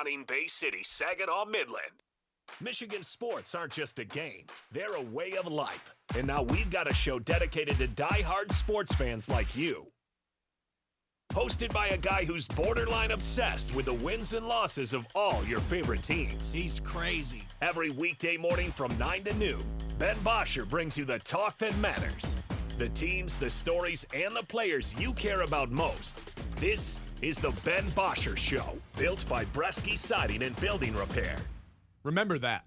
stunning Bay City, Saginaw, Midland. Michigan sports aren't just a game, they're a way of life. And now we've got a show dedicated to die-hard sports fans like you. Hosted by a guy who's borderline obsessed with the wins and losses of all your favorite teams. He's crazy. Every weekday morning from 9 to noon, Ben Bosscher brings you the talk that matters. The teams, the stories, and the players you care about most. This is the Ben Bosscher Show, built by Bresky Siding and Building Repair. Remember that.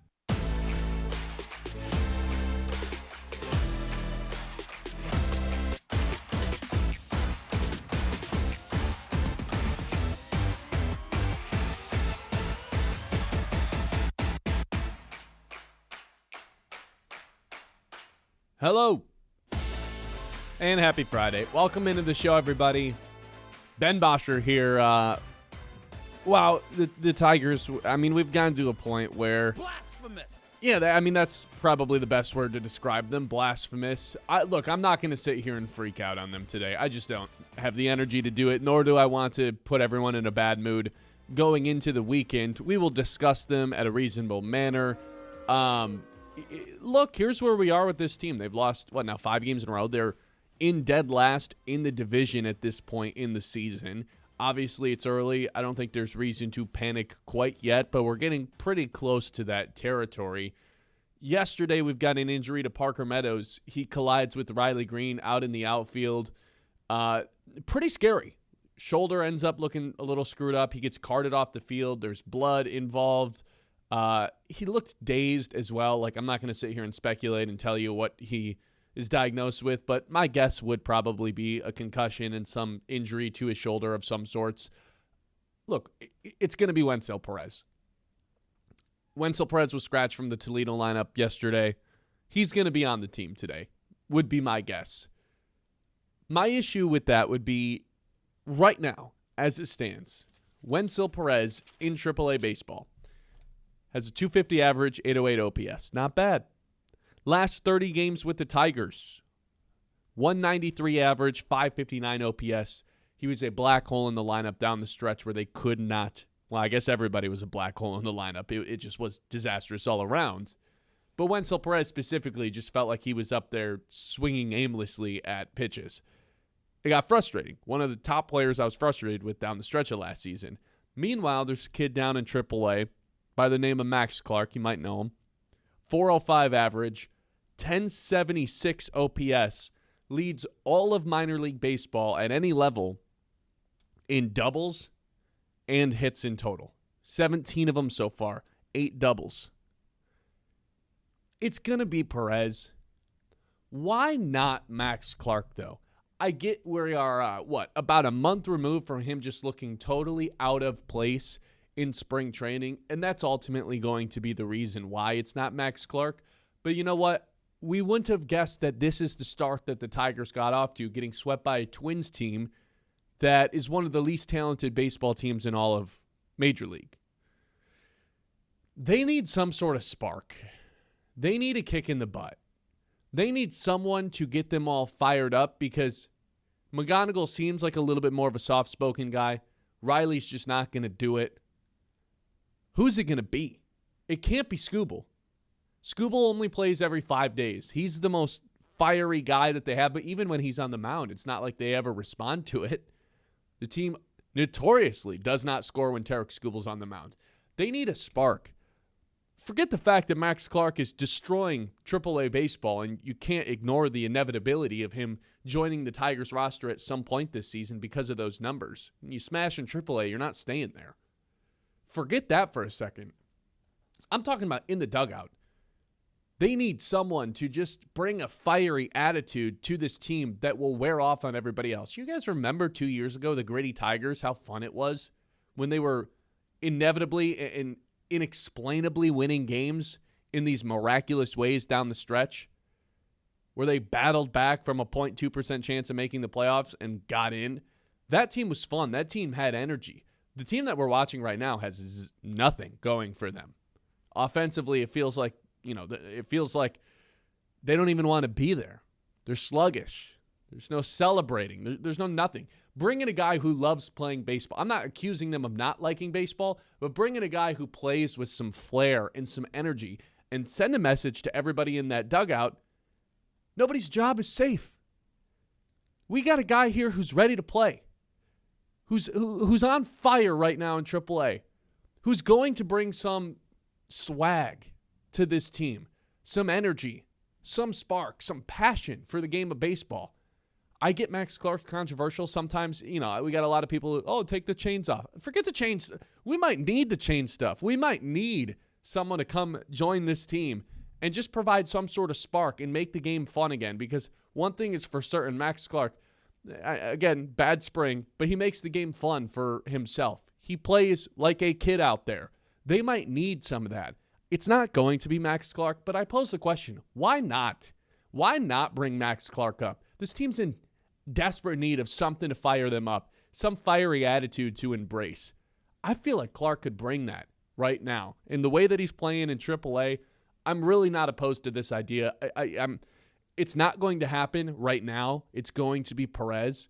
Hello, and happy Friday. Welcome into the show, everybody. Ben Bosscher here. Wow, the Tigers, I mean, we've gotten to a point where... Blasphemous! Yeah, that's probably the best word to describe them, blasphemous. Look, I'm not going to sit here and freak out on them today. I just don't have the energy to do it, nor do I want to put everyone in a bad mood going into the weekend. We will discuss them at a reasonable manner. Look, here's where we are with this team. They've lost, 5 games in a row? They're in dead last in the division at this point in the season. Obviously, it's early. I don't think there's reason to panic quite yet, but we're getting pretty close to that territory. Yesterday, we've got an injury to Parker Meadows. He collides with Riley Green out in the outfield. Pretty scary. Shoulder ends up looking a little screwed up. He gets carted off the field. There's blood involved. He looked dazed as well. I'm not going to sit here and speculate and tell you what he is diagnosed with, but my guess would probably be a concussion and some injury to his shoulder of some sorts. Look, it's going to be Wenceel Perez. Wenceel Perez was scratched from the Toledo lineup yesterday. He's going to be on the team today, would be my guess. My issue with that would be, right now, as it stands, Wenceel Perez in AAA baseball has a 250 average, 808 OPS. Not bad. Last 30 games with the Tigers, 193 average, 559 OPS. He was a black hole in the lineup down the stretch where they could not. Well, I guess everybody was a black hole in the lineup. It just was disastrous all around. But Wenceel Perez specifically just felt like he was up there swinging aimlessly at pitches. It got frustrating. One of the top players I was frustrated with down the stretch of last season. Meanwhile, there's a kid down in AAA by the name of Max Clark. You might know him. 405 average, 1076 OPS, leads all of minor league baseball at any level in doubles and hits in total. 17 of them so far, 8 doubles. It's going to be Perez. Why not Max Clark, though? I get where we are, about a month removed from him just looking totally out of place in spring training, and that's ultimately going to be the reason why it's not Max Clark. But you know what? We wouldn't have guessed that this is the start that the Tigers got off to, getting swept by a Twins team that is one of the least talented baseball teams in all of Major League. They need some sort of spark. They need a kick in the butt. They need someone to get them all fired up because McGonigal seems like a little bit more of a soft-spoken guy. Riley's just not going to do it. Who's it going to be? It can't be Skubal. Skubal only plays every 5 days. He's the most fiery guy that they have, but even when he's on the mound, it's not like they ever respond to it. The team notoriously does not score when Tarek Skubal's on the mound. They need a spark. Forget the fact that Max Clark is destroying AAA baseball, and you can't ignore the inevitability of him joining the Tigers roster at some point this season because of those numbers. When you smash in AAA, you're not staying there. Forget that for a second. I'm talking about in the dugout. They need someone to just bring a fiery attitude to this team that will wear off on everybody else. You guys remember 2 years ago, the Gritty Tigers, how fun it was when they were inevitably and inexplainably winning games in these miraculous ways down the stretch, where they battled back from a 0.2% chance of making the playoffs and got in. That team was fun. That team had energy. The team that we're watching right now has nothing going for them. Offensively, it feels like they don't even want to be there. They're sluggish. There's no celebrating. There's no nothing. Bring in a guy who loves playing baseball. I'm not accusing them of not liking baseball, but bring in a guy who plays with some flair and some energy and send a message to everybody in that dugout. Nobody's job is safe. We got a guy here who's ready to play, who's on fire right now in AAA, who's going to bring some swag to this team, some energy, some spark, some passion for the game of baseball. I get Max Clark controversial. Sometimes, we got a lot of people who, take the chains off. Forget the chains. We might need the chain stuff. We might need someone to come join this team and just provide some sort of spark and make the game fun again. Because one thing is for certain, Max Clark, again, bad spring, but he makes the game fun for himself. He plays like a kid out there. They might need some of that. It's not going to be Max Clark, but I pose the question, why not? Why not bring Max Clark up? This team's in desperate need of something to fire them up, some fiery attitude to embrace. I feel like Clark could bring that right now. In the way that he's playing in AAA, I'm really not opposed to this idea. It's not going to happen right now. It's going to be Perez.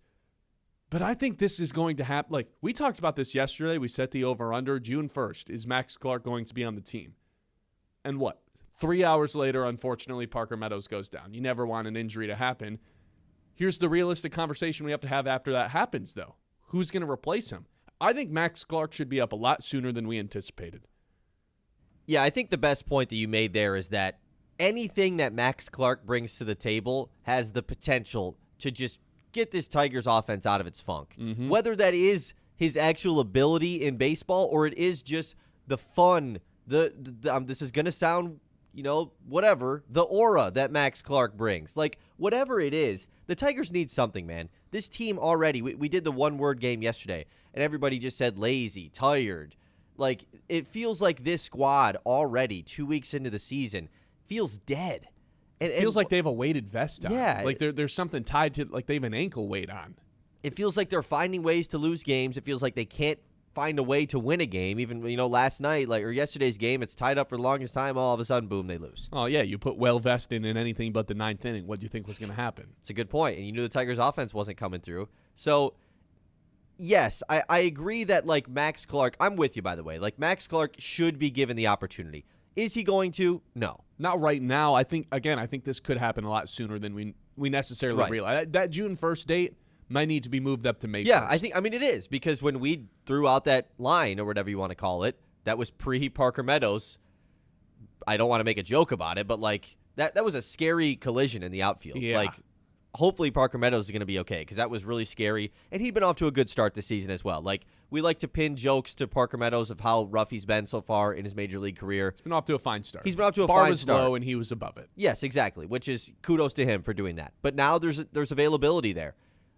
But I think this is going to happen. Like, we talked about this yesterday. We set the over-under. June 1st. Is Max Clark going to be on the team? And what? 3 hours later, unfortunately, Parker Meadows goes down. You never want an injury to happen. Here's the realistic conversation we have to have after that happens, though. Who's going to replace him? I think Max Clark should be up a lot sooner than we anticipated. Yeah, I think the best point that you made there is that anything that Max Clark brings to the table has the potential to just get this Tigers offense out of its funk. Mm-hmm. Whether that is his actual ability in baseball or it is just the fun, this is going to sound, whatever, the aura that Max Clark brings. Like, whatever it is, the Tigers need something, man. This team already, we did the one-word game yesterday, and everybody just said lazy, tired. Like, it feels like this squad already, 2 weeks into the season, feels dead. It feels like they have a weighted vest on. Yeah. Like there's something tied to, like they have an ankle weight on. It feels like they're finding ways to lose games. It feels like they can't find a way to win a game. Even, last night, or yesterday's game, it's tied up for the longest time. All of a sudden, boom, they lose. Oh, yeah, you put Will Vest in anything but the ninth inning. What do you think was going to happen? It's a good point. And you knew the Tigers' offense wasn't coming through. So, yes, I agree that, Max Clark, I'm with you, by the way. Max Clark should be given the opportunity. Is he going to? No. Not right now. I think this could happen a lot sooner than we necessarily realize. That June 1st date might need to be moved up to May 1st. Yeah, it is, because when we threw out that line, or whatever you want to call it, that was pre-Parker Meadows. I don't want to make a joke about it, but, that was a scary collision in the outfield. Yeah. Hopefully Parker Meadows is going to be okay, because that was really scary, and he'd been off to a good start this season as well. We like to pin jokes to Parker Meadows of how rough he's been so far in his major league career. He's been off to a fine start. Bar was low, and he was above it. Yes, exactly, which is kudos to him for doing that. But now there's availability there.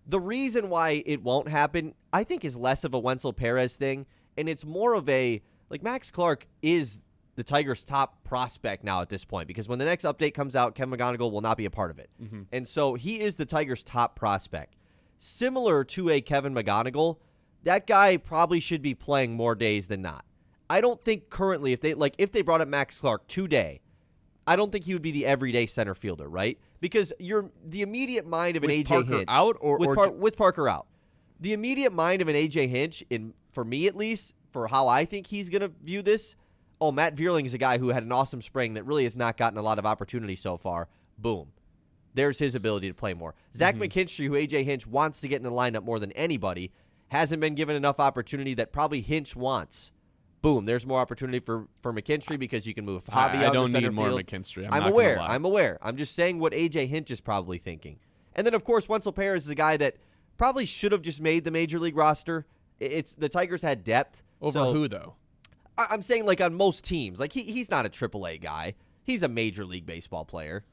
The reason why it won't happen, I think, is less of a Wenzel Perez thing, and it's more of a, Max Clark is the Tigers' top prospect now at this point, because when the next update comes out, Kevin McGonigal will not be a part of it. Mm-hmm. And so he is the Tigers' top prospect. Similar to a Kevin McGonigal, that guy probably should be playing more days than not. I don't think currently, if they brought up Max Clark today, I don't think he would be the everyday center fielder, right? Because you're the immediate mind of an AJ Parker Hinch out with Parker out. The immediate mind of an AJ Hinch, for me at least, for how I think he's going to view this, Matt Vierling is a guy who had an awesome spring that really has not gotten a lot of opportunity so far. Boom. There's his ability to play more. Zach McKinstry, who AJ Hinch wants to get in the lineup more than anybody, hasn't been given enough opportunity that probably Hinch wants. Boom, there's more opportunity for McKinstry because you can move Javi out to center field. I don't need more McKinstry. I'm aware. I'm just saying what AJ Hinch is probably thinking. And then, of course, Wenzel Perez is a guy that probably should have just made the Major League roster. It's the Tigers had depth. Over who, though? I'm saying, on most teams. He's not a AAA guy. He's a Major League Baseball player.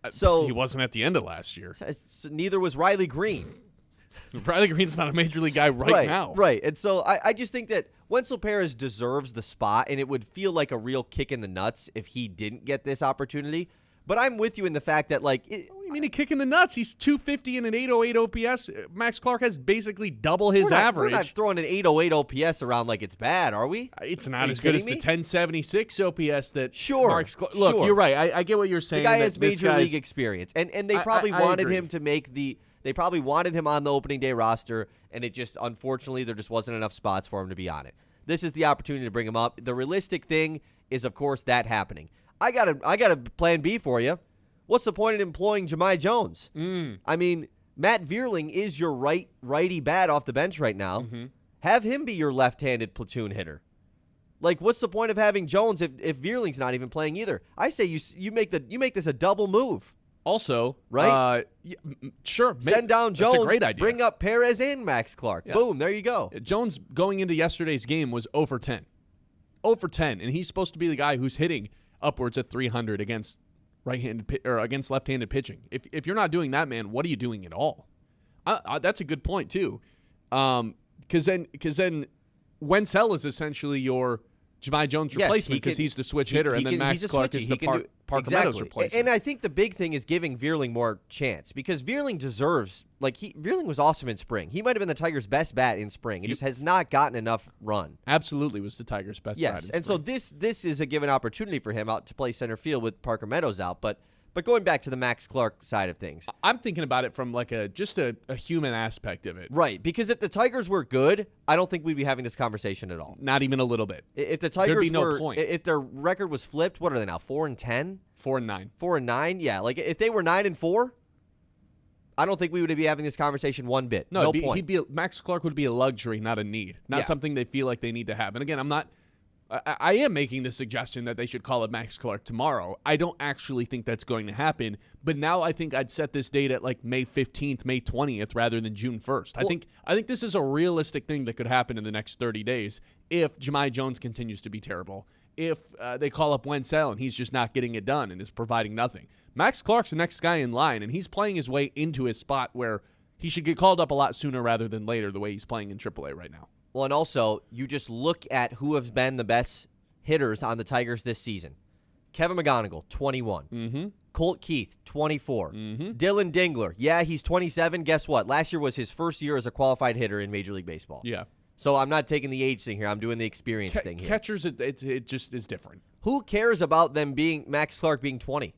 So he wasn't at the end of last year. Neither was Riley Green. Riley Green's not a Major League guy right now. Right. And so I just think that Wenzel Perez deserves the spot, and it would feel like a real kick in the nuts if he didn't get this opportunity. But I'm with you in the fact that, what do you mean a kick in the nuts? He's 250 and an 808 OPS. Max Clark has basically double his average. We're not throwing an 808 OPS around like it's bad, are we? It's not as good as the 1076 OPS that Sure. Mark's Look, sure. You're right. I get what you're saying. The guy has Major League experience, and they probably wanted him to make the They probably wanted him on the opening day roster, and it just, unfortunately, there just wasn't enough spots for him to be on it. This is the opportunity to bring him up. The realistic thing is, of course, that happening. I got a plan B for you. What's the point in employing Jahmai Jones? I mean, Matt Vierling is your righty bat off the bench right now. Have him be your left-handed platoon hitter. Like, what's the point of having Jones if Vierling's not even playing either? I say you make this a double move. Also, right? Sure. Send down Jones. That's a great idea. Bring up Perez and Max Clark. Yeah. Boom, there you go. Jones going into yesterday's game was 0 for 10. 0 for 10, and he's supposed to be the guy who's hitting upwards of 300 against against left-handed pitching. If you're not doing that, man, what are you doing at all? That's a good point too, because then Wenzel is essentially your Jahmai Jones replacement because he's the switch hitter, and then Max Clark is the Parker Meadows replacement. And I think the big thing is giving Vierling more chance because Vierling deserves, Vierling was awesome in spring. He might have been the Tigers' best bat in spring. He just has not gotten enough run. Absolutely was the Tigers' best bat in spring. Yes, and so this is a given opportunity for him out to play center field with Parker Meadows out, But going back to the Max Clark side of things. I'm thinking about it from just a human aspect of it. Right, because if the Tigers were good, I don't think we'd be having this conversation at all. Not even a little bit. If the Tigers There'd be no point. If their record was flipped, what are they now, 4-10? 4-9. 4-9, yeah. Like if they were 9-4, I don't think we would be having this conversation one bit. No point. Max Clark would be a luxury, not a need. Not something they feel like they need to have. And again, I am making the suggestion that they should call it Max Clark tomorrow. I don't actually think that's going to happen, but now I think I'd set this date at May 15th, May 20th rather than June 1st. I think this is a realistic thing that could happen in the next 30 days if Jahmai Jones continues to be terrible. If they call up Wenzel and he's just not getting it done and is providing nothing. Max Clark's the next guy in line, and he's playing his way into his spot where he should get called up a lot sooner rather than later the way he's playing in AAA right now. Well, and also, you just look at who have been the best hitters on the Tigers this season. Kevin McGonigal, 21. Colt Keith, 24. Dylan Dingler, yeah, he's 27. Guess what? Last year was his first year as a qualified hitter in Major League Baseball. Yeah. So I'm not taking the age thing here. I'm doing the experience thing here. Catchers, it just is different. Who cares about them being Max Clark being 20?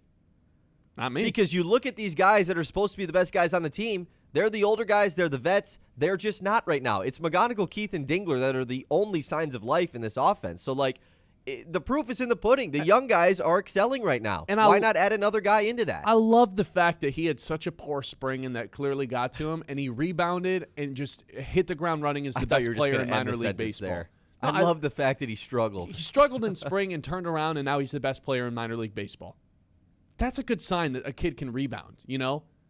Not me. Because you look at these guys that are supposed to be the best guys on the team. They're the older guys. They're the vets. They're just not right now. It's McGonigal, Keith, and Dingler that are the only signs of life in this offense. So, the proof is in the pudding. The young guys are excelling right now. And why not add another guy into that? I love the fact that he had such a poor spring and that clearly got to him, and he rebounded and just hit the ground running as the best player in minor league baseball. There. I love the fact that he struggled. He struggled in spring and turned around, and now he's the best player in minor league baseball. That's a good sign that a kid can rebound,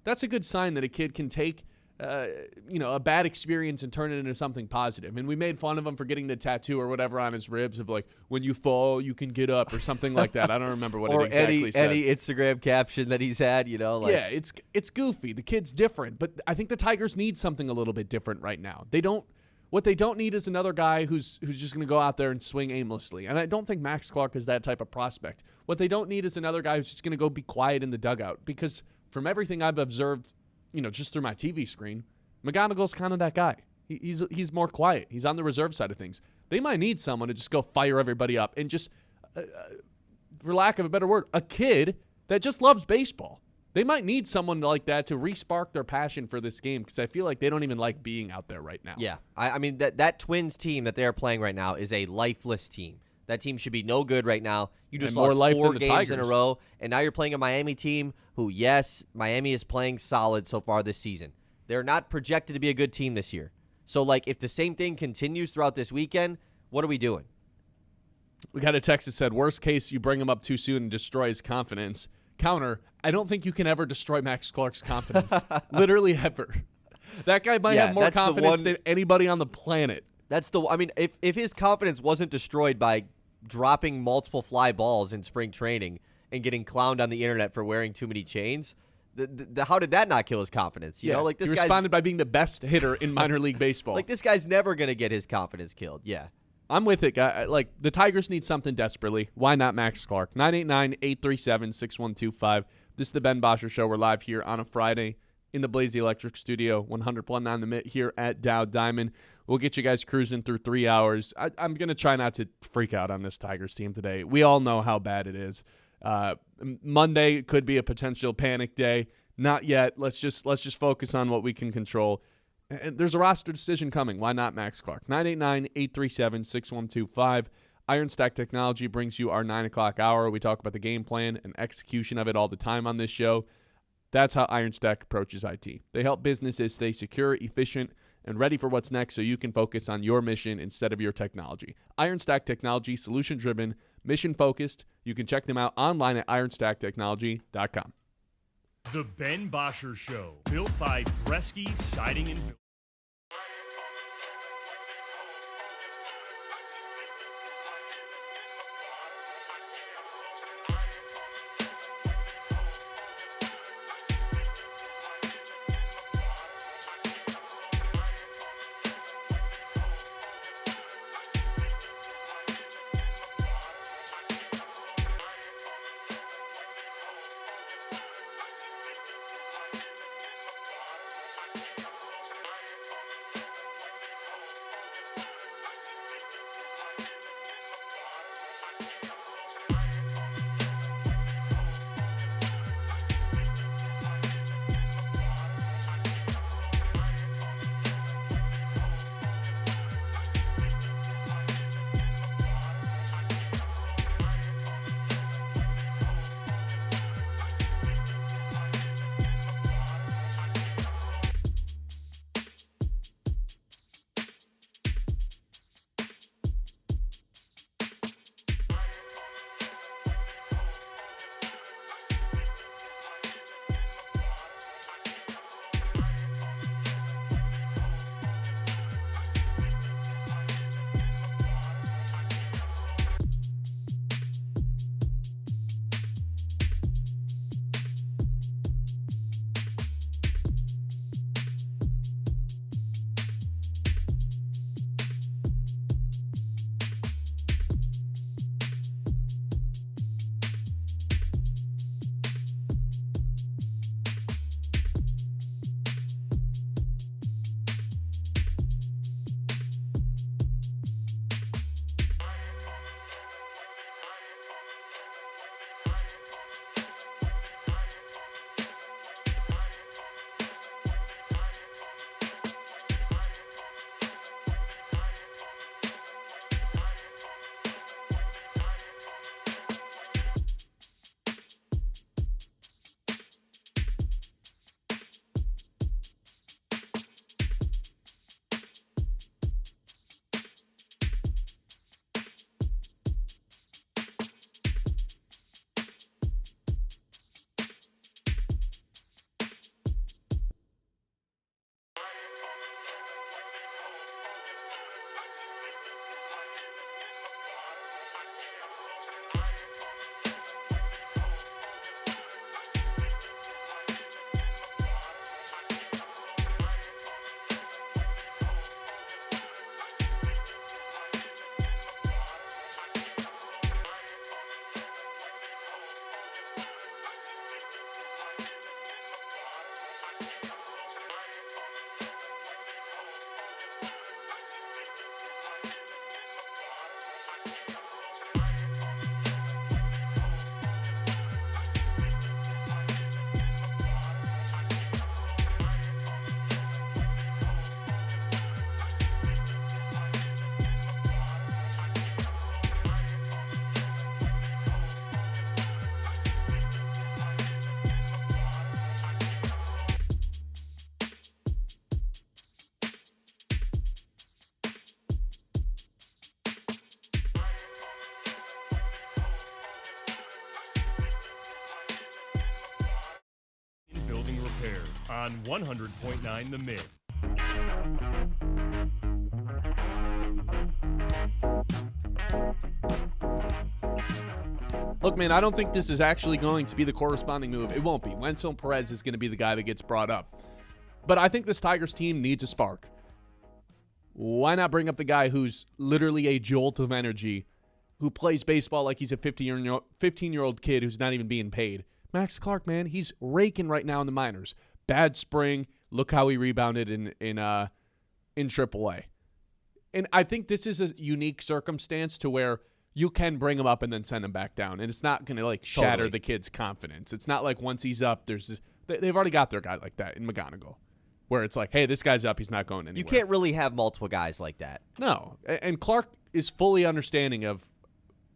That's a good sign that a kid can take a bad experience and turn it into something positive. And we made fun of him for getting the tattoo or whatever on his ribs of when you fall, you can get up or something like that. I don't remember what it exactly said. Or any Instagram caption that he's had, Yeah, it's goofy. The kid's different, but I think the Tigers need something a little bit different right now. What they don't need is another guy who's just going to go out there and swing aimlessly. And I don't think Max Clark is that type of prospect. What they don't need is another guy who's just going to go be quiet in the dugout because from everything I've observed, just through my TV screen, McGonigal's kind of that guy. He's more quiet. He's on the reserve side of things. They might need someone to just go fire everybody up and just, for lack of a better word, a kid that just loves baseball. They might need someone like that to re-spark their passion for this game because I feel like they don't even like being out there right now. Yeah, I mean, that Twins team that they're playing right now is a lifeless team. That team should be no good right now. You just lost 4 games in a row, and now you're playing a Miami team who, yes, Miami is playing solid so far this season. They're not projected to be a good team this year. So, if the same thing continues throughout this weekend, what are we doing? We got a text that said, worst case, you bring him up too soon and destroy his confidence. Counter, I don't think you can ever destroy Max Clark's confidence. Literally ever. That guy might have more confidence than anybody on the planet. If his confidence wasn't destroyed by dropping multiple fly balls in spring training and getting clowned on the internet for wearing too many chains, how did that not kill his confidence? This he responded by being the best hitter in minor league baseball. This guy's never going to get his confidence killed. Yeah. I'm with it, guy. The Tigers need something desperately. Why not Max Clark? 989-837-6125. This is the Ben Bosscher Show. We're live here on a Friday in the Blaze Electric Studio, 100.9 The Mitt here at Dow Diamond. We'll get you guys cruising through 3 hours. I'm going to try not to freak out on this Tigers team today. We all know how bad it is. Monday could be a potential panic day. Not yet. Let's just focus on what we can control. And there's a roster decision coming. Why not Max Clark? 989-837-6125. Iron Stack Technology brings you our 9 o'clock hour. We talk about the game plan and execution of it all the time on this show. That's how Iron Stack approaches IT. They help businesses stay secure, efficient, and ready for what's next so you can focus on your mission instead of your technology. Iron Stack Technology, solution-driven, mission-focused. You can check them out online at ironstacktechnology.com. The Ben Bosscher Show, built by Bresky Siding and Building. On 100.9 The Mid. Look, man, I don't think this is actually going to be the corresponding move. It won't be. Wenzel Perez is going to be the guy that gets brought up. But I think this Tigers team needs a spark. Why not bring up the guy who's literally a jolt of energy, who plays baseball like he's a 15-year-old kid who's not even being paid? Max Clark, man, he's raking right now in the minors. Bad spring. Look how he rebounded in AAA. And I think this is a unique circumstance to where you can bring him up and then send him back down. And it's not going to shatter the kid's confidence. It's not like once he's up, there's They've already got their guy like that in McGonigal, where it's like, hey, this guy's up, he's not going anywhere. You can't really have multiple guys like that. No, and Clark is fully understanding of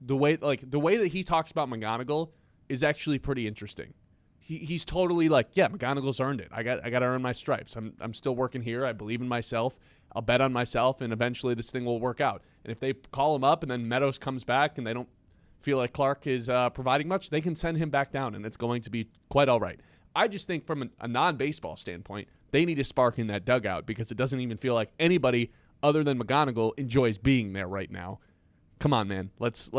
the way that he talks about McGonigal is actually pretty interesting. He's totally like, yeah, McGonigal's earned it. I got to earn my stripes. I'm still working here. I believe in myself. I'll bet on myself, and eventually this thing will work out. And if they call him up and then Meadows comes back and they don't feel like Clark is providing much, they can send him back down, and it's going to be quite all right. I just think from a non-baseball standpoint, they need a spark in that dugout because it doesn't even feel like anybody other than McGonigal enjoys being there right now. Come on, man. Let's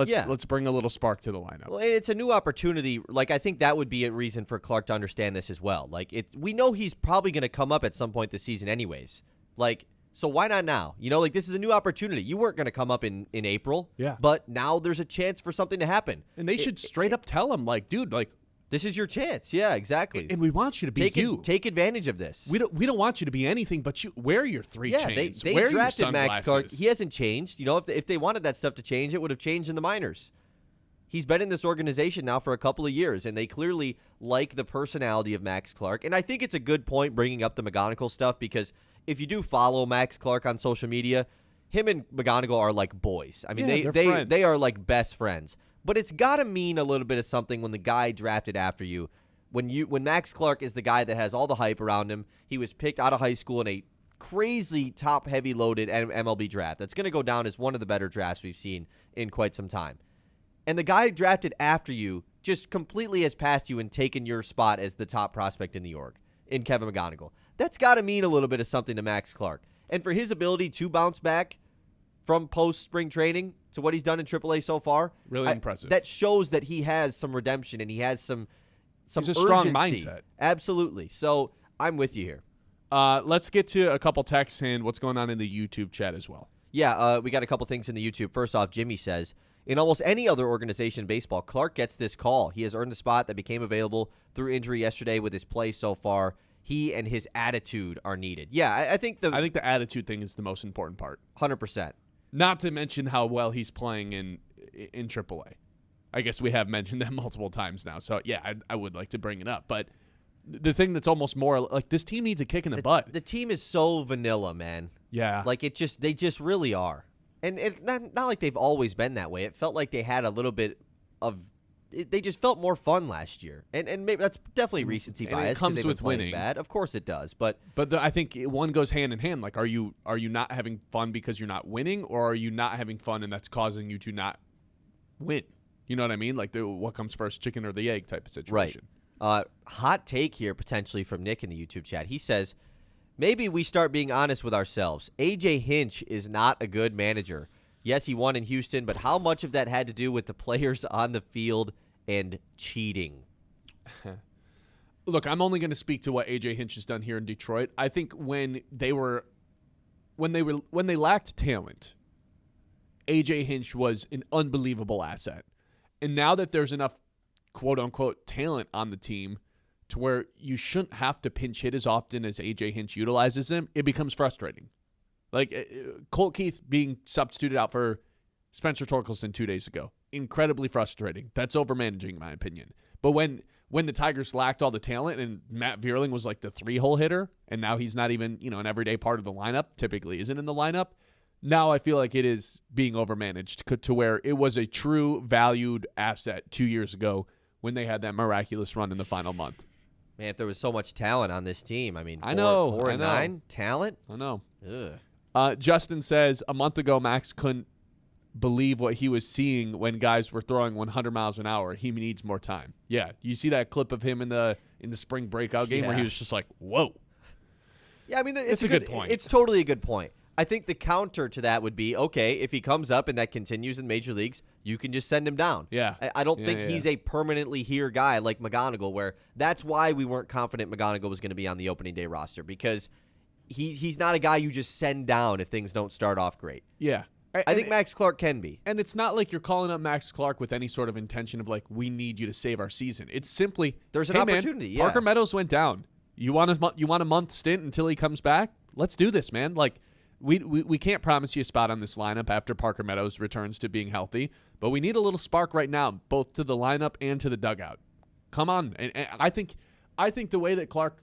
bring a little spark to the lineup. Well, it's a new opportunity. Like, I think that would be a reason for Clark to understand this as well. Like, we know he's probably going to come up at some point this season anyways. Like, so why not now? You know, like, this is a new opportunity. You weren't going to come up in April. Yeah. But now there's a chance for something to happen. And they should straight up tell him, like, dude, like, this is your chance. Yeah, exactly. and we want you to be you. Take advantage of this. We don't want you to be anything but you. Wear your three chains. They wear drafted your Max Clark. sunglasses. He hasn't changed. You know, if they wanted that stuff to change, it would have changed in the minors. He's been in this organization now for a couple of years, and they clearly like the personality of Max Clark. And I think it's a good point bringing up the McGonigal stuff because if you do follow Max Clark on social media, him and McGonigal are like boys. I mean, they are like best friends. But it's got to mean a little bit of something when the guy drafted after you. When Max Clark is the guy that has all the hype around him, he was picked out of high school in a crazy top-heavy loaded MLB draft. That's going to go down as one of the better drafts we've seen in quite some time. And the guy drafted after you just completely has passed you and taken your spot as the top prospect in the org, in Kevin McGonigal. That's got to mean a little bit of something to Max Clark. And for his ability to bounce back from post-spring training to what he's done in AAA so far, really impressive. That shows that he has some redemption and he has some He's a urgency. strong mindset. Absolutely. So I'm with you here. Let's get to a couple texts and what's going on in the YouTube chat as well. Yeah, we got a couple things in the YouTube. First off, Jimmy says, in almost any other organization in baseball, Clark gets this call. He has earned the spot that became available through injury yesterday with his play so far. He and his attitude are needed. Yeah, I think the attitude thing is the most important part. 100%. Not to mention how well he's playing in AAA. I guess we have mentioned that multiple times now. So, yeah, I would like to bring it up. But the thing that's almost more like this team needs a kick in the butt. The team is so vanilla, man. Yeah. Like, they just really are. And it's not like they've always been that way. It felt like they had a little bit of they just felt more fun last year. And maybe that's definitely recency bias. It comes with winning. Bad. Of course it does. But I think one goes hand in hand. Like, are you not having fun because you're not winning, or are you not having fun and that's causing you to not win? You know what I mean? Like, what comes first, chicken or the egg type of situation. Right. Hot take here potentially from Nick in the YouTube chat. He says, maybe we start being honest with ourselves. A.J. Hinch is not a good manager. Yes, he won in Houston, but how much of that had to do with the players on the field and cheating? Look, I'm only going to speak to what A.J. Hinch has done here in Detroit. I think when they lacked talent, A.J. Hinch was an unbelievable asset. And now that there's enough quote-unquote talent on the team to where you shouldn't have to pinch hit as often as A.J. Hinch utilizes him, it becomes frustrating. Like, Colt Keith being substituted out for Spencer Torkelson 2 days ago. Incredibly frustrating. That's overmanaging, in my opinion. But when the Tigers lacked all the talent and Matt Vierling was like the 3-hole hitter, and now he's not even, an everyday part of the lineup, typically isn't in the lineup, now I feel like it is being overmanaged to where it was a true valued asset 2 years ago when they had that miraculous run in the final month. Man, if there was so much talent on this team, I mean, 4-9 talent? I know. Ugh. Justin says, a month ago, Max couldn't believe what he was seeing when guys were throwing 100 miles an hour. He needs more time. Yeah, you see that clip of him in the spring breakout game where he was just like, whoa. Yeah, I mean, it's a good point. It's totally a good point. I think the counter to that would be, okay, if he comes up and that continues in major leagues, you can just send him down. Yeah. I don't think he's a permanently here guy like McGonigal, where that's why we weren't confident McGonigal was going to be on the opening day roster, because he's not a guy you just send down if things don't start off great. Yeah. I think Max Clark can be. And it's not like you're calling up Max Clark with any sort of intention of, like, we need you to save our season. It's simply, there's an opportunity, man, Parker Meadows went down. You want a month stint until he comes back? Let's do this, man. Like, we can't promise you a spot on this lineup after Parker Meadows returns to being healthy, but we need a little spark right now, both to the lineup and to the dugout. Come on. And I think I think the way that Clark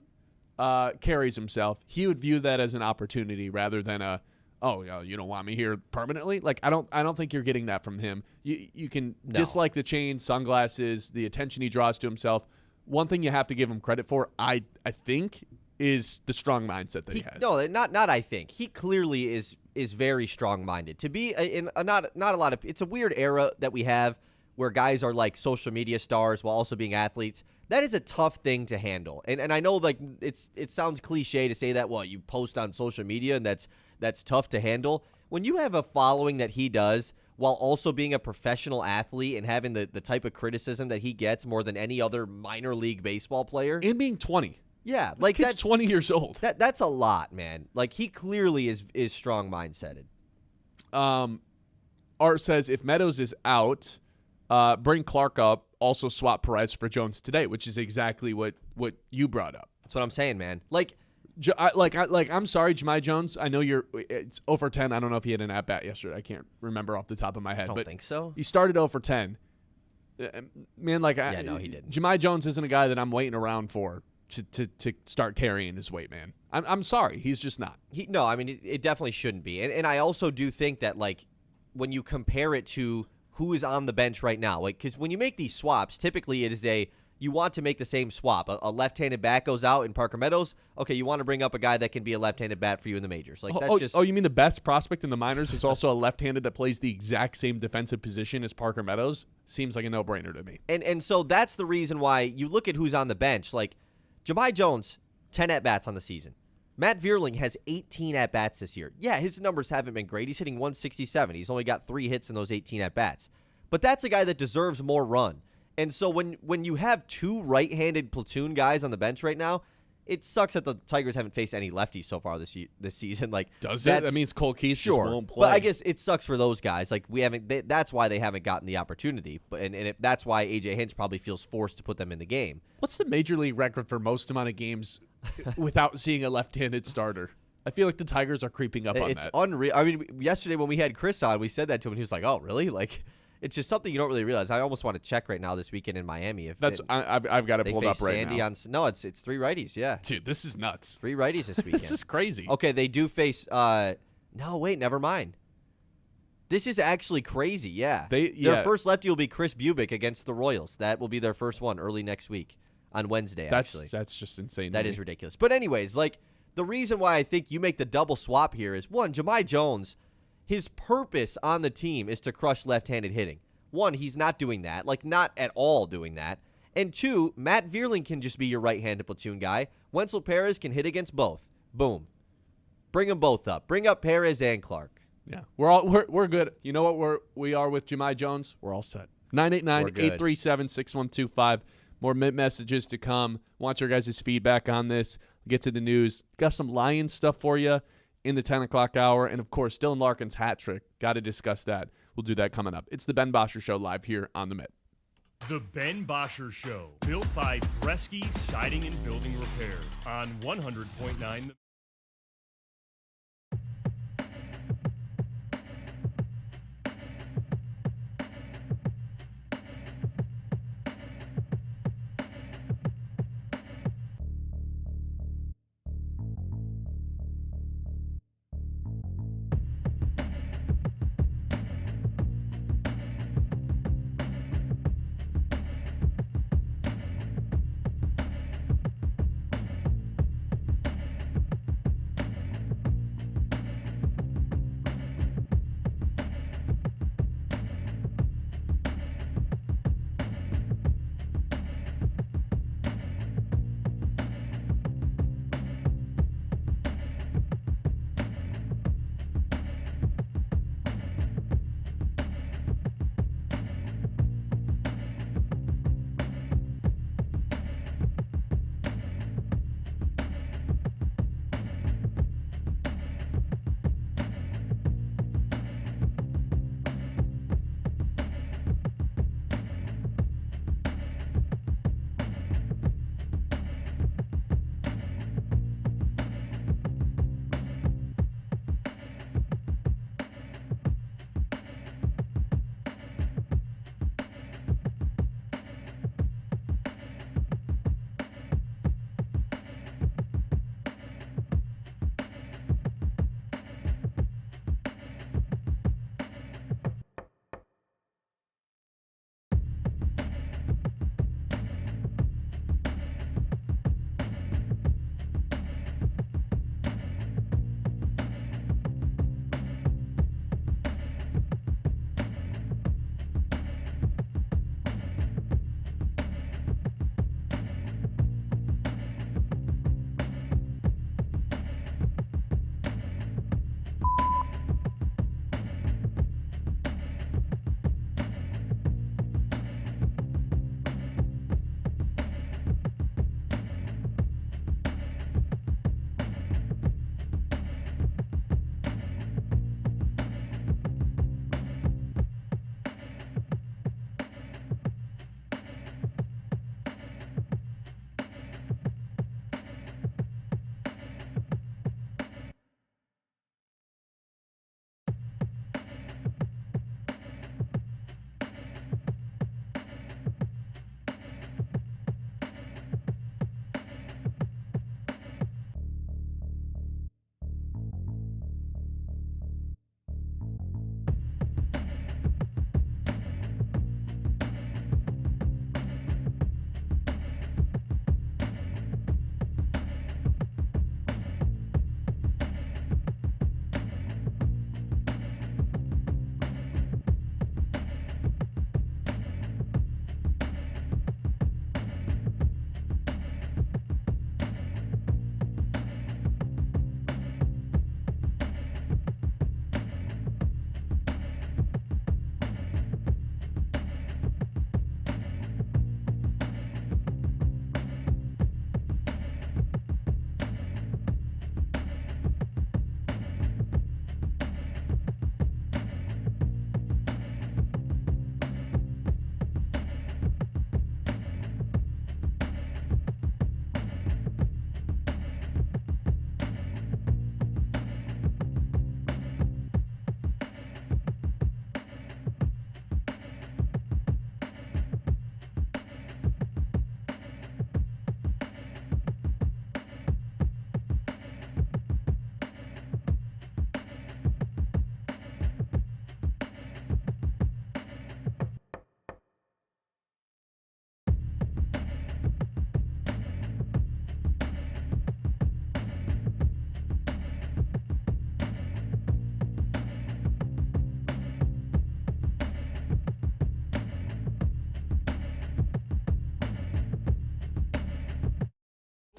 carries himself, he would view that as an opportunity rather than you don't want me here permanently. Like I don't think you're getting that from him. You can dislike the chain, sunglasses, the attention he draws to himself. One thing you have to give him credit for, I think, is the strong mindset that he has. No, not I think. He clearly is very strong-minded. To be in not a lot of, it's a weird era that we have where guys are like social media stars while also being athletes. That is a tough thing to handle. And I know like it sounds cliche to say that, well, you post on social media and that's tough to handle. When you have a following that he does while also being a professional athlete and having the type of criticism that he gets more than any other minor league baseball player. And being 20. Yeah, This like kid's that's 20 years old. That's a lot, man. Like he clearly is strong mindseted. Art says if Meadows is out, bring Clark up. Also swap Perez for Jones today, which is exactly what you brought up. That's what I'm saying, man. Like I'm sorry, Jahmai Jones. I know it's 0 for 10. I don't know if he had an at bat yesterday. I can't remember off the top of my head. I don't think so. He started 0 for 10. Man, no, he didn't. Jahmai Jones isn't a guy that I'm waiting around for to start carrying his weight, man. I'm sorry, he's just not. I mean it definitely shouldn't be. And I also do think that like when you compare it to who is on the bench right now, like because when you make these swaps, typically it is you want to make the same swap. A left-handed bat goes out in Parker Meadows. Okay, you want to bring up a guy that can be a left-handed bat for you in the majors. Like that's just. Oh, you mean the best prospect in the minors is also a left-handed that plays the exact same defensive position as Parker Meadows? Seems like a no-brainer to me. And so that's the reason why you look at who's on the bench. Like Jahmai Jones, 10 at-bats on the season. Matt Vierling has 18 at-bats this year. Yeah, his numbers haven't been great. He's hitting 167. He's only got 3 hits in those 18 at-bats. But that's a guy that deserves more run. And so when you have 2 right-handed platoon guys on the bench right now, it sucks that the Tigers haven't faced any lefties so far this season. Like, does it? That means Cole Keith just won't play. But I guess it sucks for those guys. Like that's why they haven't gotten the opportunity. But that's why AJ Hinch probably feels forced to put them in the game. What's the major league record for most amount of games without seeing a left-handed starter? I feel like the Tigers are creeping up on that. It's unreal. I mean, yesterday when we had Chris on, we said that to him, and he was like, "Oh, really?" Like. It's just something you don't really realize. I almost want to check right now this weekend in Miami. I've got it pulled up right Sandy now. No, it's 3 righties. Yeah, dude, this is nuts. 3 righties this weekend. This is crazy. Okay, they do face. No, wait, never mind. This is actually crazy. Yeah, their first lefty will be Chris Bubick against the Royals. That will be their first one early next week on Wednesday. That's just insane. That is ridiculous. But anyways, like the reason why I think you make the double swap here is one, Jahmai Jones. His purpose on the team is to crush left-handed hitting. One, he's not doing that, like not at all doing that. And 2, Matt Vierling can just be your right-handed platoon guy. Wenzel Perez can hit against both. Boom. Bring them both up. Bring up Perez and Clark. Yeah, we're good. You know what we are with Jahmai Jones? We're all set. 989-837-6125. More messages to come. Want your guys' feedback on this. Get to the news. Got some Lions stuff for you in the 10 o'clock hour. And, of course, Dylan Larkin's hat trick. Got to discuss that. We'll do that coming up. It's the Ben Bosscher Show live here on the Met. The Ben Bosscher Show, built by Bresky Siding and Building Repair on 100.9.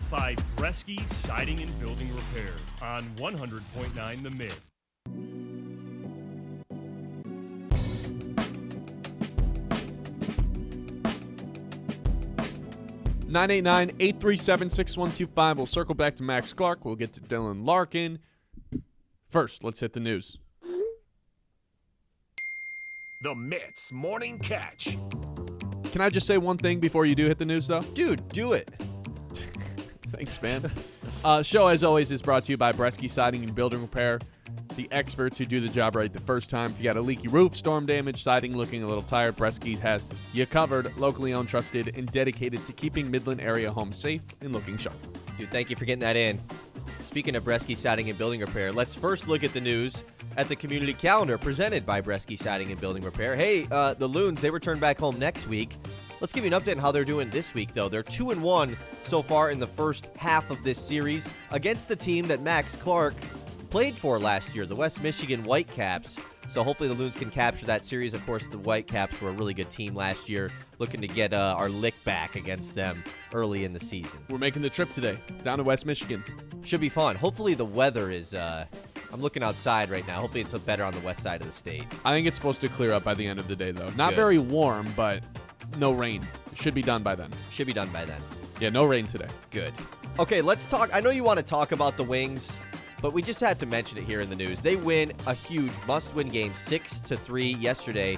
by Bresky Siding and Building Repair on 100.9 The Mid. (989-837-6125). We'll circle back to Max Clark. We'll get to Dylan Larkin. First, let's hit the news. The Mits Morning Catch. Can I just say one thing before you do hit the news, though? Dude, do it. Thanks, man. Show, as always, is brought to you by Bresky Siding and Building Repair, the experts who do the job right the first time. If you got a leaky roof, storm damage, siding looking a little tired, Bresky's has you covered. Locally owned, trusted, and dedicated to keeping Midland area homes safe and looking sharp. Dude, thank you for getting that in. Speaking of Bresky Siding and Building Repair, let's first look at the news at the community calendar presented by Bresky Siding and Building Repair. Hey, the Loons, they return back home next week. Let's give you an update on how they're doing this week, though. They're 2-1 so far in the first half of this series against the team that Max Clark played for last year, the West Michigan Whitecaps. So hopefully the Loons can capture that series. Of course, the Whitecaps were a really good team last year, looking to get our lick back against them early in the season. We're making the trip today down to West Michigan. Should be fun. Hopefully the weather is, I'm looking outside right now. Hopefully it's better on the west side of the state. I think it's supposed to clear up by the end of the day, though. Not Good. very warm, but no rain. Should be done by then. Should be done by then. Yeah, no rain today. Good. Okay, let's talk. I know you want to talk about the Wings, but we just had to mention it here in the news. They win a huge must-win game, 6-3 yesterday.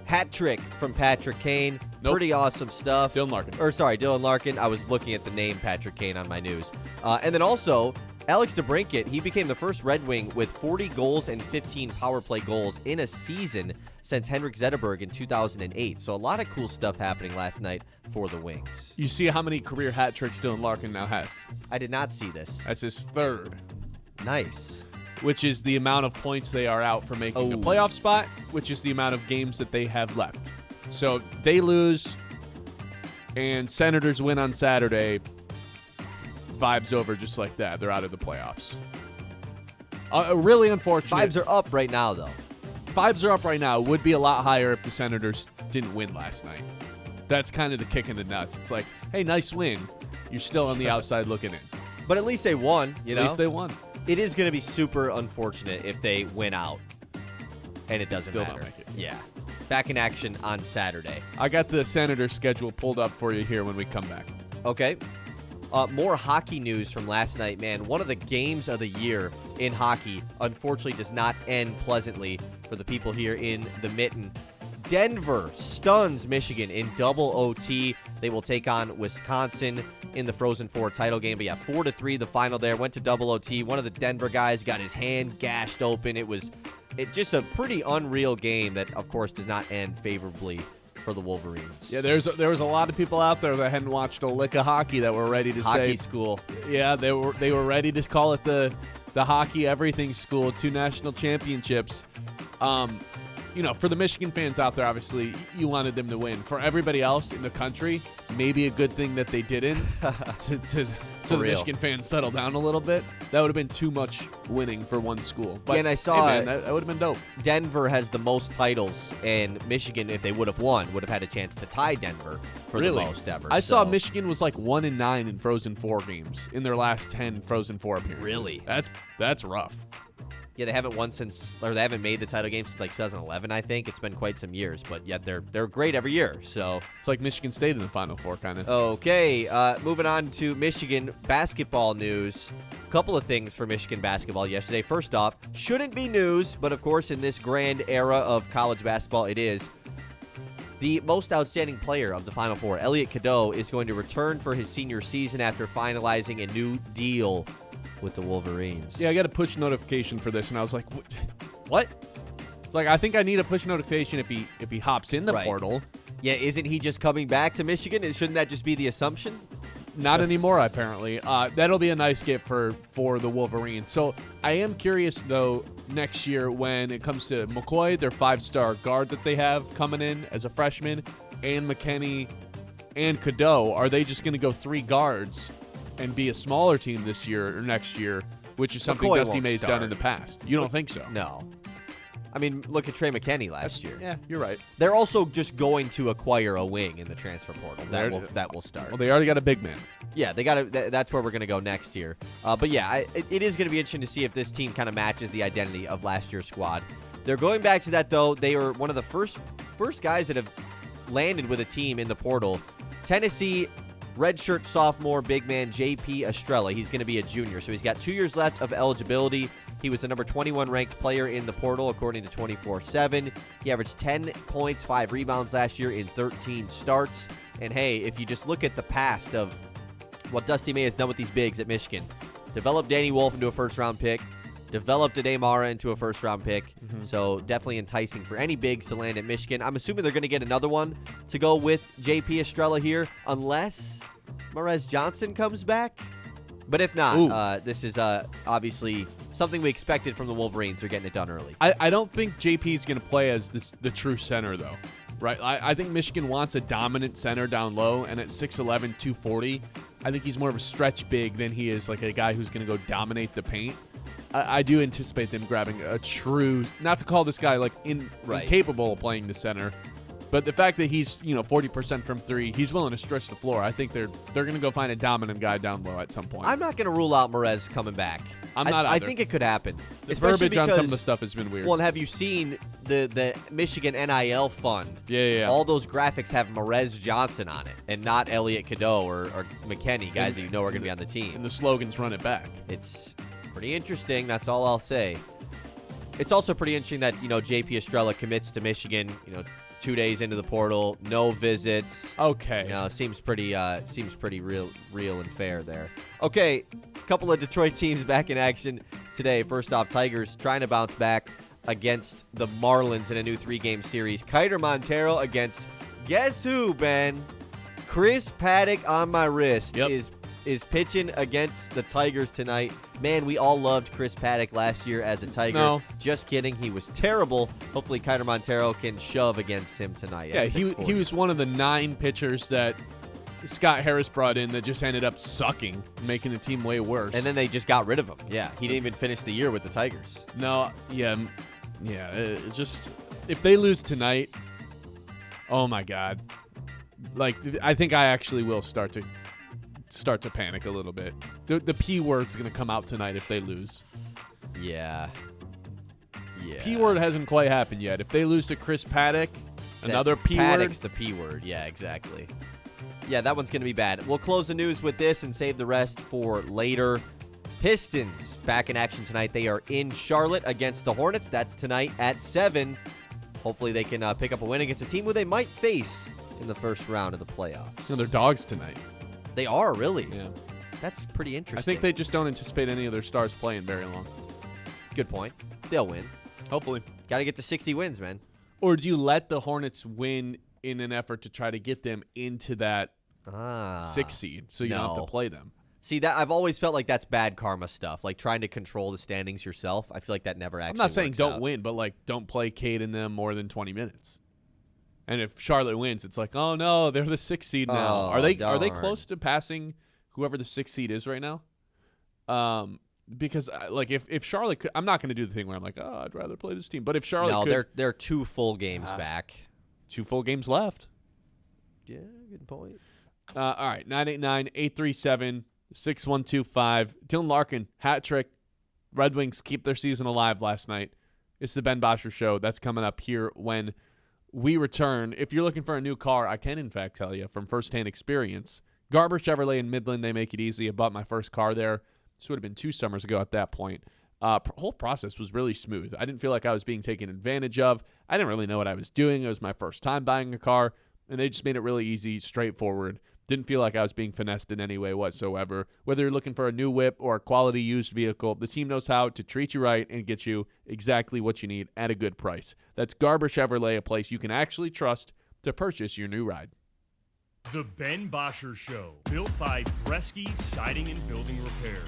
Hat trick from Patrick Kane. Nope. Pretty awesome stuff. Dylan Larkin. I was looking at the name Patrick Kane on my news. And then also, Alex DeBrincat, he became the first Red Wing with 40 goals and 15 power play goals in a season since Henrik Zetterberg in 2008. So a lot of cool stuff happening last night for the Wings. You see how many career hat tricks Dylan Larkin now has? I did not see this. That's his third. Nice. Which is the amount of points they are out for making a playoff spot, which is the amount of games that they have left. So they lose, and Senators win on Saturday. Vibes over just like that. They're out of the playoffs. Really unfortunate. Vibes are up right now, though. Vibes are up right now. Would be a lot higher if the Senators didn't win last night. That's kind of the kick in the nuts. It's like, hey, nice win. You're still on the outside looking in. But at least they won, you know? At least they won. It is going to be super unfortunate if they win out and it doesn't Still matter. don't make it. Yeah. Back in action on Saturday. I got the Senators schedule pulled up for you here when we come back. Okay. More hockey news from last night, man. One of the games of the year in hockey, unfortunately, does not end pleasantly for the people here in the Mitten. Denver stuns Michigan in double OT. They will take on Wisconsin in the Frozen Four title game. But yeah, 4-3 the final there. Went to double OT. One of the Denver guys got his hand gashed open. It just a pretty unreal game that, of course, does not end favorably for the Wolverines. Yeah, there was a lot of people out there that hadn't watched a lick of hockey that were ready to Hockey say school. Yeah, they were ready to call it the hockey everything school. 2 national championships. For the Michigan fans out there, obviously, you wanted them to win. For everybody else in the country, maybe a good thing that they didn't, so the Michigan fans settle down a little bit. That would have been too much winning for one school. But, yeah, and I saw that would have been dope. Denver has the most titles, and Michigan, if they would have won, would have had a chance to tie Denver for the most ever. I saw Michigan was like 1-9 in Frozen Four games in their last 10 Frozen Four appearances. Really? That's rough. Yeah, they haven't won they haven't made the title game since like 2011, I think. It's been quite some years, but yet they're great every year. So it's like Michigan State in the Final Four, kind of. Okay, moving on to Michigan basketball news. Couple of things for Michigan basketball yesterday. First off, shouldn't be news, but of course in this grand era of college basketball, it is. The most outstanding player of the Final Four, Elliot Cadeau, is going to return for his senior season after finalizing a new deal with the Wolverines. Yeah, I got a push notification for this, and I was like, what? It's like, I think I need a push notification if he hops in the portal. Yeah, isn't he just coming back to Michigan? And shouldn't that just be the assumption? Not anymore, apparently. That'll be a nice get for the Wolverines. So I am curious, though, next year when it comes to McCoy, their 5-star guard that they have coming in as a freshman, and McKinney and Cadeau, are they just going to go 3 guards and be a smaller team this year or next year, which is something McCoy Dusty won't May's start. done in the past? You don't think so? No. I mean, look at Trey McKinney last year. Yeah, you're right. They're also just going to acquire a wing in the transfer portal. That will start. Well, they already got a big man. Yeah, they got to. That's where we're going to go next year. But yeah, it is going to be interesting to see if this team kind of matches the identity of last year's squad. They're going back to that though. They were one of the first guys that have landed with a team in the portal. Tennessee redshirt sophomore big man J.P. Estrella. He's going to be a junior, so he's got 2 years left of eligibility. He was the number 21 ranked player in the portal, according to 24/7. He averaged 10 points, 5 rebounds last year in 13 starts. And hey, if you just look at the past of what Dusty May has done with these bigs at Michigan, developed Danny Wolf into a first-round pick, developed Ade Mara into a first-round pick. So definitely enticing for any bigs to land at Michigan. I'm assuming they're going to get another one to go with J.P. Estrella here, unless Marez Johnson comes back. But if not, this is obviously something we expected from the Wolverines. They're getting it done early. I don't think JP is going to play as the true center, though. Right? I think Michigan wants a dominant center down low, and at 6'11", 240, I think he's more of a stretch big than he is like a guy who's going to go dominate the paint. I do anticipate them grabbing a true, not to call this guy like incapable of playing the center, but the fact that he's 40% from three, he's willing to stretch the floor. I think they're going to go find a dominant guy down low at some point. I'm not going to rule out Marez coming back. I'm not either. I think it could happen. The verbiage on some of the stuff has been weird. Well, and have you seen the Michigan NIL fund? Yeah. All those graphics have Marez Johnson on it, and not Elliot Cadeau or McKinney, guys that you know are going to be on the team. And the slogans run it back. It's pretty interesting. That's all I'll say. It's also pretty interesting that J.P. Estrella commits to Michigan. 2 days into the portal, no visits. Okay. Seems pretty real and fair there. Okay, a couple of Detroit teams back in action today. First off, Tigers trying to bounce back against the Marlins in a new 3-game series. Kiter Montero against, guess who, Ben? Chris Paddock on my wrist is pitching against the Tigers tonight. Man, we all loved Chris Paddock last year as a Tiger. No. Just kidding. He was terrible. Hopefully, Kiter Montero can shove against him tonight. Yeah, he was one of the 9 pitchers that Scott Harris brought in that just ended up sucking, making the team way worse. And then they just got rid of him. Yeah, he didn't even finish the year with the Tigers. No, just if they lose tonight, oh my God. Like, I think I actually will start to panic a little bit. The P word's going to come out tonight if they lose. Yeah. P word hasn't quite happened yet. If they lose to Chris Paddock, another P word. Paddock's the P word. Yeah, exactly. Yeah, that one's going to be bad. We'll close the news with this and save the rest for later. Pistons back in action tonight. They are in Charlotte against the Hornets. That's tonight at 7. Hopefully they can pick up a win against a team who they might face in the first round of the playoffs. No, they're dogs tonight. They are, really? Yeah. That's pretty interesting. I think they just don't anticipate any of their stars playing very long. Good point. They'll win. Hopefully. Got to get to 60 wins, man. Or do you let the Hornets win in an effort to try to get them into that 6 seed so you don't have to play them? See, that I've always felt like that's bad karma stuff, like trying to control the standings yourself. I feel like that never actually I'm not saying works don't out. win, but like don't play Cade and them more than 20 minutes. And if Charlotte wins, it's like, oh no, they're the 6th seed now. Oh, Are they darn. close to passing whoever the 6th seed is right now? Because like if Charlotte could, I'm not going to do the thing where I'm like, oh, I'd rather play this team. But if Charlotte could, they're 2 full games back. 2 full games left. Yeah, good point. All right, 989-837-6125. Dylan Larkin, hat trick. Red Wings keep their season alive last night. It's the Ben Bosscher Show. That's coming up here when we return. If you're looking for a new car, I can in fact tell you from firsthand experience. Garber Chevrolet in Midland, they make it easy. I bought my first car there. This would have been 2 summers ago at that point. Whole process was really smooth. I didn't feel like I was being taken advantage of. I didn't really know what I was doing. It was my first time buying a car, and they just made it really easy, straightforward. Didn't feel like I was being finessed in any way whatsoever. Whether you're looking for a new whip or a quality used vehicle, the team knows how to treat you right and get you exactly what you need at a good price. That's Garber Chevrolet, a place you can actually trust to purchase your new ride. The Ben Bosscher Show, built by Bresky Siding and Building Repair.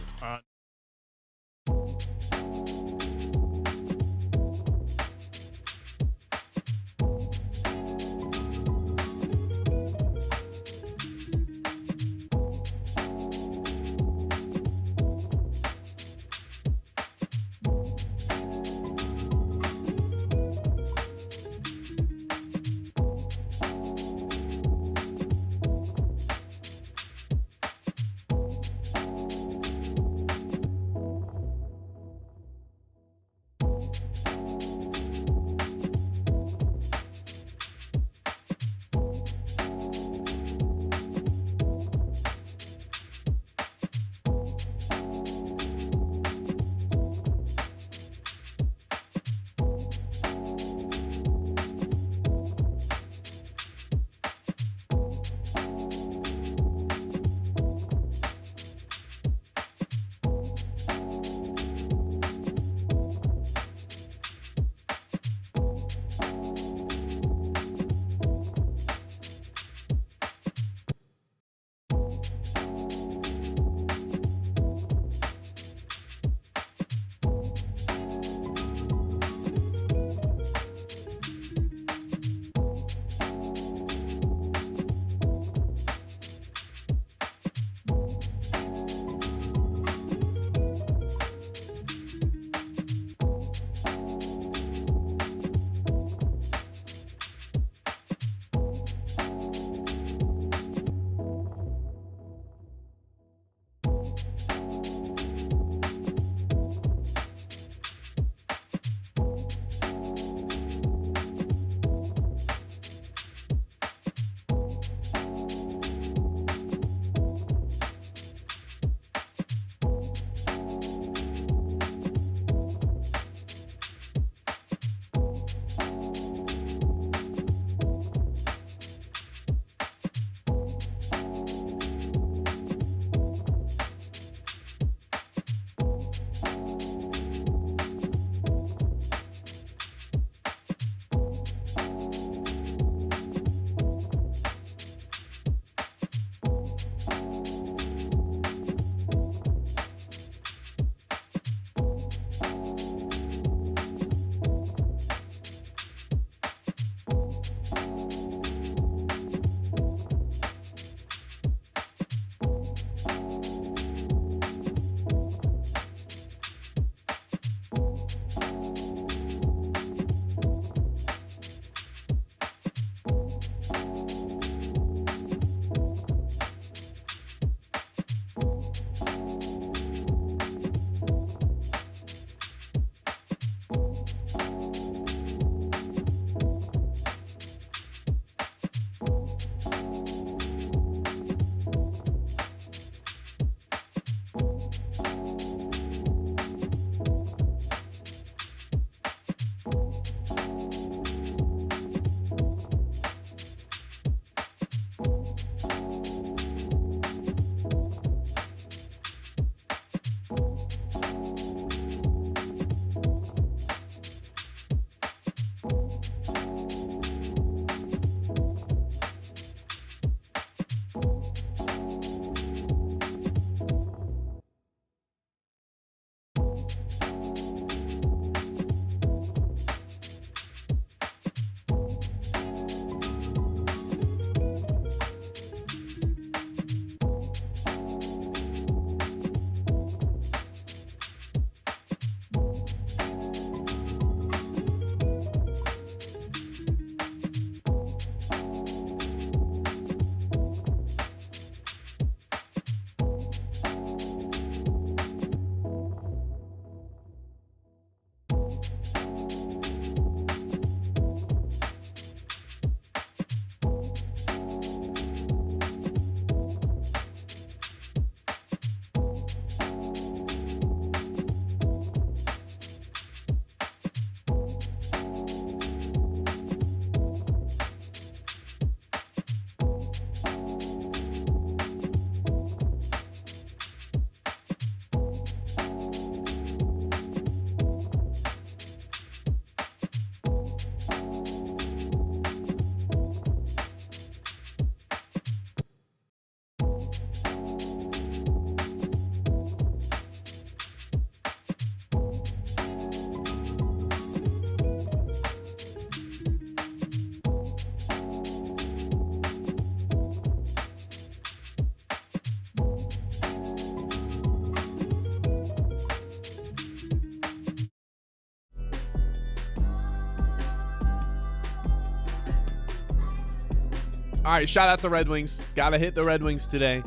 All right, shout out the Red Wings. Got to hit the Red Wings today.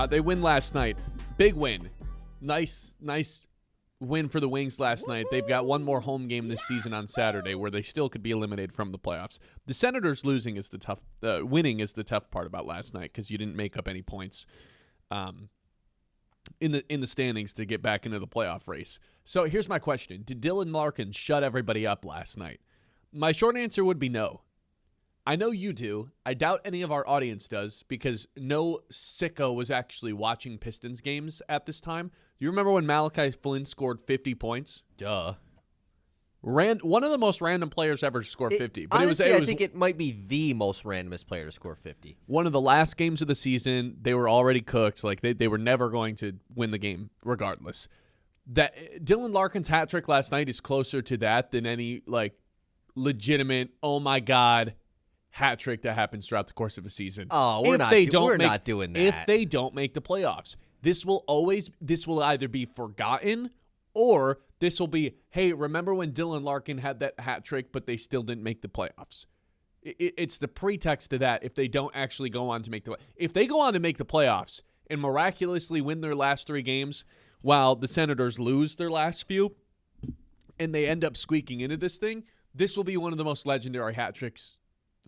They win last night. Big win. Nice win for the Wings last night. They've got one more home game this season on Saturday where they still could be eliminated from the playoffs. The Senators winning is the tough part about last night because you didn't make up any points in the standings to get back into the playoff race. So here's my question. Did Dylan Larkin shut everybody up last night? My short answer would be no. I know you do. I doubt any of our audience does because no sicko was actually watching Pistons games at this time. Do you remember when Malachi Flynn scored 50 points? Duh. One of the most random players ever to score 50. But Honestly, I think it might be the most randomest player to score 50. One of the last games of the season, they were already cooked. Like they were never going to win the game regardless. That Dylan Larkin's hat trick last night is closer to that than any like legitimate, oh my God, hat trick that happens throughout the course of a season. Oh, we're not doing that. If they don't make the playoffs, this will either be forgotten or this will be, hey, remember when Dylan Larkin had that hat trick, but they still didn't make the playoffs? It's the pretext to that if they don't actually go on to make the – if they go on to make the playoffs and miraculously win their last 3 games while the Senators lose their last few and they end up squeaking into this thing, this will be one of the most legendary hat tricks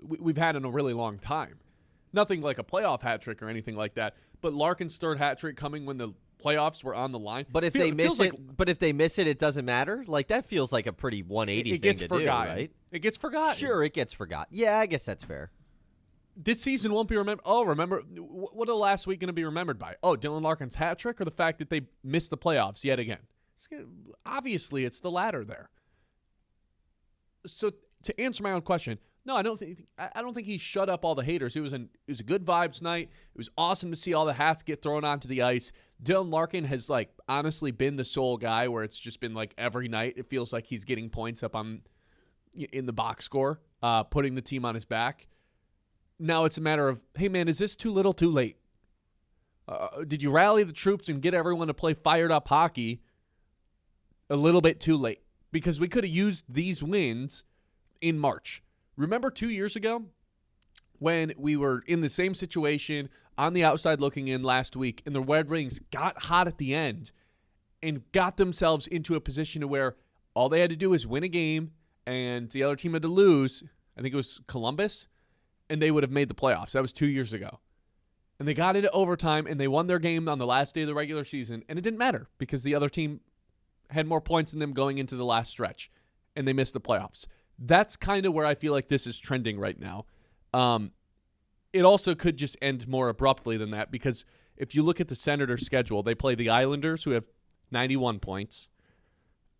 we've had in a really long time. Nothing like a playoff hat trick or anything like that, but Larkin's third hat trick coming when the playoffs were on the line. But if they miss it, it doesn't matter. Like that feels like a pretty 180 thing to do, right? It gets forgotten. Sure, it gets forgotten. Yeah, I guess that's fair. This season won't be remembered. Oh, remember what are the last week going to be remembered by? Oh, Dylan Larkin's hat trick or the fact that they missed the playoffs yet again? Obviously, it's the latter there. So to answer my own question, no, I don't think he shut up all the haters. It was a good vibes night. It was awesome to see all the hats get thrown onto the ice. Dylan Larkin has like honestly been the sole guy where it's just been like every night it feels like he's getting points up in the box score, putting the team on his back. Now it's a matter of, hey man, is this too little, too late? Did you rally the troops and get everyone to play fired up hockey a little bit too late? Because we could have used these wins in March. Remember 2 years ago when we were in the same situation on the outside looking in last week and the Red Wings got hot at the end and got themselves into a position to where all they had to do was win a game and the other team had to lose. I think it was Columbus, and they would have made the playoffs. That was 2 years ago. And they got into overtime and they won their game on the last day of the regular season, and it didn't matter because the other team had more points than them going into the last stretch, and they missed the playoffs. That's kind of where I feel like this is trending right now. It also could just end more abruptly than that because if you look at the Senators' schedule, they play the Islanders, who have 91 points.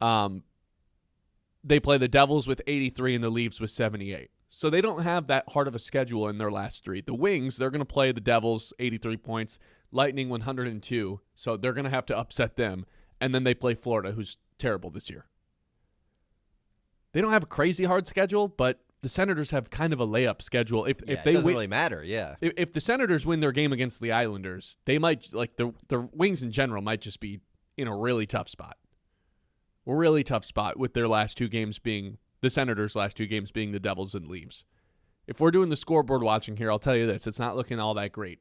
They play the Devils with 83 and the Leafs with 78. So they don't have that hard of a schedule in their last 3. The Wings, they're going to play the Devils, 83 points, Lightning 102, so they're going to have to upset them. And then they play Florida, who's terrible this year. They don't have a crazy hard schedule, but the Senators have kind of a layup schedule. If they it doesn't really matter, yeah. If the Senators win their game against the Islanders, they might, like the Wings in general, might just be in a really tough spot. A really tough spot with their last 2 games being, the Senators' last 2 games being the Devils and Leafs. If we're doing the scoreboard watching here, I'll tell you this, it's not looking all that great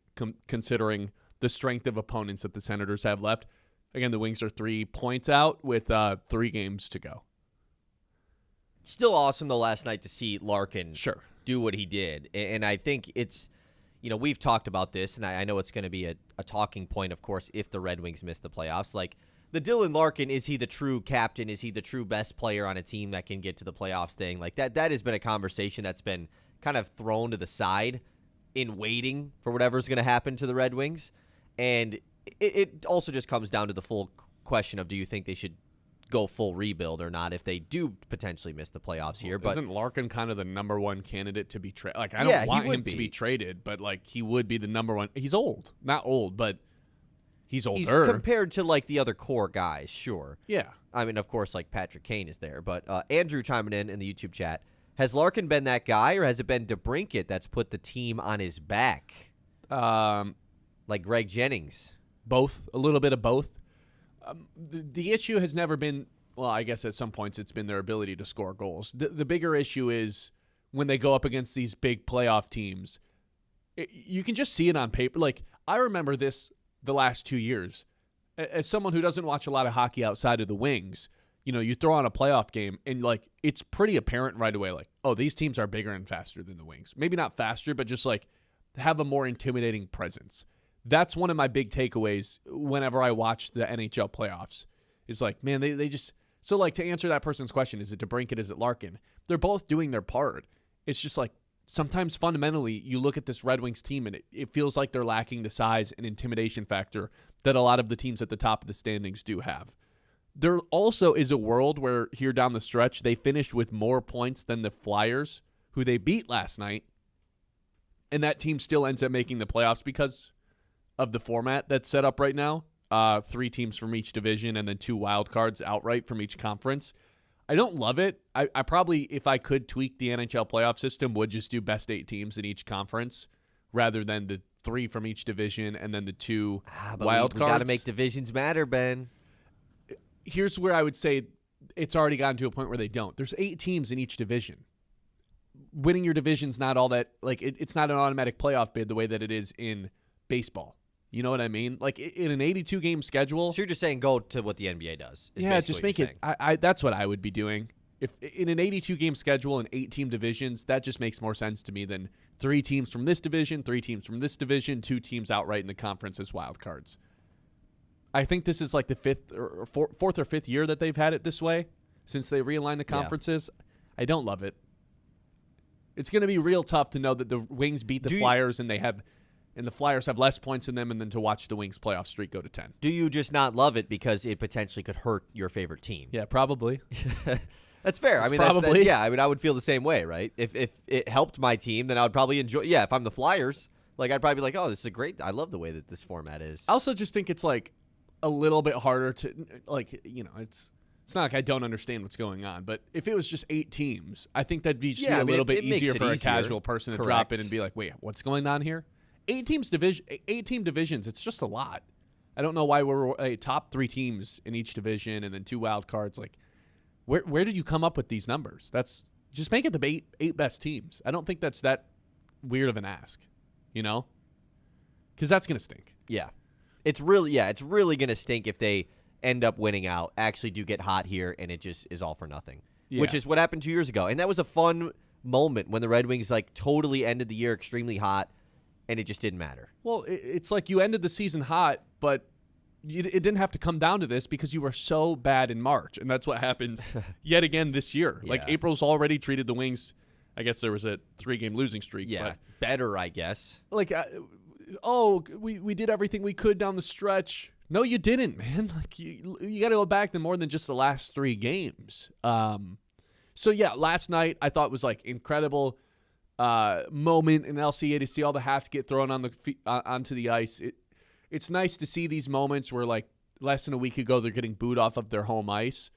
considering the strength of opponents that the Senators have left. Again, the Wings are 3 points out with 3 games to go. Still awesome, though, last night to see Larkin do what he did. And I think it's, we've talked about this, and I know it's going to be a talking point, of course, if the Red Wings miss the playoffs. Like, the Dylan Larkin, is he the true captain? Is he the true best player on a team that can get to the playoffs thing? Like, that has been a conversation that's been kind of thrown to the side in waiting for whatever's going to happen to the Red Wings. And it also just comes down to the full question of, do you think they should go full rebuild or not if they do potentially miss the playoffs here? But isn't Larkin kind of the number one candidate to be traded? Like, I don't want him to be traded, but like he would be the number one. He's old, not old, but he's older. He's compared to like the other core guys, sure. Yeah, I mean, of course, like Patrick Kane is there, but Andrew chiming in the YouTube chat: has Larkin been that guy, or has it been DeBrincat that's put the team on his back? Like Greg Jennings. Both, a little bit of both. The issue has never been, well, I guess at some points it's been their ability to score goals. The bigger issue is when they go up against these big playoff teams, You can just see it on paper. Like, I remember this the last 2 years. As someone who doesn't watch a lot of hockey outside of the Wings, you throw on a playoff game and, like, it's pretty apparent right away, like, oh, these teams are bigger and faster than the Wings. Maybe not faster, but just, like, have a more intimidating presence. That's one of my big takeaways whenever I watch the NHL playoffs. Is like, man, they just – so, like, to answer that person's question, is it DeBrincat, is it Larkin? They're both doing their part. It's just, like, sometimes fundamentally you look at this Red Wings team and it feels like they're lacking the size and intimidation factor that a lot of the teams at the top of the standings do have. There also is a world where here down the stretch they finished with more points than the Flyers, who they beat last night, and that team still ends up making the playoffs because of the format that's set up right now. 3 teams from each division and then 2 wild cards outright from each conference. I don't love it. I probably, if I could tweak the NHL playoff system, would just do best 8 teams in each conference rather than the 3 from each division and then the 2 wild cards. We got to make divisions matter, Ben. Here's where I would say it's already gotten to a point where they don't. There's 8 teams in each division. Winning your division's not all that, like, it's not an automatic playoff bid the way that it is in baseball. You know what I mean? Like, in an 82-game schedule. So you're just saying go to what the NBA does. Yeah, just make it. That's what I would be doing. If in an 82-game schedule and 8-team divisions, that just makes more sense to me than 3 teams from this division, 3 teams from this division, 2 teams outright in the conference as wild cards. I think this is like the 4th or 5th year that they've had it this way since they realigned the conferences. Yeah. I don't love it. It's going to be real tough to know that the Wings beat the Flyers and the Flyers have less points in them, and then to watch the Wings playoff streak go to 10. Do you just not love it because it potentially could hurt your favorite team? Yeah, probably. That's fair. I mean, probably. I mean, I would feel the same way, right? If it helped my team, then I would probably enjoy. Yeah, if I'm the Flyers, like, I'd probably be like, oh, this is great. I love the way that this format is. I also just think it's like a little bit harder to, like, it's not like I don't understand what's going on, but if it was just 8 teams, I think that'd be just a little bit easier for a casual person to drop it and be like, wait, what's going on here? 8-team divisions, it's just a lot. I don't know why we're a top 3 teams in each division and then 2 wild cards. Like, where did you come up with these numbers? That's just make it the 8 best teams. I don't think that's that weird of an ask, because that's gonna stink. Yeah, it's really going to stink if they end up winning out, actually do get hot here, and it just is all for nothing, which is what happened 2 years ago. And that was a fun moment when the Red Wings, like, totally ended the year extremely hot, and it just didn't matter. Well, it's like you ended the season hot, but it didn't have to come down to this because you were so bad in March, and that's what happened yet again this year. Yeah. Like, April's already treated the Wings, I guess there was a 3-game losing streak. Yeah, but better, I guess. Like, we did everything we could down the stretch. No, you didn't, man. Like, you got to go back to more than just the last 3 games. So, yeah, last night I thought was, like, incredible moment in LCA to see all the hats get thrown on onto the ice. It's nice to see these moments where, like, less than a week ago they're getting booed off of their home ice.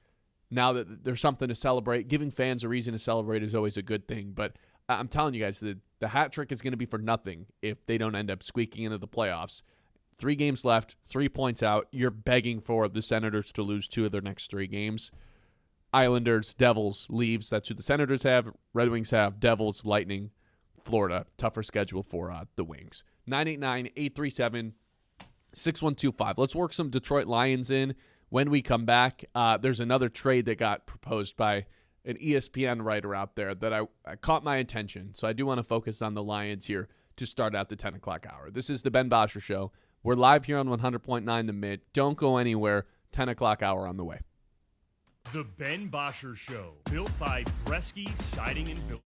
Now that there's something to celebrate, giving fans a reason to celebrate is always a good thing. But I'm telling you guys, the hat trick is going to be for nothing if they don't end up squeaking into the playoffs. 3 games left, 3 points out. You're begging for the Senators to lose 2 of their next 3 games. Islanders, Devils, Leafs. That's who the Senators have. Red Wings have Devils, Lightning, Florida. Tougher schedule for the Wings. 989-837-6125. Let's work some Detroit Lions in. When we come back, there's another trade that got proposed by an ESPN writer out there that I caught my attention. So I do want to focus on the Lions here to start out the 10 o'clock hour. This is the Ben Bosscher Show. We're live here on 100.9 The Mid. Don't go anywhere. 10 o'clock hour on the way. The Ben Bosscher Show, built by Bresky Siding and Building.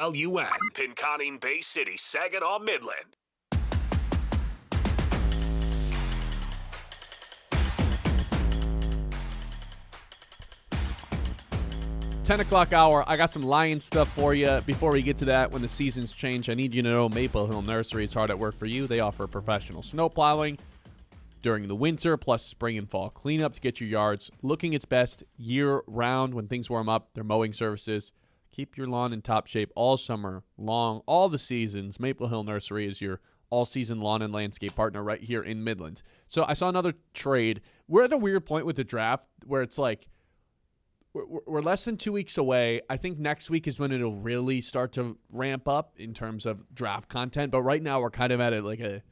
LUN, Pinconning, Bay City, Saginaw, Midland. 10 o'clock hour, I got some Lions stuff for you. Before we get to that, when the seasons change, I need you to know Maple Hill Nursery is hard at work for you. They offer professional snow plowing during the winter, plus spring and fall cleanup to get your yards looking its best year-round. When things warm up, their mowing services keep your lawn in top shape all summer long, all the seasons. Maple Hill Nursery is your all-season lawn and landscape partner right here in Midland. So I saw another trade. We're at a weird point with the draft where it's like, we're less than 2 weeks away. I think next week is when it'll really start to ramp up in terms of draft content. But right now we're kind of at it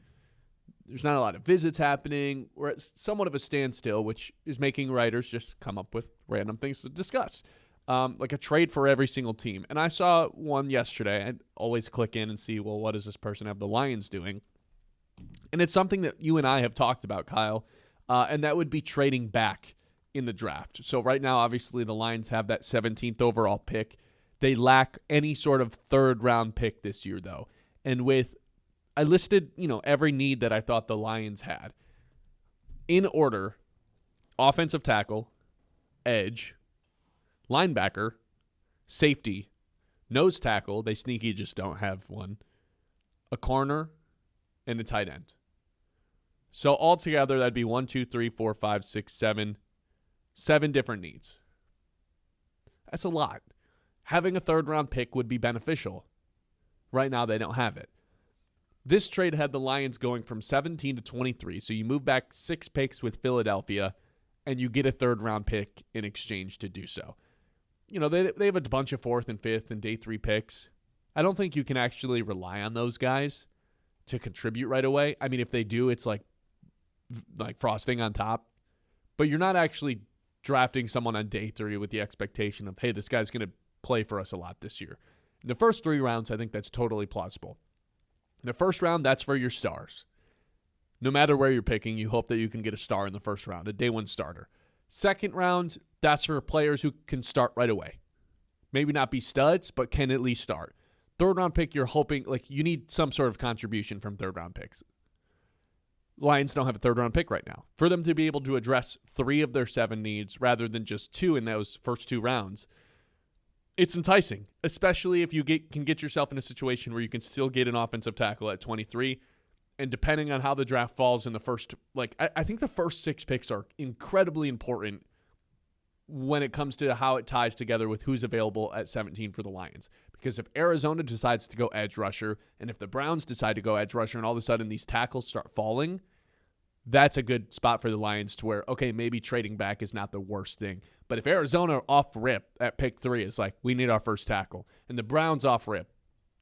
there's not a lot of visits happening. We're at somewhat of a standstill, which is making writers just come up with random things to discuss. Like a trade for every single team. And I saw one yesterday. I always click in and see, well, what does this person have the Lions doing? And it's something that you and I have talked about, Kyle, and that would be trading back in the draft. So right now, obviously, the Lions have that 17th overall pick. They lack any sort of third-round pick this year, though. And I listed, every need that I thought the Lions had. In order, offensive tackle, edge, linebacker, safety, nose tackle, they sneaky just don't have one, a corner, and a tight end. So altogether, that'd be 1, 2, 3, 4, 5, 6, 7 different needs. That's a lot. Having a third-round pick would be beneficial. Right now, they don't have it. This trade had the Lions going from 17 to 23, so you move back 6 picks with Philadelphia, and you get a third-round pick in exchange to do so. They have a bunch of 4th and 5th and day 3 picks. I don't think you can actually rely on those guys to contribute right away. I mean, if they do, it's like frosting on top. But you're not actually drafting someone on day 3 with the expectation of, hey, this guy's going to play for us a lot this year. In the first 3 rounds, I think that's totally plausible. In the first round, that's for your stars. No matter where you're picking, you hope that you can get a star in the first round, a day 1 starter. Second round, that's for players who can start right away. Maybe not be studs, but can at least start. Third round pick, you're hoping, you need some sort of contribution from third round picks. Lions don't have a third-round pick right now. For them to be able to address 3 of their 7 needs rather than just 2 in those first 2 rounds, it's enticing, especially if you can get yourself in a situation where you can still get an offensive tackle at 23. And depending on how the draft falls in the first, I think the first 6 picks are incredibly important when it comes to how it ties together with who's available at 17 for the Lions. Because if Arizona decides to go edge rusher, and if the Browns decide to go edge rusher, and all of a sudden these tackles start falling, that's a good spot for the Lions to where, okay, maybe trading back is not the worst thing. But if Arizona off rip at pick 3 is like, we need our first tackle, and the Browns off rip,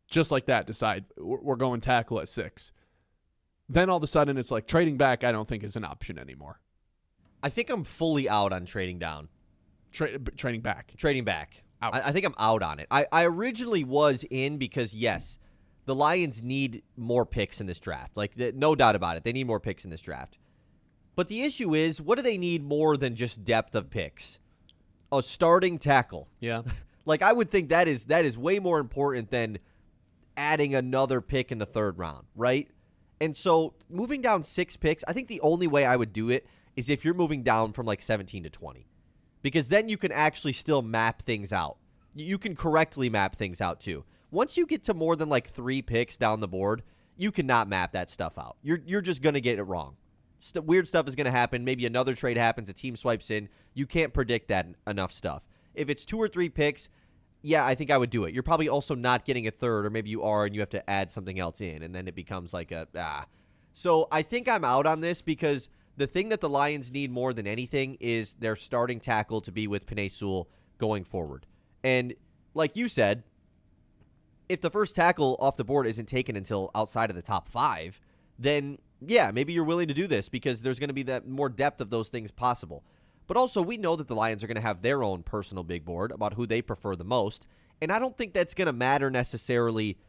just like that, decide we're going tackle at 6, then all of a sudden it's like trading back I don't think is an option anymore. I think I'm fully out on trading down. Trading back. Trading back. Out. I think I'm out on it. I originally was in because, yes, the Lions need more picks in this draft. No doubt about it. They need more picks in this draft. But the issue is, what do they need more than just depth of picks? A starting tackle. Yeah. I would think that is way more important than adding another pick in the 3rd round, right? And so moving down 6 picks, I think the only way I would do it is if you're moving down from 17 to 20. Because then you can actually still map things out. You can correctly map things out too. Once you get to more than 3 picks down the board, you cannot map that stuff out. You're just going to get it wrong. Weird stuff is going to happen. Maybe another trade happens, a team swipes in. You can't predict that enough stuff. If it's 2 or 3 picks, yeah, I think I would do it. You're probably also not getting a third, or maybe you are and you have to add something else in, and then it becomes So I think I'm out on this because the thing that the Lions need more than anything is their starting tackle to be with Penei Sewell going forward. And like you said, if the first tackle off the board isn't taken until outside of the top 5, then yeah, maybe you're willing to do this because there's going to be that more depth of those things possible. But also, we know that the Lions are going to have their own personal big board about who they prefer the most, and I don't think that's going to matter necessarily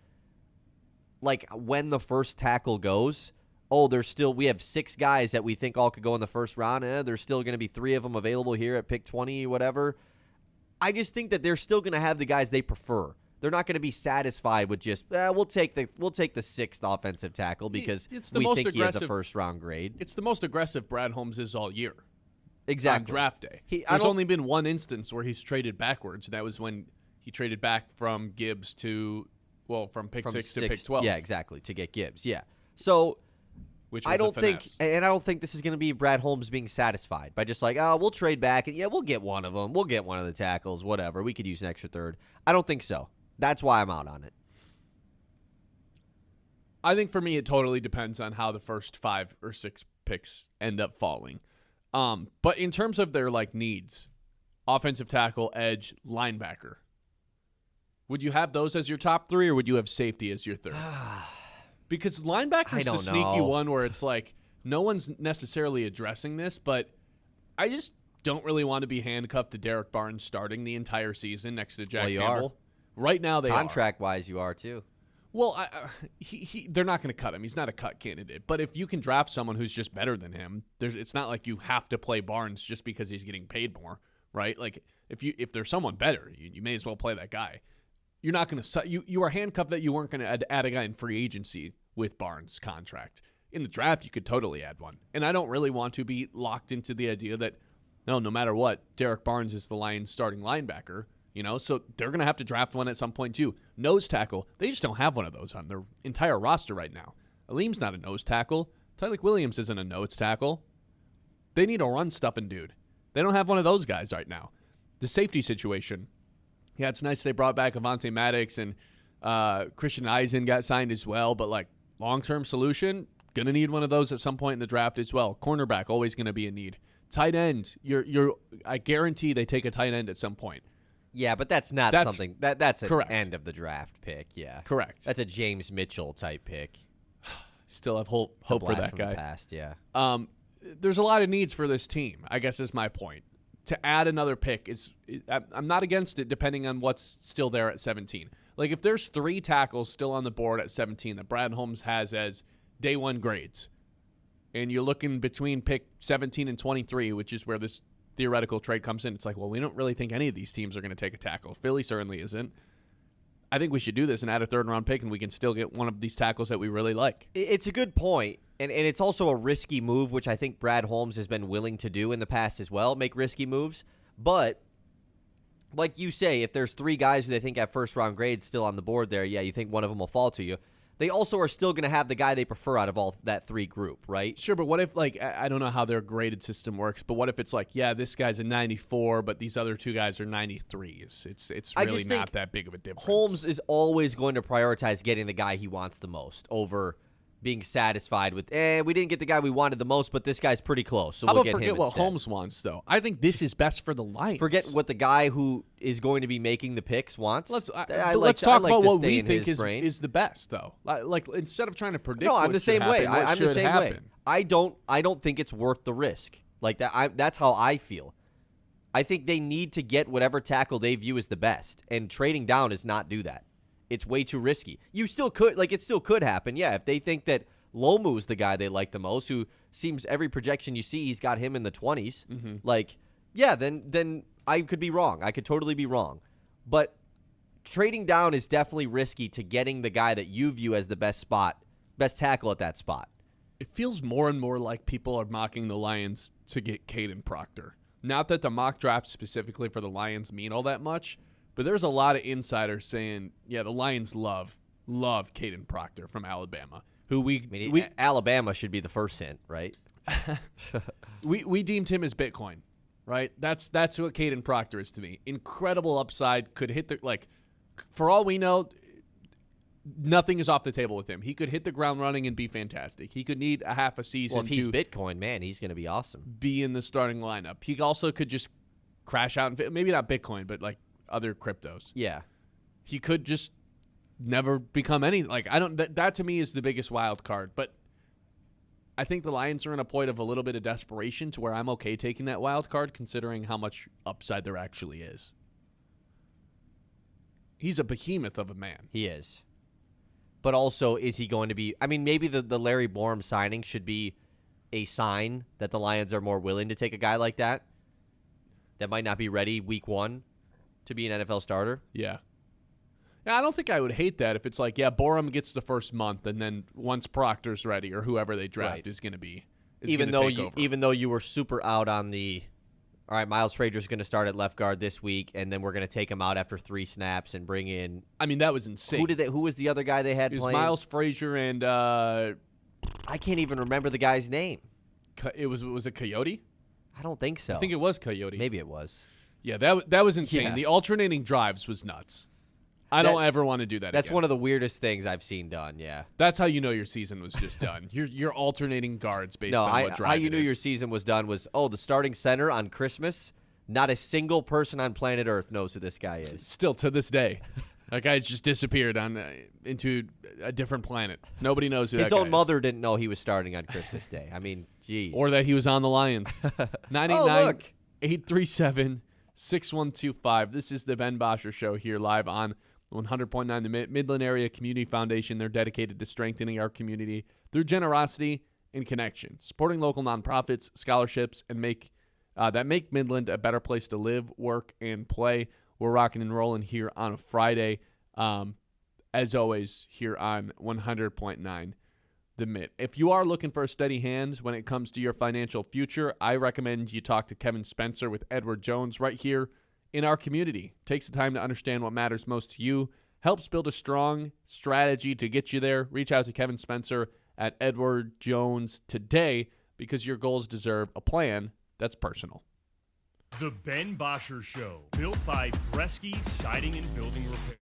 when the first tackle goes. Oh, we have 6 guys that we think all could go in the first round. There's still going to be 3 of them available here at pick 20, whatever. I just think that they're still going to have the guys they prefer They're not going to be satisfied with just we'll take the 6th offensive tackle because we think he has a first-round grade. It's the most aggressive Brad Holmes is all year. Exactly. On draft day. There's only been one instance where he's traded backwards. That was when he traded back from Gibbs from pick 6 to pick 12. Yeah, exactly, to get Gibbs. Yeah. So which was I don't think this is going to be Brad Holmes being satisfied by just like, we'll trade back and we'll get one of them. We'll get one of the tackles, whatever. We could use an extra third. I don't think so. That's why I'm out on it. I think for me, it totally depends on how the first 5 or 6 picks end up falling. But in terms of their needs, offensive tackle, edge, linebacker, would you have those as your top 3 or would you have safety as your third? Because linebacker's the sneaky one where it's no one's necessarily addressing this, but I just don't really want to be handcuffed to Derek Barnes starting the entire season next to Jack Campbell. Right now they are. Contract-wise, you are too. Well, they're not going to cut him. He's not a cut candidate. But if you can draft someone who's just better than him, it's not like you have to play Barnes just because he's getting paid more, right? If there's someone better, you may as well play that guy. You're not going to you are handcuffed that you weren't going to add a guy in free agency with Barnes' contract. In the draft, you could totally add one. And I don't really want to be locked into the idea that no matter what, Derek Barnes is the Lions' starting linebacker. So they're going to have to draft one at some point too. Nose tackle, they just don't have one of those on their entire roster right now. Aleem's not a nose tackle. Tylik Williams isn't a nose tackle. They need a run-stuffing dude. They don't have one of those guys right now. The safety situation, yeah, it's nice they brought back Avonte Maddox and Christian Eisen got signed as well, but long-term solution, going to need one of those at some point in the draft as well. Cornerback, always going to be a need. Tight end, I guarantee they take a tight end at some point. Yeah, but that's something that's an correct. End of the draft pick. Yeah, correct. That's a James Mitchell type pick. Still have hope for that guy. The past, yeah. There's a lot of needs for this team, I guess is my point. To add another pick I'm not against it, depending on what's still there at 17. If there's 3 tackles still on the board at 17 that Brad Holmes has as day 1 grades, and you're looking between pick 17 and 23, which is where this theoretical trade comes in. It's we don't really think any of these teams are going to take a tackle. Philly certainly isn't. I think we should do this and add a 3rd-round pick, and we can still get one of these tackles that we really like. It's a good point, and it's also a risky move, which I think Brad Holmes has been willing to do in the past as well, make risky moves. But like you say, if there's 3 guys who they think have first-round grades still on the board there, yeah, you think one of them will fall to you. They also are still going to have the guy they prefer out of all that 3 group, right? Sure, but what if, I don't know how their graded system works, but what if it's this guy's a 94, but these other 2 guys are 93s? It's really not that big of a difference. Holmes is always going to prioritize getting the guy he wants the most over being satisfied with, we didn't get the guy we wanted the most, but this guy's pretty close, so we'll get him instead. Forget what Holmes wants, though. I think this is best for the Lions. Forget what the guy who is going to be making the picks wants. Let's talk about what we think is the best, though. Instead of trying to predict. No, I'm the same way. I'm the same way. I don't think it's worth the risk. That's how I feel. I think they need to get whatever tackle they view as the best, and trading down is not do that. It's way too risky. You still could, it still could happen. Yeah, if they think that Lomu's the guy they like the most, who seems every projection you see, he's got him in the 20s. Mm-hmm. Then I could be wrong. I could totally be wrong. But trading down is definitely risky to getting the guy that you view as the best tackle at that spot. It feels more and more like people are mocking the Lions to get Caden Proctor. Not that the mock draft specifically for the Lions mean all that much, but there's a lot of insiders saying, yeah, the Lions love Caden Proctor from Alabama, who Alabama should be the first hint, right? we deemed him as Bitcoin, right? That's what Caden Proctor is to me. Incredible upside, could hit for all we know, nothing is off the table with him. He could hit the ground running and be fantastic. He could need a half a season. Well, if he's Bitcoin, man, he's going to be awesome. Be in the starting lineup. He also could just crash out and maybe not Bitcoin, but other cryptos. Yeah. He could just never become any that to me is the biggest wild card, but I think the Lions are in a point of a little bit of desperation to where I'm okay taking that wild card considering how much upside there actually is. He's a behemoth of a man. He is. But also, is he going to be maybe the Larry Borom signing should be a sign that the Lions are more willing to take a guy like that might not be ready week 1 to be an NFL starter. Yeah. Yeah, I don't think I would hate that if it's like, yeah, Borum gets the first month, and then once Proctor's ready or whoever they draft Right. is going to be, even though you were super out on the, all right, Miles Frazier's going to start at left guard this week, and then we're going to take him out after 3 snaps and bring in. I mean, that was insane. Who was the other guy they had It was playing? Miles Frazier and I can't even remember the guy's name. was it Coyote? I don't think so. I think it was Coyote. Maybe it was. Yeah, that was insane. Yeah. The alternating drives was nuts. I don't ever want to do that. That's again. one of the weirdest things I've seen done. Yeah. That's how you know your season was just done. You're alternating guards based on what drive how you it knew is. your season was done was, the starting center on Christmas. Not a single person on planet Earth knows who this guy is. Still to this day, that guy's just disappeared into a different planet. Nobody knows who His that guy own mother didn't know he was starting on Christmas Day. I mean, geez. or that he was on the Lions. 989-837-6125. This is the Ben Bosscher Show here live on 100.9 the Midland Area Community Foundation. They're dedicated to strengthening our community through generosity and connection, supporting local nonprofits, scholarships, and make Midland a better place to live, work, and play. We're rocking and rolling here on a Friday, as always, here on 100.9 the Mid. If you are looking for a steady hand when it comes to your financial future, I recommend you talk to Kevin Spencer with Edward Jones right here in our community. Takes the time to understand what matters most to you, helps build a strong strategy to get you there. Reach out to Kevin Spencer at Edward Jones today because your goals deserve a plan that's personal. The Ben Bosscher Show, built by Bresky Siding and Building Repair.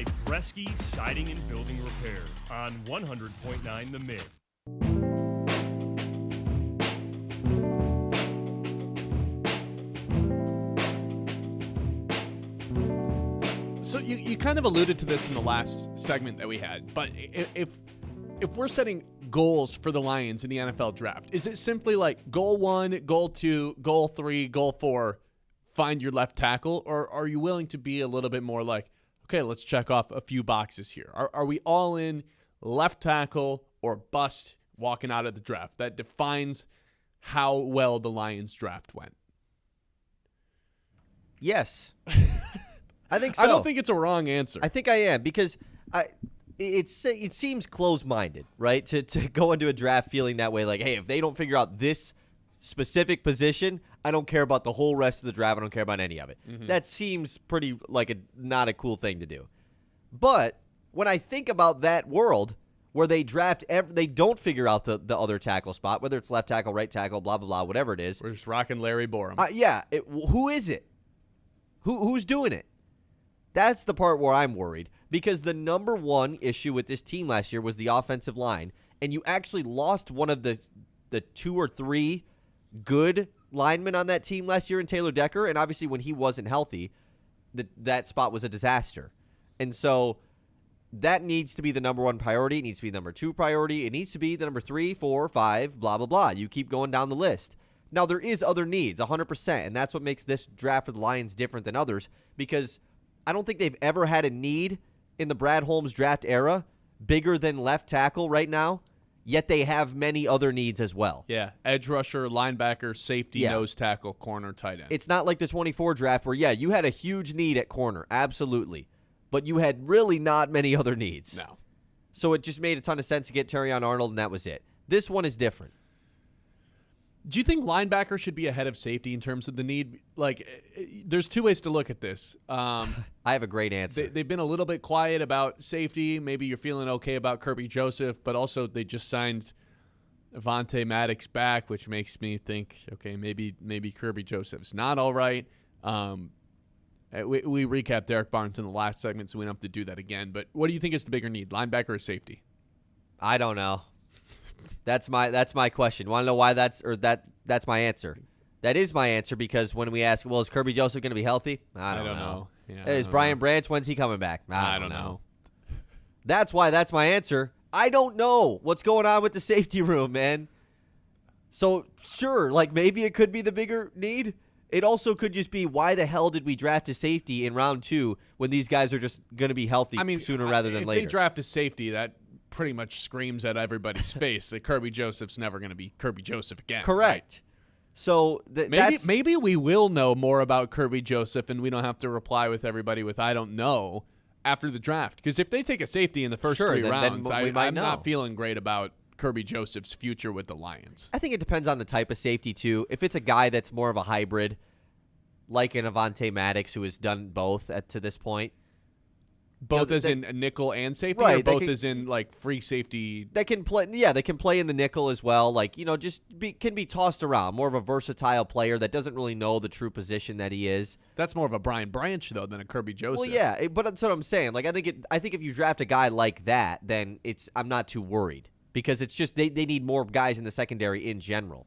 by Bresky Siding and Building Repair on 100.9 The Myth. So you kind of alluded to this in the last segment that we had, but if we're setting goals for the Lions in the NFL draft, is it simply like goal 1, goal 2, goal 3, goal 4, find your left tackle, or are you willing to be a little bit more like, okay, let's check off a few boxes here? Are we all in left tackle or bust walking out of the draft? That defines how well the Lions draft went. Yes. I think so. I don't think it's a wrong answer. I think I am because it seems closed-minded, right? To go into a draft feeling that way, like, hey, if they don't figure out this specific position, I don't care about the whole rest of the draft. I don't care about any of it. Mm-hmm. That seems pretty like not a cool thing to do. But when I think about that world where they draft, they don't figure out the other tackle spot, whether it's left tackle, right tackle, blah, blah, blah, whatever it is. We're just rocking Larry Borum. Yeah. Who is it? Who's doing it? That's the part where I'm worried because the number one issue with this team last year was the offensive line, and you actually lost one of the 2 or 3 good linemen on that team last year in Taylor Decker, and obviously when he wasn't healthy, that spot was a disaster. And so that needs to be the number one priority. It needs to be the number 2 priority. It needs to be the number 3, 4, 5, blah, blah, blah. You keep going down the list. Now, there is other needs, 100%, and that's what makes this draft for the Lions different than others because I don't think they've ever had a need in the Brad Holmes draft era bigger than left tackle right now, yet they have many other needs as well. Yeah, edge rusher, linebacker, safety, nose tackle, corner, tight end. It's not like the 24 draft where, you had a huge need at corner, absolutely, but you had really not many other needs. No. So it just made a ton of sense to get Terrion Arnold, and that was it. This one is different. Do you think linebacker should be ahead of safety in terms of the need? Like, there's 2 ways to look at this. I have a great answer. They've been a little bit quiet about safety. Maybe you're feeling okay about Kirby Joseph, but also they just signed Avonte Maddox back, which makes me think, okay, maybe Kirby Joseph's not all right. We recapped Derek Barnes in the last segment, so we don't have to do that again. But what do you think is the bigger need, linebacker or safety? I don't know. That's my question. Want to know why that's my answer? That is my answer because when we ask, well, is Kirby Joseph going to be healthy? I don't know. Yeah, is Brian Branch, when's he coming back? I don't know. That's why that's my answer. I don't know what's going on with the safety room, man. So, sure, like maybe it could be the bigger need. It also could just be why the hell did we draft a safety in round 2 when these guys are just going to be healthy sooner rather than later? If they draft a safety, that pretty much screams at everybody's face that Kirby Joseph's never going to be Kirby Joseph again. Correct. Right? So maybe we will know more about Kirby Joseph and we don't have to reply with everybody with I don't know after the draft. Because if they take a safety in the first 3 rounds, I'm not feeling great about Kirby Joseph's future with the Lions. I think it depends on the type of safety, too. If it's a guy that's more of a hybrid, like an Avonte Maddox who has done both to this point. Both as in nickel and safety, right, or both as in like free safety? They can play. Yeah, they can play in the nickel as well. Like can be tossed around. More of a versatile player that doesn't really know the true position that he is. That's more of a Brian Branch though than a Kirby Joseph. Well, yeah, but that's what I'm saying. Like I think if you draft a guy like that, then I'm not too worried because it's just they need more guys in the secondary in general.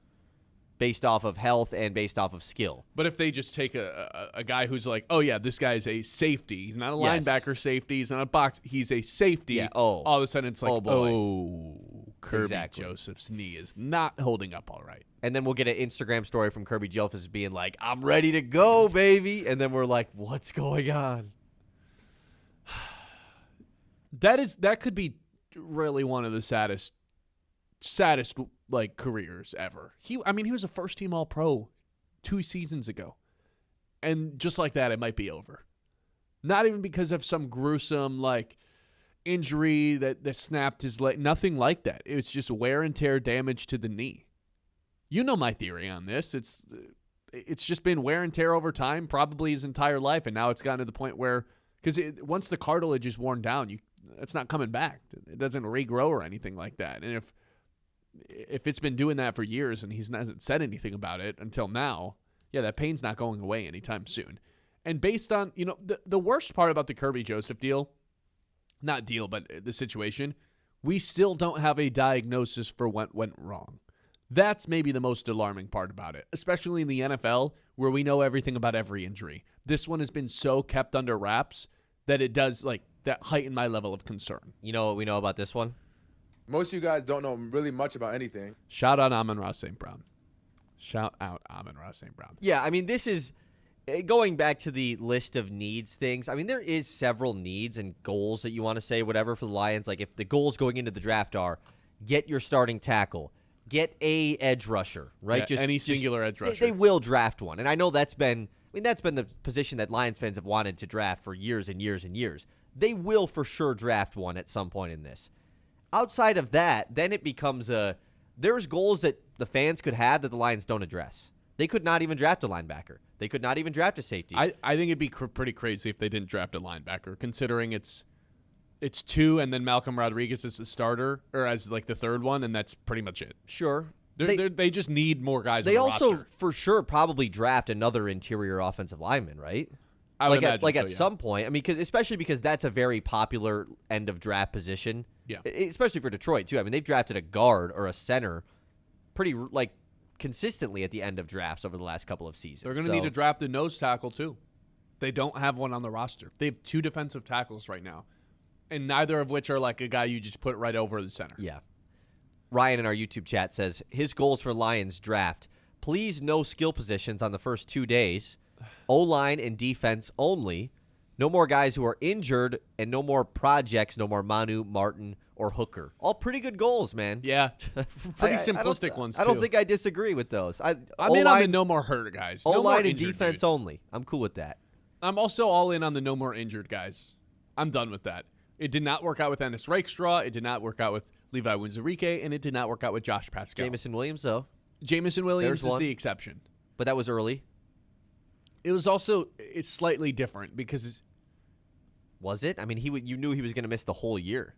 Based off of health and based off of skill. But if they just take a guy who's like, oh, yeah, this guy's a safety. He's not a linebacker safety. He's not a box. He's a safety. Yeah, all of a sudden it's like, Kirby exactly. Joseph's knee is not holding up all right. And then we'll get an Instagram story from Kirby Joseph being like, I'm ready to go, baby. And then we're like, what's going on? That could be really one of the saddest like careers ever. He was a first team All-Pro 2 seasons ago. And just like that, it might be over. Not even because of some gruesome like injury that snapped his leg. Nothing like that. It was just wear and tear damage to the knee. You know my theory on this. It's just been wear and tear over time, probably his entire life, and now it's gotten to the point where because once the cartilage is worn down, it's not coming back. It doesn't regrow or anything like that. And if it's been doing that for years and he hasn't said anything about it until now, yeah, that pain's not going away anytime soon. And based on, the worst part about the Kirby Joseph deal not deal, but the situation, we still don't have a diagnosis for what went wrong. That's maybe the most alarming part about it, especially in the NFL where we know everything about every injury. This one has been so kept under wraps that it does that heighten my level of concern. You know what we know about this one? Most of you guys don't know really much about anything. Shout out Amon-Ra St. Brown. Shout out Amon-Ra St. Brown. Yeah, I mean, this is going back to the list of needs things. I mean, there is several needs and goals that you want to say, whatever, for the Lions. Like, if the goals going into the draft are get your starting tackle, get a edge rusher, right? Yeah, any singular edge rusher. They will draft one. And I know that's been the position that Lions fans have wanted to draft for years and years and years. They will for sure draft one at some point in this. Outside of that, then it becomes there's goals that the fans could have that the Lions don't address. They could not even draft a linebacker. They could not even draft a safety. I think it'd be pretty crazy if they didn't draft a linebacker, considering it's two, and then Malcolm Rodriguez is the starter, or as like the third one, and that's pretty much it. Sure. They just need more guys on They the also, roster. for sure, probably draft another interior offensive lineman, right? I would imagine at some point. I mean, especially because that's a very popular end of draft position. Yeah. Especially for Detroit, too. I mean, they've drafted a guard or a center pretty, consistently at the end of drafts over the last couple of seasons. They're going to need to draft a nose tackle, too. They don't have one on the roster. They have two defensive tackles right now, and neither of which are like a guy you just put right over the center. Yeah. Ryan in our YouTube chat says, his goals for Lions draft, please no skill positions on the first 2 days, O-line and defense only, no more guys who are injured, and no more projects, no more Manu, Martin, or Hooker. All pretty good goals, man. Yeah. Pretty simplistic ones, too. I don't think I disagree with those. I'm in on the no more hurt guys. No more O-line and injured defense dudes. only. I'm cool with that. I'm also all in on the no more injured guys. I'm done with that. It did not work out with Ennis Rakestraw. It did not work out with Levi Winzarike, and it did not work out with Josh Pascal. Jamison Williams, though. Jamison Williams There's is one. the exception. But that was early. It was also it's slightly different because Was it? I mean, you knew he was going to miss the whole year.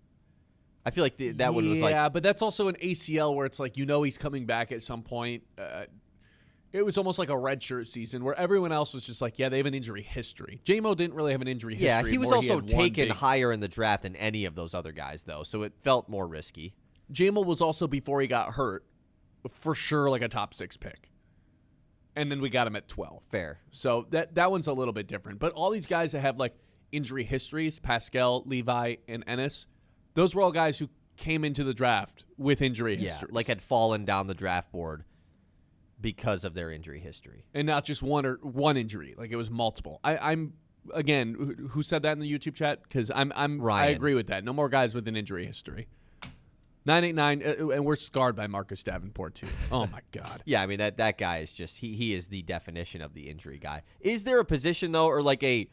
I feel like that one was like... Yeah, but that's also an ACL where it's like he's coming back at some point. It was almost like a redshirt season where everyone else was just like, yeah, they have an injury history. J-Mo didn't really have an injury history. Yeah, he was also had one taken big- higher in the draft than any of those other guys, though, so it felt more risky. J-Mo was also, before he got hurt, for sure like a top 6 pick. And then we got him at 12. Fair. So that one's a little bit different. But all these guys that have like injury histories, Pascal, Levi, and Ennis, those were all guys who came into the draft with injury Yeah, histories. like had fallen down the draft board because of their injury history. And not just one injury. Like it was multiple. I'm again, who said that in the YouTube chat? Because I Ryan. agree with that. No more guys with an injury history. 989, and we're scarred by Marcus Davenport too. Oh my God. Yeah, I mean that guy is just he is the definition of the injury guy. Is there a position though, or like a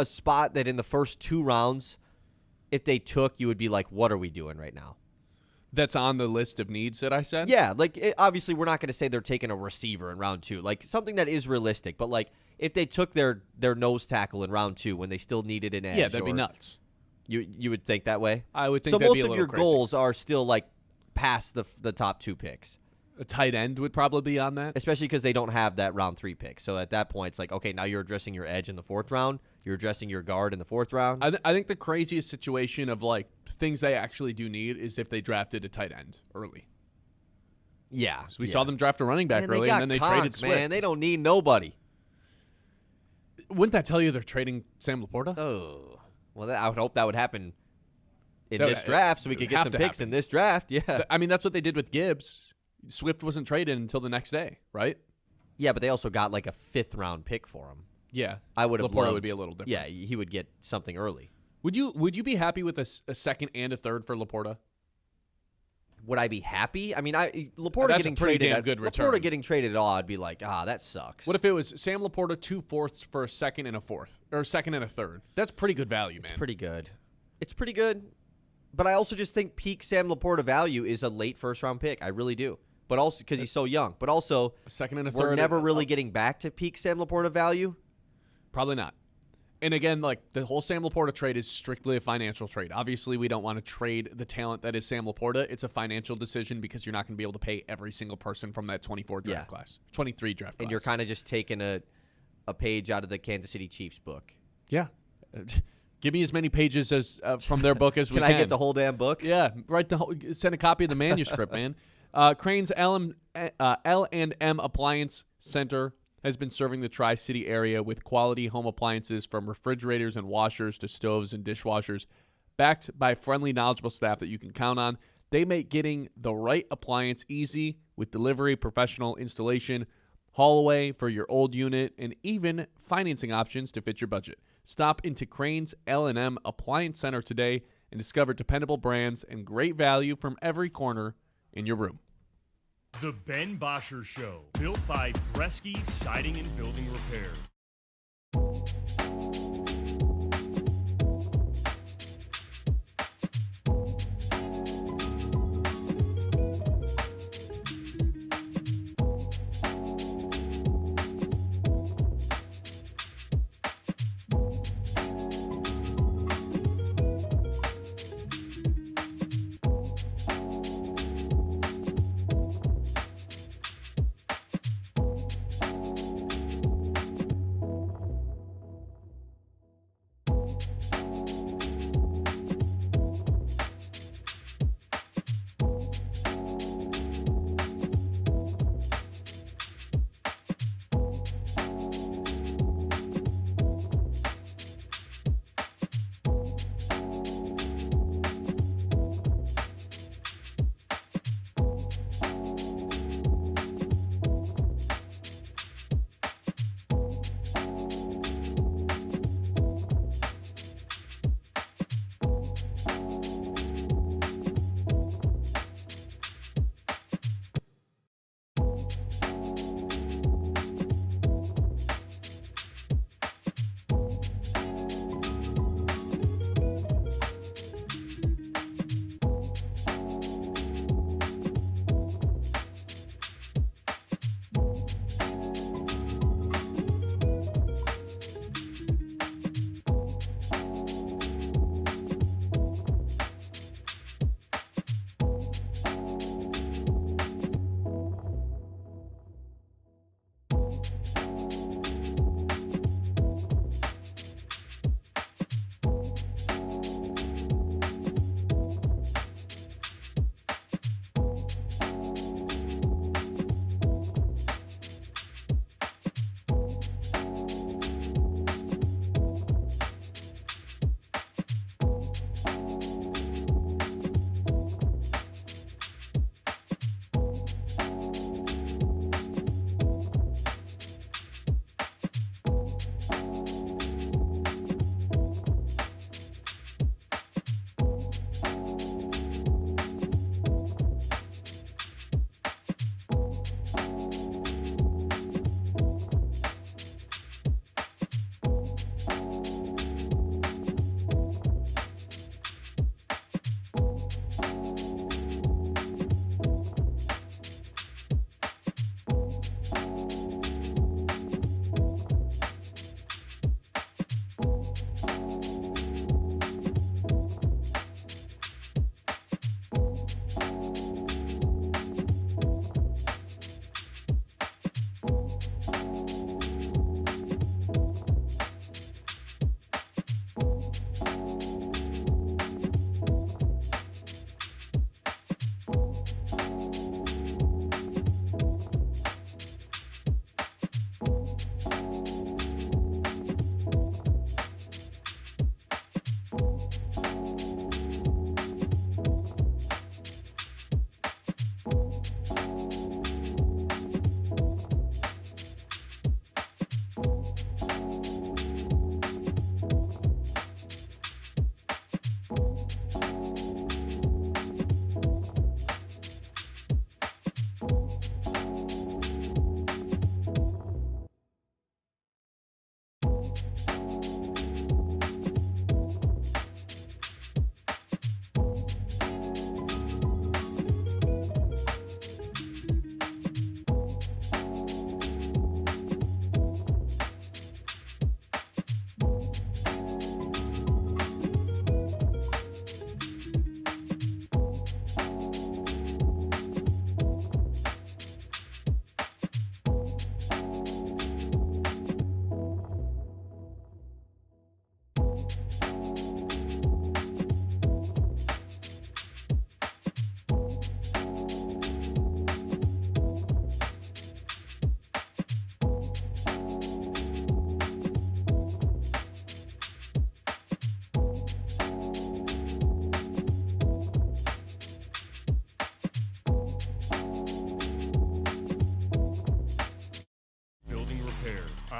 spot that in the first 2 rounds, if they took, you would be like, what are we doing right now? That's on the list of needs that I said? Yeah, obviously we're not going to say they're taking a receiver in round 2, like something that is realistic. But like if they took their nose tackle in round 2 when they still needed an edge, Yeah, that'd be nuts. You would think that way? I would think so. that'd Most be a of little your crazy. goals are still like past the top 2 picks, A tight end would probably be on that. especially because they don't have that round 3 pick. So at that point, it's like, okay, now you're addressing your edge in the 4th round. You're addressing your guard in the 4th round. I think the craziest situation of like things they actually do need is if they drafted a tight end early. Yeah, So we saw them draft a running back Man, early, got and then they Conk, traded Swift. Man, they don't need nobody. Wouldn't that tell you they're trading Sam Laporta? Oh, well, I would hope that would happen in That this would- draft, so we it could would get have some to picks happen. in this draft. Yeah, I mean, that's what they did with Gibbs. Swift wasn't traded until the next day, right? yeah, but they also got like a 5th round pick for him. Yeah. I would have Laporta loved, would be a little different. Yeah, he would get something early. Would you be happy with a second and a third for Laporta? Would I be happy? I mean, Laporta That's a getting pretty traded. damn good Laporta return. getting traded at all, I'd be like, that sucks. What if it was Sam Laporta 2 fourths for a second and a fourth, or a second and a third? That's pretty good value, man. It's pretty good. It's pretty good. But I also just think peak Sam Laporta value is a late 1st round pick. I really do. But also because he's so young. But also, A second and a we're third. never really getting back to peak Sam Laporta value. Probably not. And again, like the whole Sam Laporta trade is strictly a financial trade. Obviously, we don't want to trade the talent that is Sam Laporta. It's a financial decision because you're not going to be able to pay every single person from that 24 draft class, 23 draft class. And you're kind of just taking a page out of the Kansas City Chiefs book. Yeah. Give me as many pages as from their book as we Can can. I get the whole damn book? Yeah, send a copy of the manuscript, man. Crane's L&M Appliance Center has been serving the Tri-City area with quality home appliances from refrigerators and washers to stoves and dishwashers, backed by friendly, knowledgeable staff that you can count on. They make getting the right appliance easy with delivery, professional installation, haul away for your old unit, and even financing options to fit your budget. Stop into Crane's L&M Appliance Center today and discover dependable brands and great value from every corner in your room. The Ben Bosscher Show, built by Bresky Siding and Building Repair.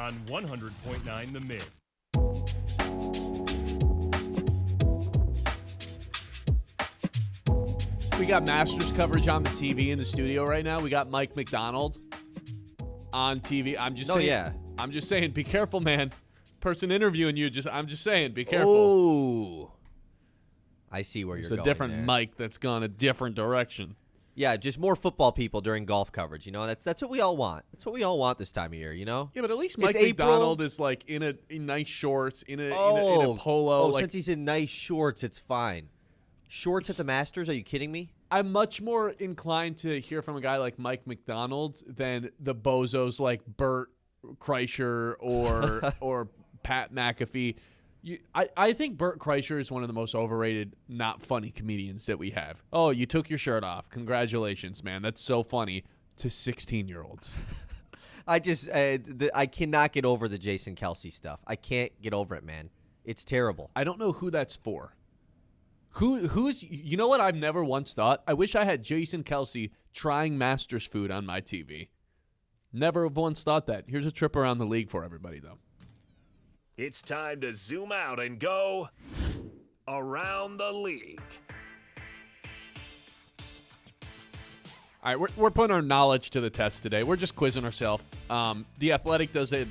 on 100.9 The Mid. We got Masters coverage on the TV in the studio right now. We got Mike McDonald on TV. I'm just saying. yeah. I'm just saying, be careful, man. Person interviewing you, I'm just saying, be careful. Oh, I see where It's you're a going different there. Mike that's gone a different direction. Yeah, just more football people during golf coverage. That's what we all want. That's what we all want this time of year. Yeah, but at least Mike It's April. McDonald is like in nice shorts, in a polo. Oh, like, since he's in nice shorts, it's fine. Shorts at the Masters? Are you kidding me? I'm much more inclined to hear from a guy like Mike McDonald than the bozos like Bert Kreischer or Pat McAfee. I think Bert Kreischer is one of the most overrated, not funny comedians that we have. Oh, you took your shirt off. Congratulations, man. That's so funny to 16-year-olds. I cannot get over the Jason Kelsey stuff. I can't get over it, man. It's terrible. I don't know who that's for. Who's you know what I've never once thought? I wish I had Jason Kelsey trying Masters food on my TV. Never once thought that. Here's a trip around the league for everybody, though. It's time to zoom out and go around the league. All right, we're putting our knowledge to the test today. We're just quizzing ourselves. The Athletic does it.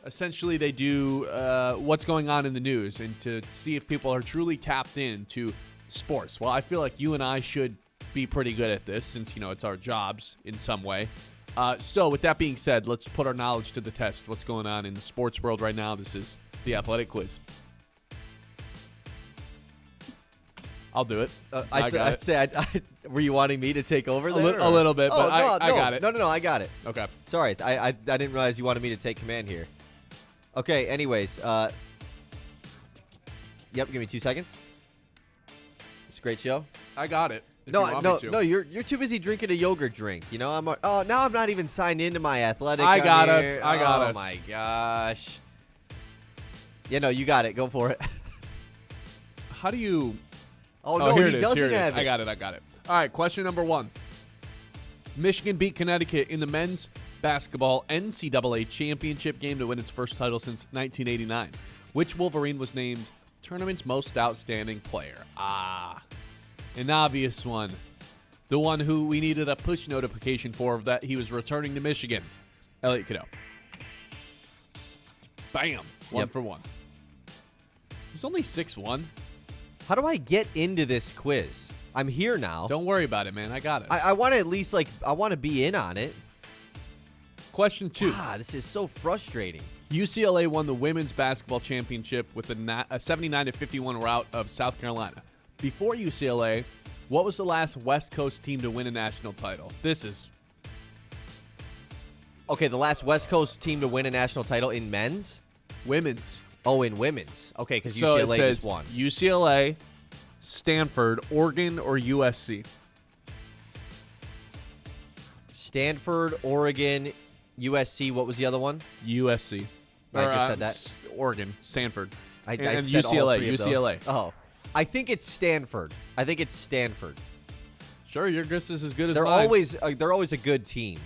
Essentially, they do what's going on in the news and to see if people are truly tapped into sports. Well, I feel like you and I should be pretty good at this since, it's our jobs in some way. So with that being said, let's put our knowledge to the test. What's going on in the sports world right now? This is the Athletic Quiz. I'll do it. I'd say, were you wanting me to take over there? A little bit, but no, I got it. No, I got it. Okay. Sorry, I didn't realize you wanted me to take command here. Okay, anyways. Yep, give me 2 seconds. It's a great show. I got it. No, you're too busy drinking a yogurt drink. Now I'm not even signed into my Athletic. I got on us. here. I got us. Oh my gosh. Yeah, no, you got it. Go for it. How do you? Oh no, here he doesn't have it. I got it. All right, question number 1. Michigan beat Connecticut in the men's basketball NCAA championship game to win its first title since 1989. Which Wolverine was named tournament's most outstanding player? An obvious one. The one who we needed a push notification for that he was returning to Michigan. Elliot Cadeau. Bam. One for one. He's only 6'1". How do I get into this quiz? I'm here now. Don't worry about it, man. I got it. I want to at least, I want to be in on it. Question 2. This is so frustrating. UCLA won the women's basketball championship with a 79-51 rout of South Carolina. Before UCLA, what was the last West Coast team to win a national title? This is... Okay, the last West Coast team to win a national title in men's? Women's. Oh, in women's. Okay, because So UCLA it says just won. UCLA, Stanford, Oregon, or USC? Stanford, Oregon, USC. What was the other one? USC. I just said that. Oregon, Stanford, I and said all UCLA. three of those. UCLA. Oh, I think it's Stanford. Sure, your guess is as good as They're mine. they're always a good team.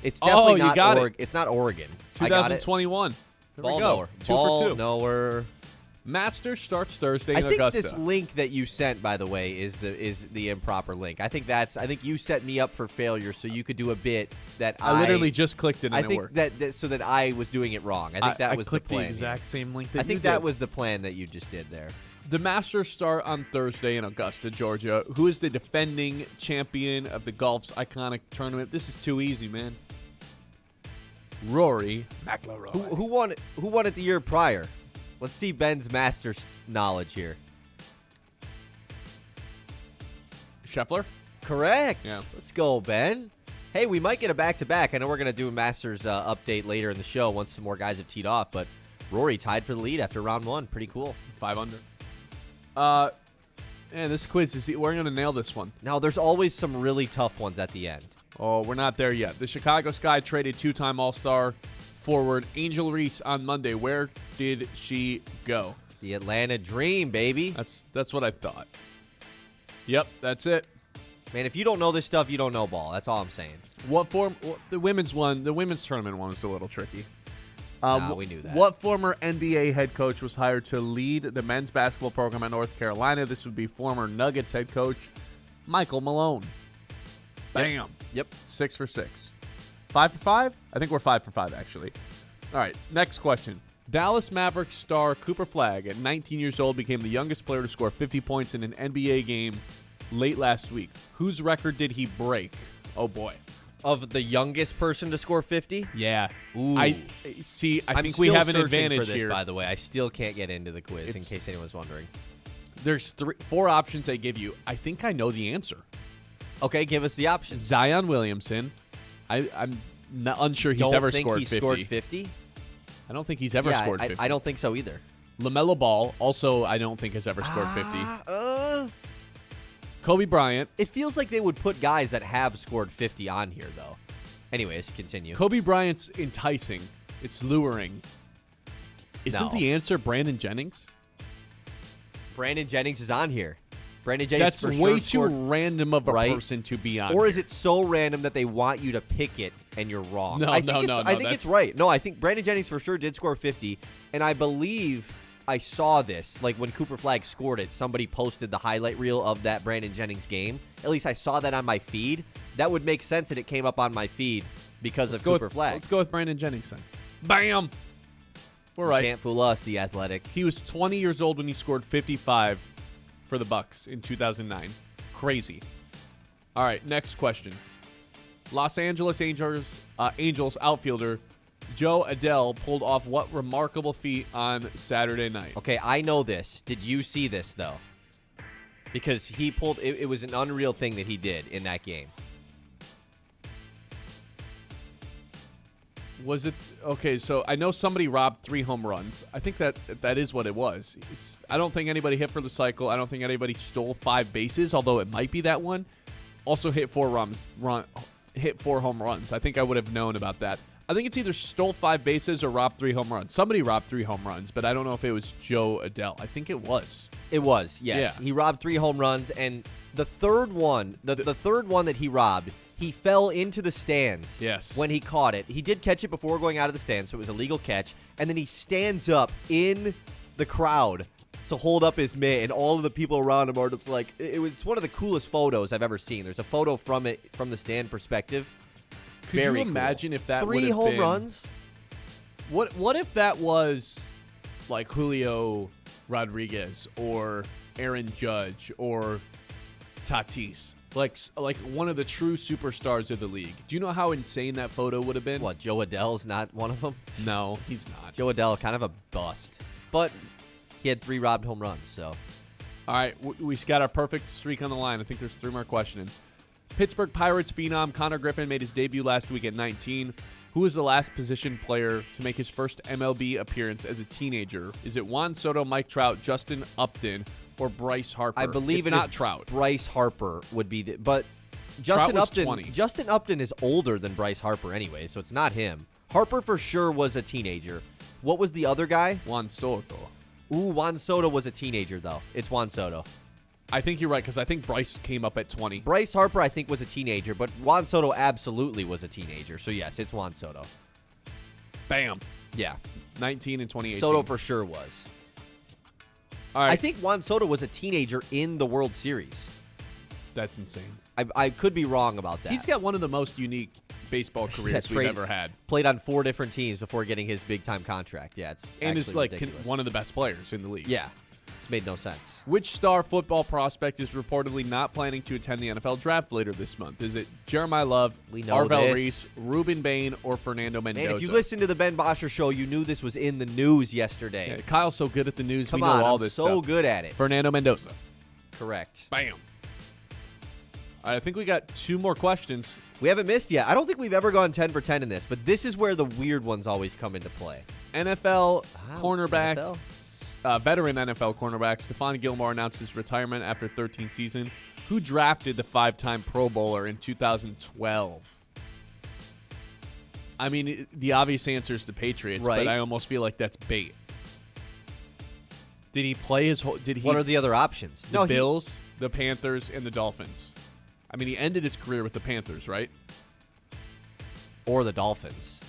It's definitely you not got it. Oregon. It's not Oregon. I got it. 2021. Here Ball we go. knower. 2 Ball for 2. knower. Masters starts Thursday I in think Augusta. this link that you sent, by the way, is the improper link. I think you set me up for failure, so you could do a bit that I literally just clicked it and I it think worked. that so that I was doing it wrong. I think that was the clicked plan. the exact same link that I you think did. that was the plan that you just did there. The Masters start on Thursday in Augusta, Georgia. Who is the defending champion of the golf's iconic tournament? This is too easy, man. Rory McIlroy. Who won it the year prior? Let's see Ben's Masters knowledge here. Scheffler? Correct. Yeah. Let's go, Ben. Hey, we might get a back-to-back. I know we're going to do a Masters update later in the show once some more guys have teed off, but Rory tied for the lead after round 1. Pretty cool. 5 under. Man, this quiz we're going to nail this one. Now, there's always some really tough ones at the end. Oh, we're not there yet. The Chicago Sky traded 2-time All-Star forward Angel Reese on Monday. Where did she go? The Atlanta Dream, baby. That's what I thought. Yep, that's it. Man, if you don't know this stuff, you don't know ball. That's all I'm saying. The women's tournament one was a little tricky. We knew that. What former NBA head coach was hired to lead the men's basketball program at North Carolina? This would be former Nuggets head coach Michael Malone. Bam. Yep. 6 for 6. 5 for 5? I think we're 5 for 5, actually. All right, next question. Dallas Mavericks star Cooper Flagg, at 19 years old, became the youngest player to score 50 points in an NBA game late last week. Whose record did he break? Oh, boy. Of the youngest person to score 50? Yeah. Ooh. I I'm think we still have an searching advantage for this, here. by the way. I still can't get into the quiz, in It's- case anyone's wondering. There's 4 options they give you. I think I know the answer. Okay, give us the options. Zion Williamson. I'm not unsure he's ever think scored he 50. scored 50? I don't think he's ever Yeah, scored 50. I don't think so either. LaMelo Ball, also, I don't think has ever scored 50. Kobe Bryant. It feels like they would put guys that have scored 50 on here, though. Anyways, continue. Kobe Bryant's enticing. It's luring. Isn't No. the answer Brandon Jennings? Brandon Jennings is on here. Brandon Jennings That's for way sure too scored, random of a right? person to be on. Or is here. it so random that they want you to pick it and you're wrong? No, I think no, it's, no, I no, think that's- it's right. No, I think Brandon Jennings for sure did score 50, and I believe I saw this. Like when Cooper Flagg scored it, somebody posted the highlight reel of that Brandon Jennings game. At least I saw that on my feed. That would make sense that it came up on my feed because of Cooper Flagg. Let's go with Brandon Jennings then. Bam! We're right. Can't fool us, the Athletic. He was 20 years old when he scored 55 for the Bucks in 2009. Crazy. All right, next question. Los Angeles Angels outfielder Joe Adele pulled off what remarkable feat on Saturday night? Okay, I know this. Did you see this, though? Because he pulled it was an unreal thing that he did in that game. Was it okay? So I know somebody robbed 3 home runs. I think that is what it was. I don't think anybody hit for the cycle. I don't think anybody stole 5 bases, although it might be that one. Also hit 4 home runs. I think I would have known about that. I think it's either stole 5 bases or robbed 3 home runs. Somebody robbed 3 home runs, but I don't know if it was Joe Adele. I think it was. It was, yes. Yeah. He robbed 3 home runs, and the third one, the third one that he robbed, he fell into the stands. Yes. When he caught it. He did catch it before going out of the stands, so it was a legal catch. And then he stands up in the crowd to hold up his mitt, and all of the people around him are just like, it's one of the coolest photos I've ever seen. There's a photo from it from the stand perspective. Could Very you cool. imagine if that 3 would have home been, runs? What if that was like Julio Rodriguez or Aaron Judge or Tatis? Like one of the true superstars of the league. Do you know how insane that photo would have been? What, Joe Adele's not one of them? No, he's not. Joe Adele, kind of a bust. But he had 3 robbed home runs, so. All right, we've got our perfect streak on the line. I think there's 3 more questions. Pittsburgh Pirates phenom Connor Griffin made his debut last week at 19. Who was the last position player to make his first MLB appearance as a teenager? Is it Juan Soto, Mike Trout, Justin Upton, or Bryce Harper? I believe it's it not is Trout. Bryce Harper would be but Justin was Upton 20. Justin Upton is older than Bryce Harper anyway, so it's not him. Harper for sure was a teenager. What was the other guy? Juan Soto. Ooh, Juan Soto was a teenager though. It's Juan Soto. I think you're right because I think Bryce came up at 20. Bryce Harper I think was a teenager, but Juan Soto absolutely was a teenager. So yes, it's Juan Soto. Bam. Yeah. 19 and 2018. Soto for sure was. All right. I think Juan Soto was a teenager in the World Series. That's insane. I could be wrong about that. He's got one of the most unique baseball careers we've ever had. Played on 4 different teams before getting his big-time contract. Yeah, it's And is actually like ridiculous. one of the best players in the league. Yeah, it's made no sense. Which star football prospect is reportedly not planning to attend the NFL draft later this month? Is it Jeremiah Love, We know Arvell this. Reese, Ruben Bain, or Fernando Mendoza? Man, if you listen to the Ben Bosscher show, you knew this was in the news yesterday. Yeah, Kyle's so good at the news. Come we know on, all I'm this so stuff. good at it. Fernando Mendoza. Correct. Bam. All right, I think we got 2 more questions. We haven't missed yet. I don't think we've ever gone 10 for 10 in this, but this is where the weird ones always come into play. NFL Wow, cornerback, NFL? veteran NFL cornerback Stephon Gilmore announced his retirement after 13th season. Who drafted the 5-time Pro Bowler in 2012? I mean, the obvious answer is the Patriots, Right. but I almost feel like that's bait. Did he play his whole? Did he? What are the other options? the Bills, the Panthers, and the Dolphins? I mean, he ended his career with the Panthers, right? Or the Dolphins.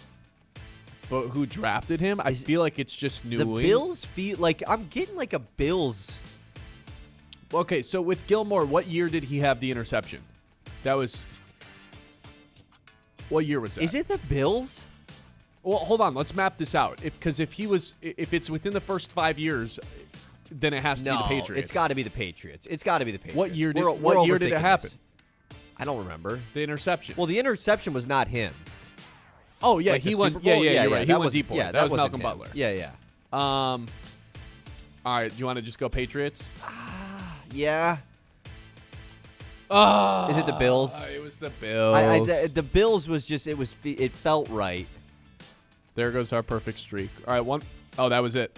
But who drafted him? I feel like it's just New The England. Bills feel like I'm getting like a Bills. Okay, so with Gilmore, what year did he have the interception? That was. What year was that? Is it the Bills? Well, hold on. Let's map this out. If it's within the first 5 years, then it has to be the Patriots. It's got to be the Patriots. It's got to be the Patriots. What year did We're did it overthinking happen? this. I don't remember. The interception. Well, the interception was not him. Oh yeah, Like he the went. Super Yeah, Bowl? yeah, you're yeah, right. He that went was deep. Yeah, that was wasn't Malcolm him. Butler. Yeah. All right. Do you want to just go Patriots? Yeah. Oh, Is it the Bills? It was the Bills. The Bills was just it felt right. There goes our perfect streak. All right, one. Oh, that was it.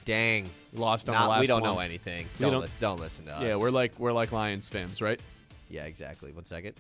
Dang. We lost on the last we don't one. know anything. We don't- Don't listen to us. Yeah, we're like Lions fans, right? Yeah, exactly. 1 second.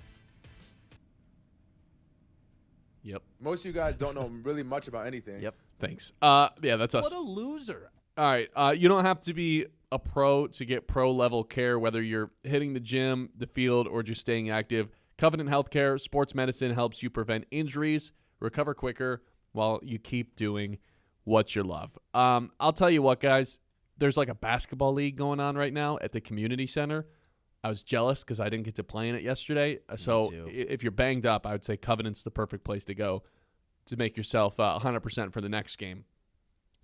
Yep. Most of you guys don't know really much about anything. Yep. Thanks. Yeah, that's us. What a loser. All right. You don't have to be a pro to get pro level care, whether you're hitting the gym, the field, or just staying active. Covenant Healthcare Sports Medicine helps you prevent injuries, recover quicker, while you keep doing what you love. I'll tell you what, guys. There's like a basketball league going on right now at the community center. I was jealous because I didn't get to play in it yesterday. So too. if you're banged up, I would say Covenant's the perfect place to go to make yourself 100% for the next game.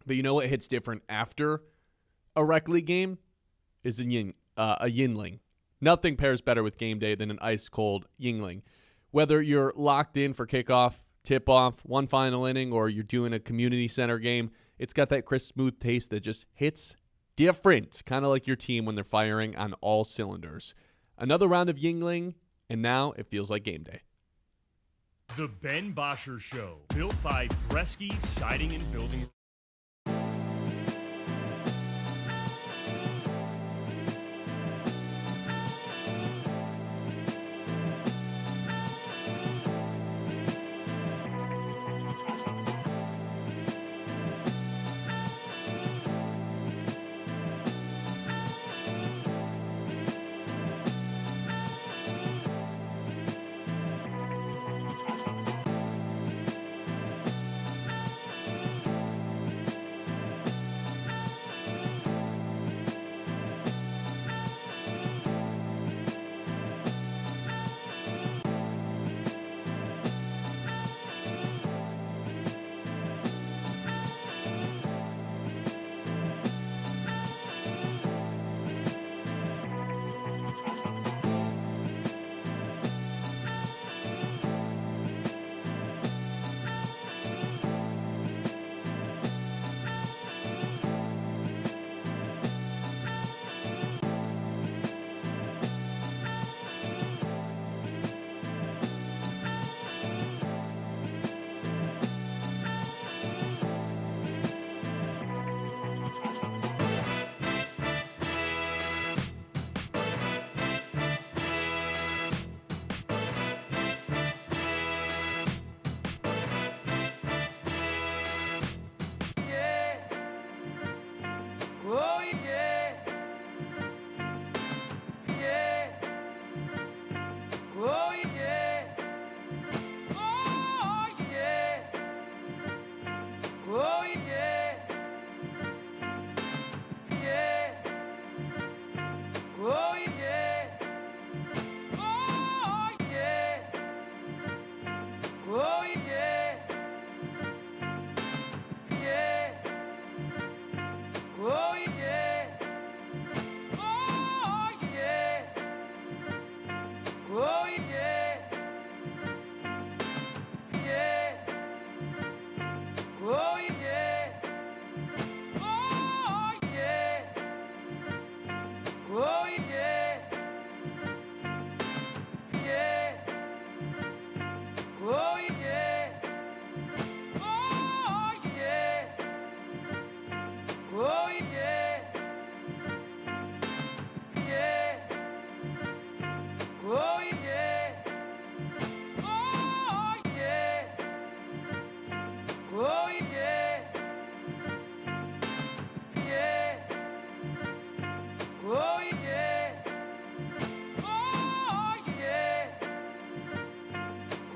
But you know what hits different after a rec league game is a Yingling. Nothing pairs better with game day than an ice-cold Yingling. Whether you're locked in for kickoff, tip-off, one final inning, or you're doing a community center game, it's got that crisp, smooth taste that just hits different, kind of like your team when they're firing on all cylinders. Another round of Yingling, and now it feels like game day. The Ben Bosscher Show, built by Bresky Siding and Building.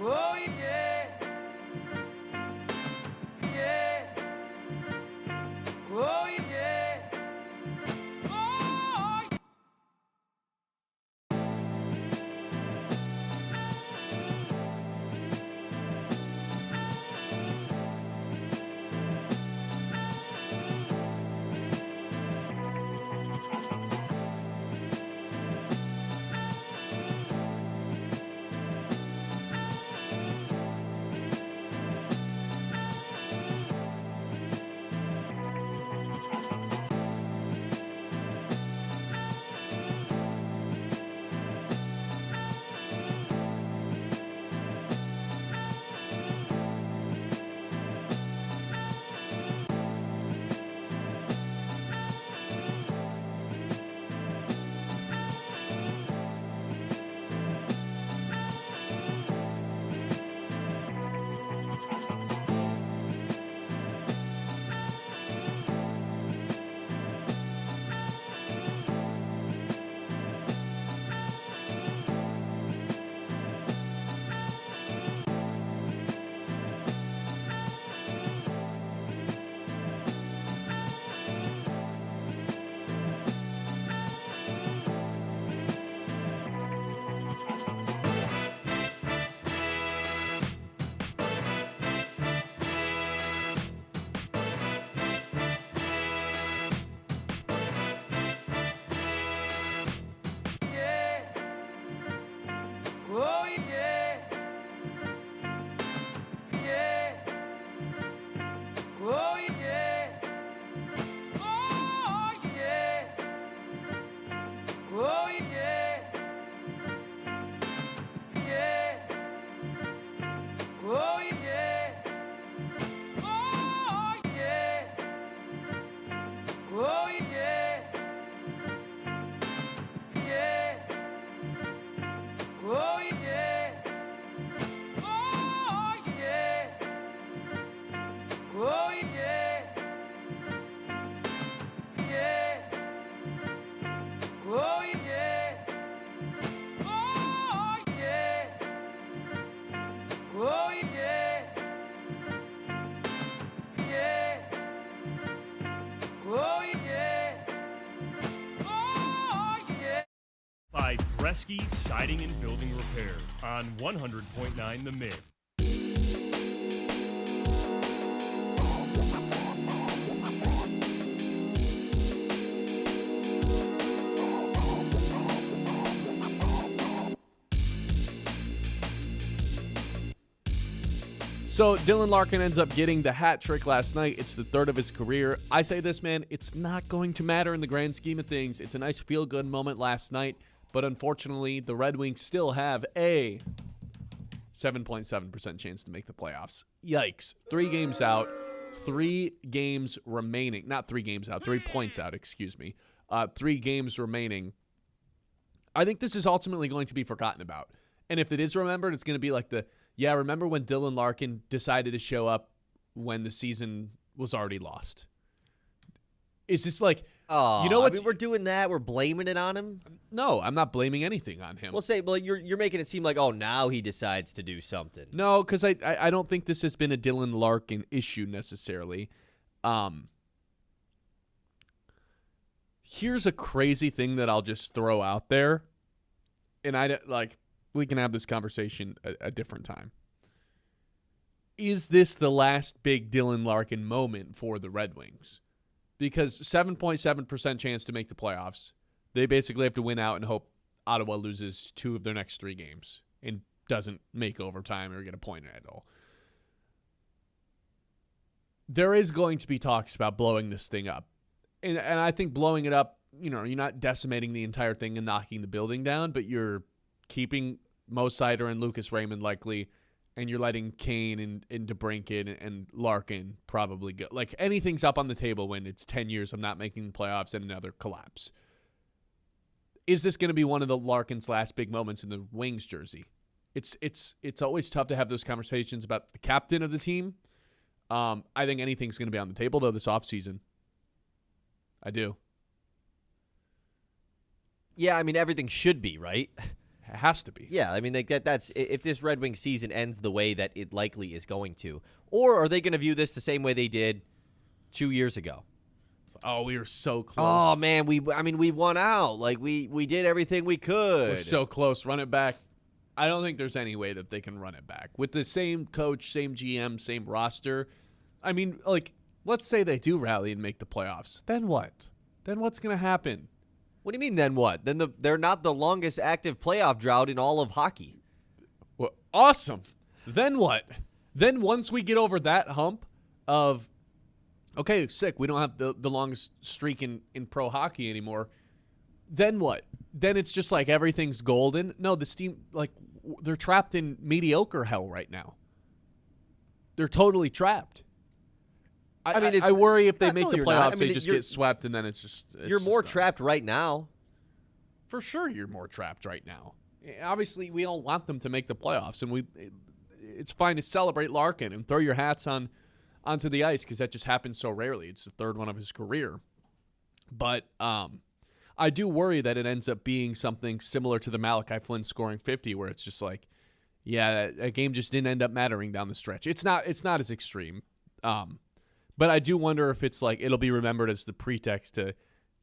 Oh yeah. Yeah. Oh yeah. Oh yeah. Yeah. Oh yeah. Yeah. Oh yeah. Oh yeah. Oh yeah. Yeah. Oh yeah. Oh yeah. Oh yeah. Yeah. Oh yeah. Oh yeah. Oh yeah. Yeah. Oh yeah. Oh yeah. Oh yeah. Yeah. Oh yeah. Oh yeah. By Bresky Siding and Building Repair on 100.9 The Mid. So Dylan Larkin ends up getting the hat trick last night. It's the third of his career. I say this, man, it's not going to matter in the grand scheme of things. It's a nice feel-good moment last night, but unfortunately, the Red Wings still have a 7.7% chance to make the playoffs. Yikes. 3 games out. 3 games remaining. Not 3 games out. 3 points out, excuse me. 3 games remaining. I think this is ultimately going to be forgotten about. And if it is remembered, it's going to be like remember when Dylan Larkin decided to show up when the season was already lost? It's just like, Oh, you know what? we're doing that. We're blaming it on him. No, I'm not blaming anything on him. Well, you're making it seem like, oh, now he decides to do something. No, because I don't think this has been a Dylan Larkin issue necessarily. Here's a crazy thing that I'll just throw out there, and we can have this conversation a different time. Is this the last big Dylan Larkin moment for the Red Wings? Because 7.7% chance to make the playoffs. They basically have to win out and hope Ottawa loses 2 of their next 3 games and doesn't make overtime or get a point at all. There is going to be talks about blowing this thing up. And I think blowing it up, you're not decimating the entire thing and knocking the building down, but you're keeping Mo Seider and Lucas Raymond likely, and you're letting Kane and DeBrincat and Larkin probably go. Like, anything's up on the table when it's 10 years of not making the playoffs and another collapse. Is this going to be one of the Larkin's last big moments in the Wings jersey? It's always tough to have those conversations about the captain of the team. I think anything's going to be on the table, though, this offseason. I do. Yeah, I mean, everything should be, right? It has to be. Yeah, I mean, that's if this Red Wings season ends the way that it likely is going to, or are they going to view this the same way they did 2 years ago? Oh, we were so close. Oh man, we won out. Like we did everything we could. We're so close. Run it back. I don't think there's any way that they can run it back with the same coach, same GM, same roster. I mean, like, let's say they do rally and make the playoffs. Then what? Then what's going to happen? What do you mean? Then what? Then they're not the longest active playoff drought in all of hockey. Well, awesome. Then what? Then once we get over that hump of, okay, sick, we don't have the longest streak in pro hockey anymore. Then what? Then it's just like everything's golden. No, this team, like, they're trapped in mediocre hell right now. They're totally trapped. I worry if they make the playoffs, they just get swept, and then it's just you're more trapped right now. For sure, you're more trapped right now. Obviously, we don't want them to make the playoffs, and it's fine to celebrate Larkin and throw your hats onto the ice because that just happens so rarely. It's the third one of his career. But I do worry that it ends up being something similar to the Malachi Flynn scoring 50, where it's just like, yeah, a game just didn't end up mattering down the stretch. It's not as extreme. But I do wonder if it's like it'll be remembered as the pretext to,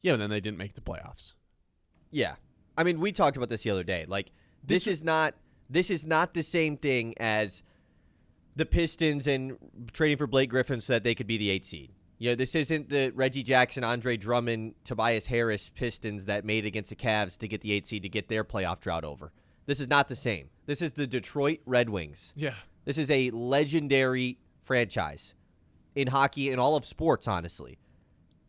yeah, then they didn't make the playoffs. Yeah. I mean, we talked about this the other day. Like, this is not the same thing as the Pistons and trading for Blake Griffin so that they could be the 8th seed. You know, this isn't the Reggie Jackson, Andre Drummond, Tobias Harris Pistons that made against the Cavs to get the 8th seed to get their playoff drought over. This is not the same. This is the Detroit Red Wings. Yeah. This is a legendary franchise in hockey and all of sports, honestly.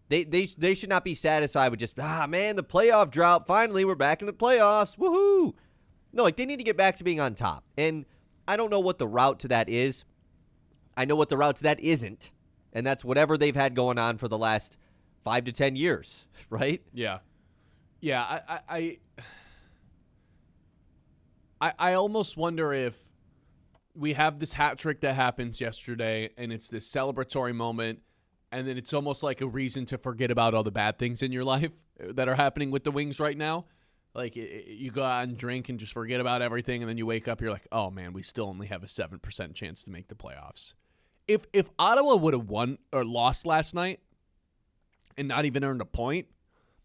They should not be satisfied with just, man, the playoff drought. Finally, we're back in the playoffs. Woohoo. No, like, they need to get back to being on top. And I don't know what the route to that is. I know what the route to that isn't. And that's whatever they've had going on for the last 5 to 10 years, right? Yeah. Yeah, I almost wonder if we have this hat trick that happens yesterday, and it's this celebratory moment, and then it's almost like a reason to forget about all the bad things in your life that are happening with the Wings right now. Like, you go out and drink and just forget about everything, and then you wake up, you're like, oh, man, we still only have a 7% chance to make the playoffs. If Ottawa would have won or lost last night and not even earned a point,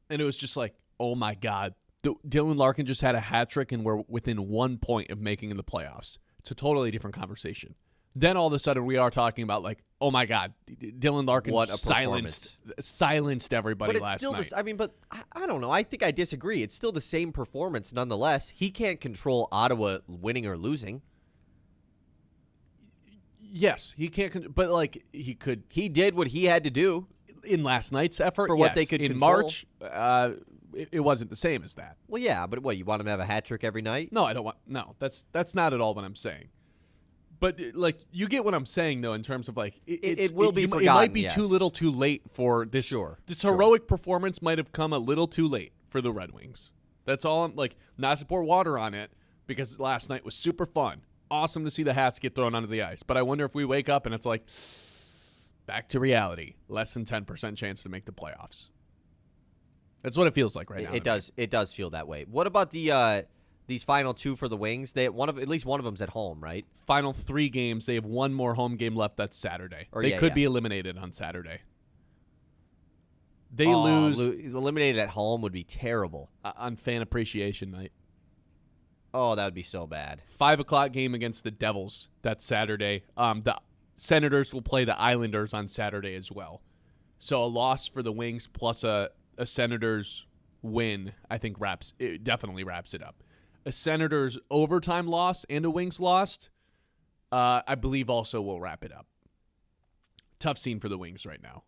and it was just like, oh, my God, Dylan Larkin just had a hat trick, and we're within 1 point of making the playoffs. It's a totally different conversation. Then all of a sudden we are talking about like, oh my God, Dylan Larkin silenced everybody last night. But I don't know. I think I disagree. It's still the same performance nonetheless. He can't control Ottawa winning or losing. Yes, he can't. But like he could. He did what he had to do in last night's effort for what they could in control. March. It wasn't the same as that. Well, yeah, but what, you want him to have a hat trick every night? No, I don't want. No, that's not at all what I'm saying. But like, you get what I'm saying though, in terms of like, it will be forgotten. It might be yes. too little, too late for this. Sure, this heroic performance might have come a little too late for the Red Wings. That's all. I'm like, not to pour water on it because last night was super fun. Awesome to see the hats get thrown onto the ice. But I wonder if we wake up and it's like, back to reality. Less than 10% chance to make the playoffs. That's what it feels like right now. It does. It does feel that way. What about these final two for the Wings? At least one of them's at home, right? Final 3 games. They have one more home game left. That's Saturday. They could be eliminated on Saturday. They lose. Eliminated at home would be terrible. On fan appreciation night. Oh, that would be so bad. 5:00 game against the Devils. That's Saturday. The Senators will play the Islanders on Saturday as well. So a loss for the Wings plus a Senators win, I think definitely wraps it up. A Senators overtime loss and a Wings loss, I believe also will wrap it up. Tough scene for the Wings right now.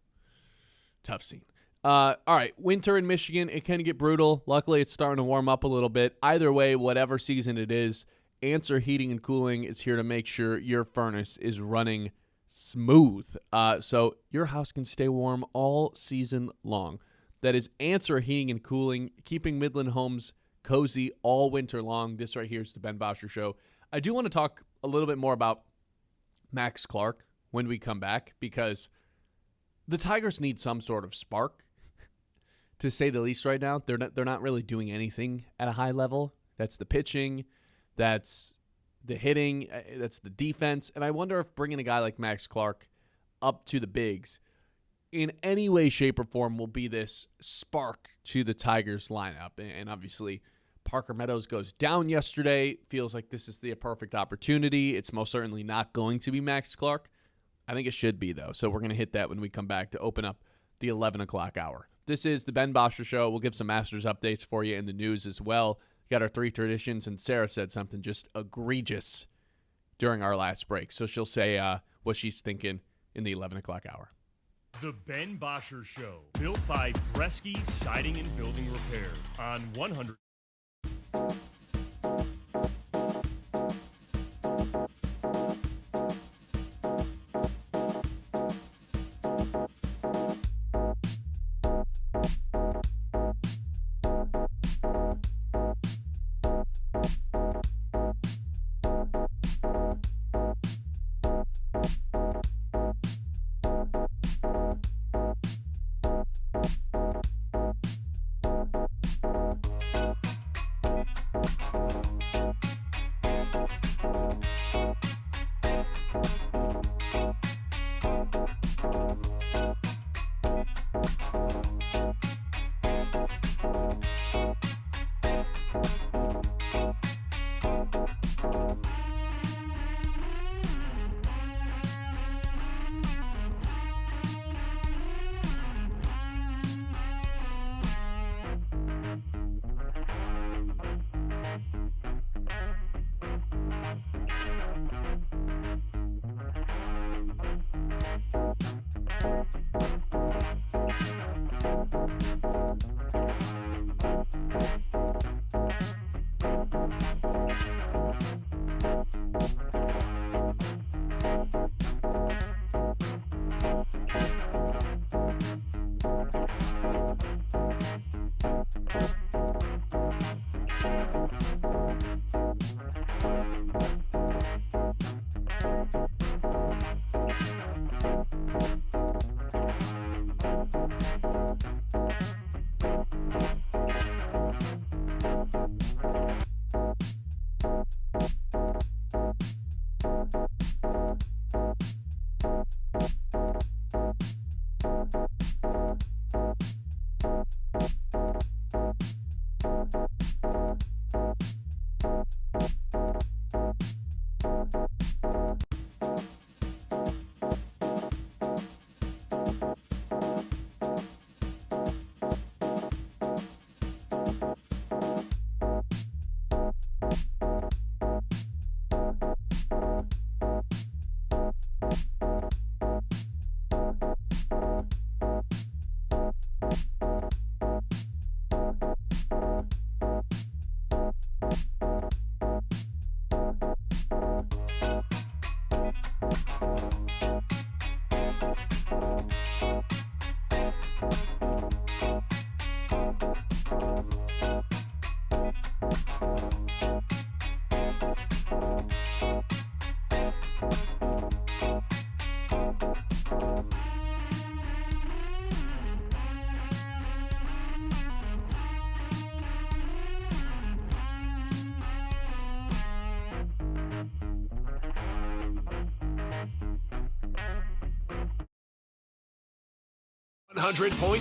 Tough scene. All right, winter in Michigan, it can get brutal. Luckily, it's starting to warm up a little bit. Either way, whatever season it is, Answer Heating and Cooling is here to make sure your furnace is running smooth, so your house can stay warm all season long. That is Answer Heating and Cooling, keeping Midland homes cozy all winter long. This right here is the Ben Bosscher Show. I do want to talk a little bit more about Max Clark when we come back, because the Tigers need some sort of spark, to say the least right now. They're not really doing anything at a high level. That's the pitching. That's the hitting. That's the defense. And I wonder if bringing a guy like Max Clark up to the bigs in any way, shape, or form will be this spark to the Tigers lineup. And obviously, Parker Meadows goes down yesterday. Feels like this is the perfect opportunity. It's most certainly not going to be Max Clark. I think it should be, though. So we're going to hit that when we come back to open up the 11 o'clock hour. This is the Ben Bosscher Show. We'll give some Masters updates for you in the news as well. Got our 3 traditions, and Sarah said something just egregious during our last break. So she'll say what she's thinking in the 11 o'clock hour. The Ben Bosscher Show, built by Bresky Siding and Building Repair on 100.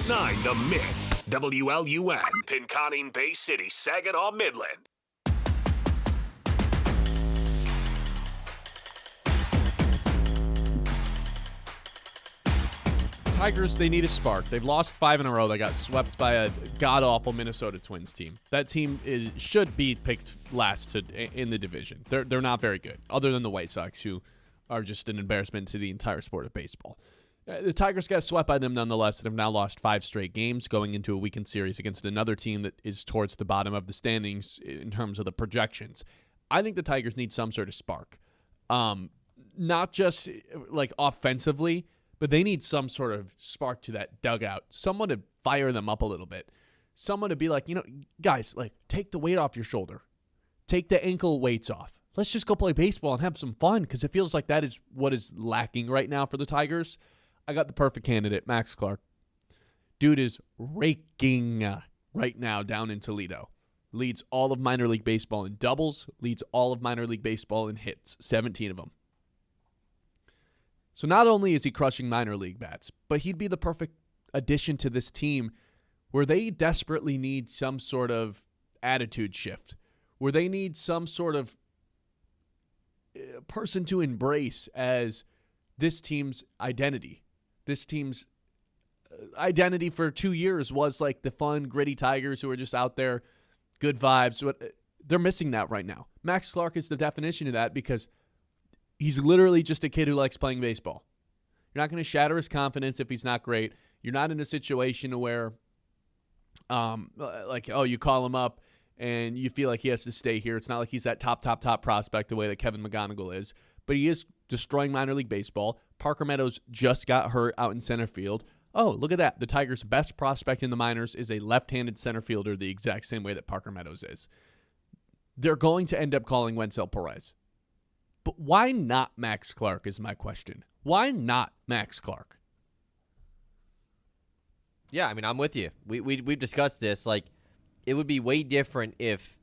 .9 The Mint, WLUN, Pinconning Bay City, Saginaw, Midland. Tigers, they need a spark. They've lost 5 in a row. They got swept by a god-awful Minnesota Twins team. That team should be picked last in the division. They're not very good, other than the White Sox, who are just an embarrassment to the entire sport of baseball. The Tigers got swept by them nonetheless and have now lost 5 straight games, going into a weekend series against another team that is towards the bottom of the standings in terms of the projections. I think the Tigers need some sort of spark. Not just like offensively, but they need some sort of spark to that dugout. Someone to fire them up a little bit. Someone to be like, guys, like, take the weight off your shoulder. Take the ankle weights off. Let's just go play baseball and have some fun, because it feels like that is what is lacking right now for the Tigers. I got the perfect candidate, Max Clark. Dude is raking right now down in Toledo. Leads all of minor league baseball in doubles. Leads all of minor league baseball in hits. 17 of them. So not only is he crushing minor league bats, but he'd be the perfect addition to this team where they desperately need some sort of attitude shift, where they need some sort of person to embrace as this team's identity. This team's identity for 2 years was like the fun, gritty Tigers who are just out there, good vibes. But they're missing that right now. Max Clark is the definition of that because he's literally just a kid who likes playing baseball. You're not going to shatter his confidence if he's not great. You're not in a situation where, you call him up and you feel like he has to stay here. It's not like he's that top prospect the way that Kevin McGonigal is. But he is destroying minor league baseball. Parker Meadows just got hurt out in center field. Oh, look at that. The Tigers' best prospect in the minors is a left-handed center fielder the exact same way that Parker Meadows is. They're going to end up calling Wenzel Perez. But why not Max Clark is my question. Why not Max Clark? Yeah, I mean, I'm with you. We've discussed this. Like, it would be way different if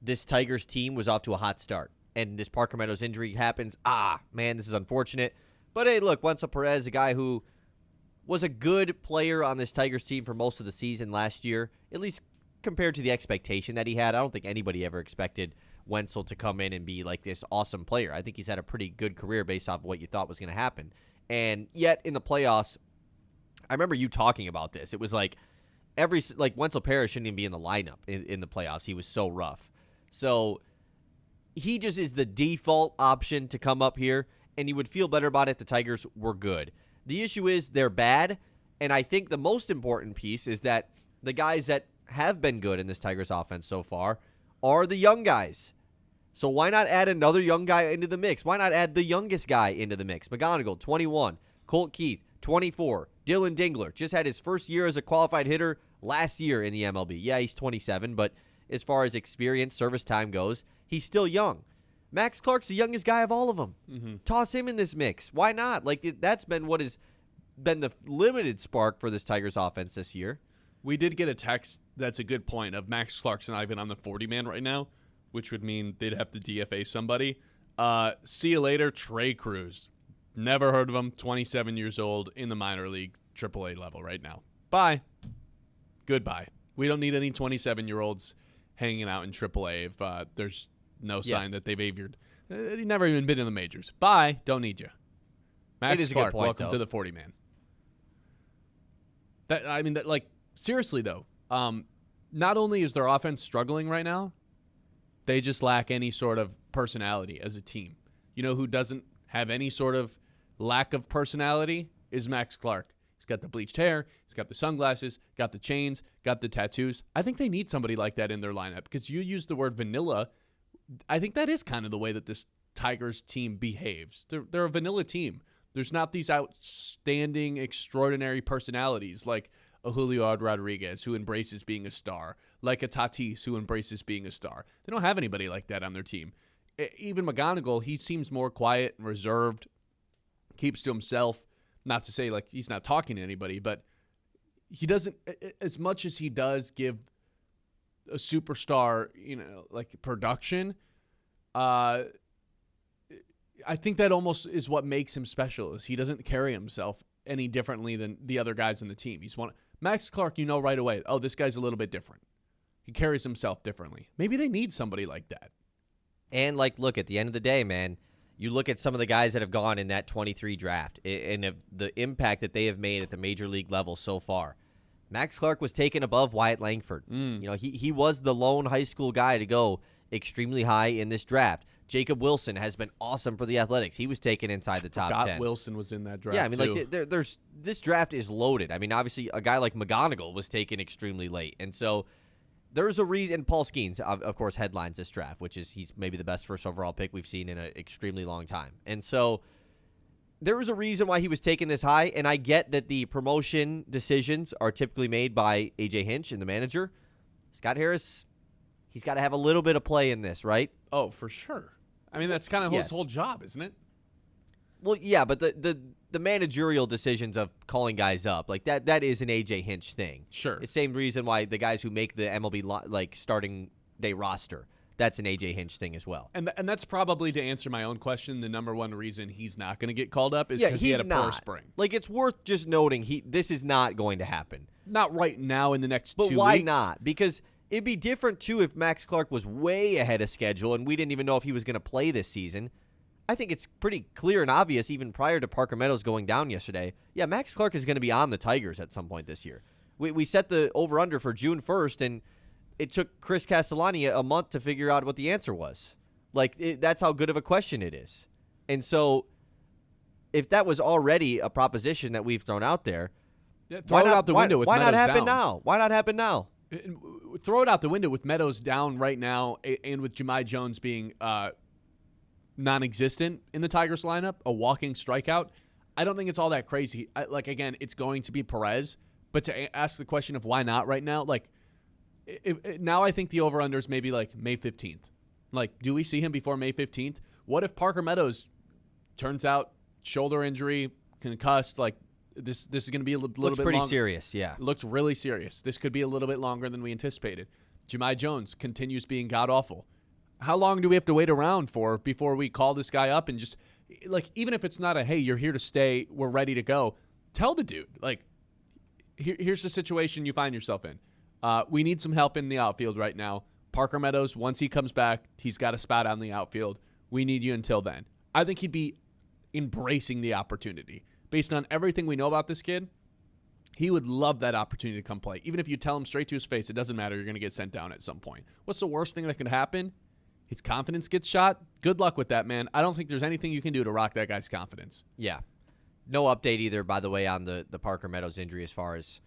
this Tigers team was off to a hot start and this Parker Meadows injury happens. Man, this is unfortunate. But hey, look, Wenzel Perez, a guy who was a good player on this Tigers team for most of the season last year, at least compared to the expectation that he had. I don't think anybody ever expected Wenzel to come in and be like this awesome player. I think he's had a pretty good career based off of what you thought was going to happen. And yet in the playoffs, I remember you talking about this. It was like Wenzel Perez shouldn't even be in the lineup in the playoffs. He was so rough. So he just is the default option to come up here, and you would feel better about it if the Tigers were good. The issue is they're bad, and I think the most important piece is that the guys that have been good in this Tigers offense so far are the young guys. So why not add another young guy into the mix? Why not add the youngest guy into the mix? McGonigal, 21. Colt Keith, 24. Dylan Dingler just had his first year as a qualified hitter last year in the MLB. Yeah, he's 27, but as far as experience, service time goes, he's still young. Max Clark's the youngest guy of all of them. Mm-hmm. Toss him in this mix. Why not? That's been what has been the limited spark for this Tigers offense this year. We did get a text that's a good point of Max Clark's not even on the 40-man right now, which would mean they'd have to DFA somebody. See you later, Trey Cruz. Never heard of him. 27 years old in the minor league AAA level right now. Bye. Goodbye. We don't need any 27-year-olds hanging out in AAA if there's no sign that they've avered. He's never even been in the majors. Bye. Don't need you. Max Clark, welcome to the 40-man. Seriously, though, not only is their offense struggling right now, they just lack any sort of personality as a team. You know who doesn't have any sort of lack of personality is Max Clark. He's got the bleached hair, he's got the sunglasses, got the chains, got the tattoos. I think they need somebody like that in their lineup because you used the word vanilla. I think that is kind of the way that this Tigers team behaves. They're a vanilla team. There's not these outstanding, extraordinary personalities like a Julio Rodriguez who embraces being a star, like a Tatis who embraces being a star. They don't have anybody like that on their team. Even McGonigal, he seems more quiet and reserved, keeps to himself. Not to say like he's not talking to anybody, but he doesn't, as much as he does give a superstar, like production, I think that almost is what makes him special, is he doesn't carry himself any differently than the other guys in the team. Max Clark, right away, oh, this guy's a little bit different. He carries himself differently. Maybe they need somebody like that. And, look, at the end of the day, man, you look at some of the guys that have gone in that 23 draft and the impact that they have made at the major league level so far. Max Clark was taken above Wyatt Langford. He was the lone high school guy to go extremely high in this draft. Jacob Wilson has been awesome for the Athletics. He was taken inside the top 10. Wilson was in that draft. Yeah, I mean, there's this draft is loaded. I mean, obviously, a guy like McGonigal was taken extremely late, and so there's a reason. Paul Skeens, of course, headlines this draft, which is he's maybe the best first overall pick we've seen in an extremely long time, and so there was a reason why he was taken this high. And I get that the promotion decisions are typically made by AJ Hinch and the manager. Scott Harris, he's got to have a little bit of play in this, right? Oh, for sure. I mean, that's kind of his whole job, isn't it? Well, yeah, but the managerial decisions of calling guys up, that is an AJ Hinch thing. Sure. It's the same reason why the guys who make the MLB starting Day roster. That's an A.J. Hinch thing as well. And that's probably, to answer my own question, the number one reason he's not going to get called up is Yeah, because he's he had a poor not. spring. Like, it's worth just noting this is not going to happen. Not right now in the next 2 But weeks. why not? Because it'd be different, too, if Max Clark was way ahead of schedule and we didn't even know if he was going to play this season. I think it's pretty clear and obvious, even prior to Parker Meadows going down yesterday. Yeah, Max Clark is going to be on the Tigers at some point this year. We set the over-under for June 1st, and it took Chris Castellani a month to figure out what the answer was. Like, that's how good of a question it is. And so, if that was already a proposition that we've thrown out there, Yeah, throw it out the window with why Meadows not happen down. now? Why not happen now? Throw it out the window with Meadows down right now and with Jahmai Jones being non-existent in the Tigers lineup, a walking strikeout. I don't think it's all that crazy. Again, it's going to be Perez, but to ask the question of why not right now, now I think the over-under is maybe like May 15th. Like, do we see him before May 15th? What if Parker Meadows turns out shoulder injury, concussed, like this is going to be a little Looks bit pretty longer. serious, yeah. It looks really serious. This could be a little bit longer than we anticipated. Jahmai Jones continues being god-awful. How long do we have to wait around for before we call this guy up and just, like, even if it's not a, hey, you're here to stay, we're ready to go, tell the dude, like, here's the situation you find yourself in. We need some help in the outfield right now. Parker Meadows, once he comes back, he's got a spot on the outfield. We need you until then. I think he'd be embracing the opportunity. Based on everything we know about this kid, he would love that opportunity to come play. Even if you tell him straight to his face, it doesn't matter, you're going to get sent down at some point. What's the worst thing that could happen? His confidence gets shot. Good luck with that, man. I don't think there's anything you can do to rock that guy's confidence. Yeah. No update either, by the way, on the Parker Meadows injury as far as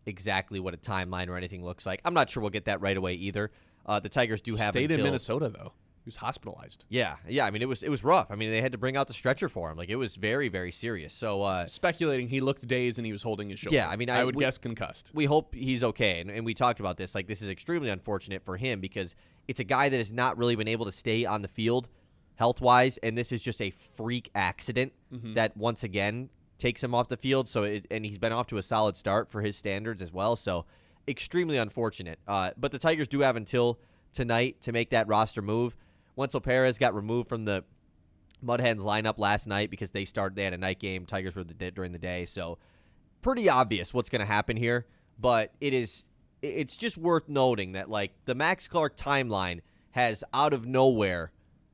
exactly what a timeline or anything looks like. I'm not sure we'll get that right away either. The Tigers do have Stayed until in Minnesota, though. He was hospitalized. Yeah. I mean, it was rough. I mean, they had to bring out the stretcher for him. Like, it was very, very serious. So, Speculating, he looked dazed and he was holding his shoulder. Yeah, I mean, I would guess concussed. we hope he's okay. And we talked about this. Like, this is extremely unfortunate for him because it's a guy that has not really been able to stay on the field health-wise, and this is just a freak accident that, once again, takes him off the field. So, and he's been off to a solid start for his standards as well. So, extremely unfortunate. But the Tigers do have until tonight to make that roster move. Wenzel Perez got removed from the Mud Hens lineup last night because they had a night game. Tigers were during the day. So, pretty obvious what's going to happen here. But it's just worth noting that, like, the Max Clark timeline has, out of nowhere,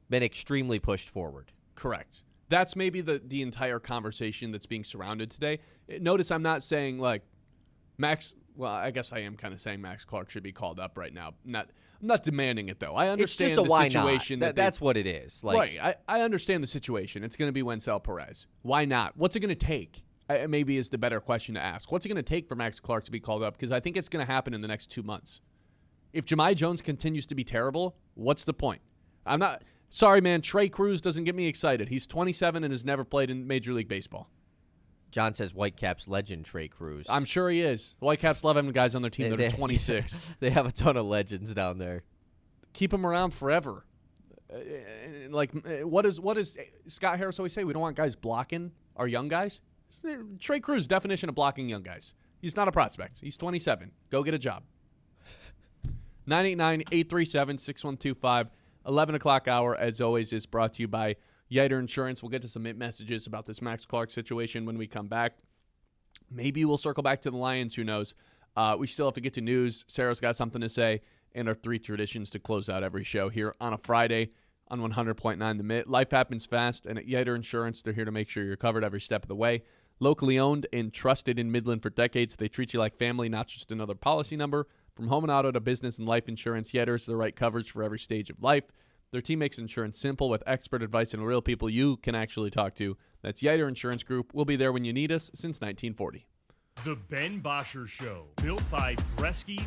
been extremely pushed forward. Correct. That's maybe the entire conversation that's being surrounded today. Notice I'm not saying, like, well, I guess I am kind of saying Max Clark should be called up right now. I'm not demanding it, though. I understand it's just a the why situation. not. That's what it is. Like, right. I understand the situation. It's going to be Wenzel Perez. Why not? What's it going to take? Maybe is the better question to ask. What's it going to take for Max Clark to be called up? Because I think it's going to happen in the next 2 months. If Jahmai Jones continues to be terrible, what's the point? I'm not – sorry, man. Trey Cruz doesn't get me excited. He's 27 and has never played in Major League Baseball. John says Whitecaps legend Trey Cruz. I'm sure he is. Whitecaps love having guys on their team that are 26. They have a ton of legends down there. Keep him around forever. What does Scott Harris always say? We don't want guys blocking our young guys. Trey Cruz, definition of blocking young guys. He's not a prospect. He's 27. Go get a job. 989-837-6125. 11 o'clock hour, as always, is brought to you by Yiter Insurance. We'll get to some messages about this Max Clark situation when we come back. Maybe we'll circle back to the Lions. Who knows? We still have to get to news. Sarah's got something to say. And our 3 traditions to close out every show here on a Friday on 100.9 The Mitt. Life happens fast, and at Yiter Insurance, they're here to make sure you're covered every step of the way. Locally owned and trusted in Midland for decades, they treat you like family, not just another policy number. From home and auto to business and life insurance, Yiter's the right coverage for every stage of life. Their team makes insurance simple with expert advice and real people you can actually talk to. That's Yiter Insurance Group. We'll be there when you need us since 1940. The Ben Bosscher Show, built by Bresky.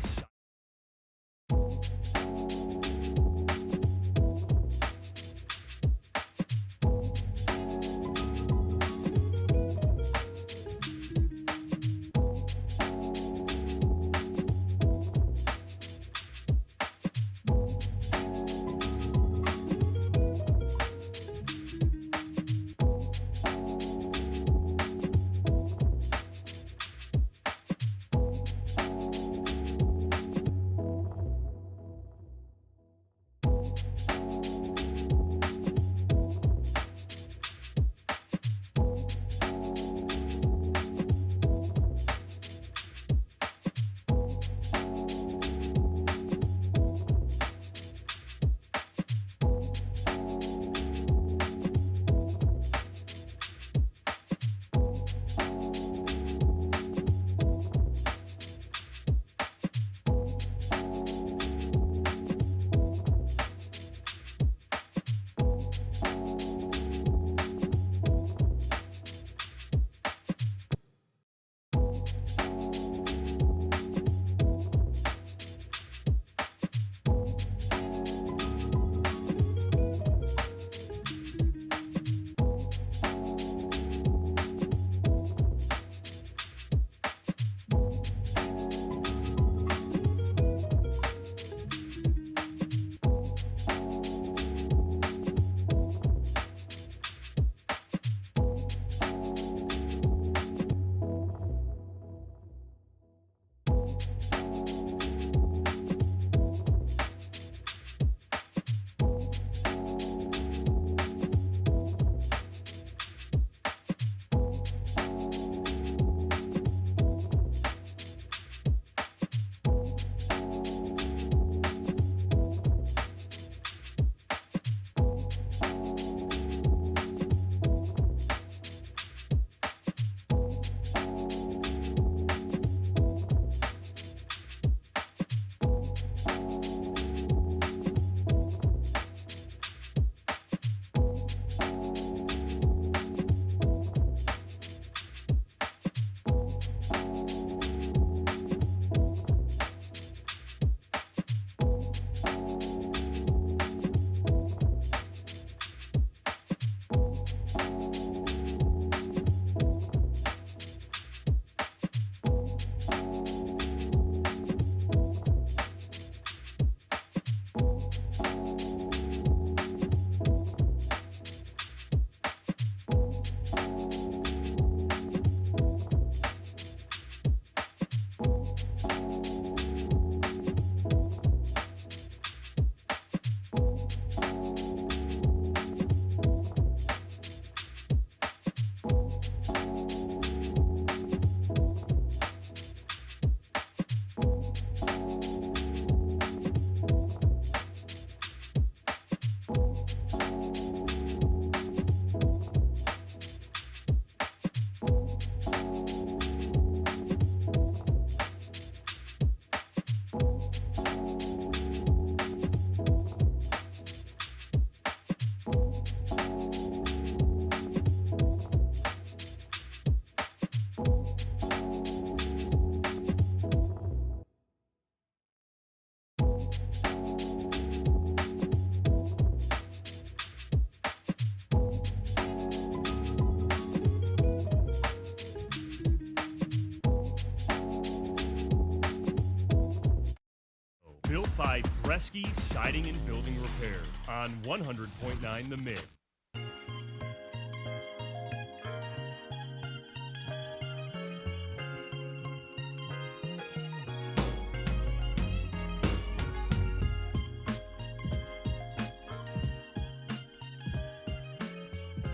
by Bresky Siding and Building Repair on 100.9 The Mid.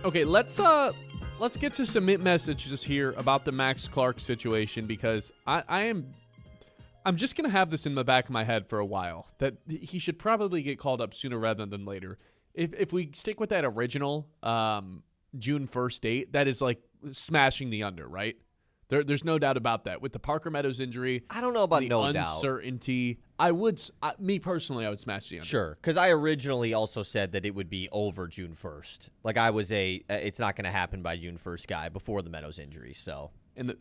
Okay, let's get to some messages here about the Max Clark situation, because I'm just gonna have this in the back of my head for a while that he should probably get called up sooner rather than later. If we stick with that original June 1st date, that is like smashing the under, right? There's no doubt about that. With the Parker Meadows injury, I don't know about the no doubt. uncertainty, me personally, I would smash the under. Sure, because I originally also said that it would be over June 1st. Like I was it's not going to happen by June 1st guy before the Meadows injury. So, And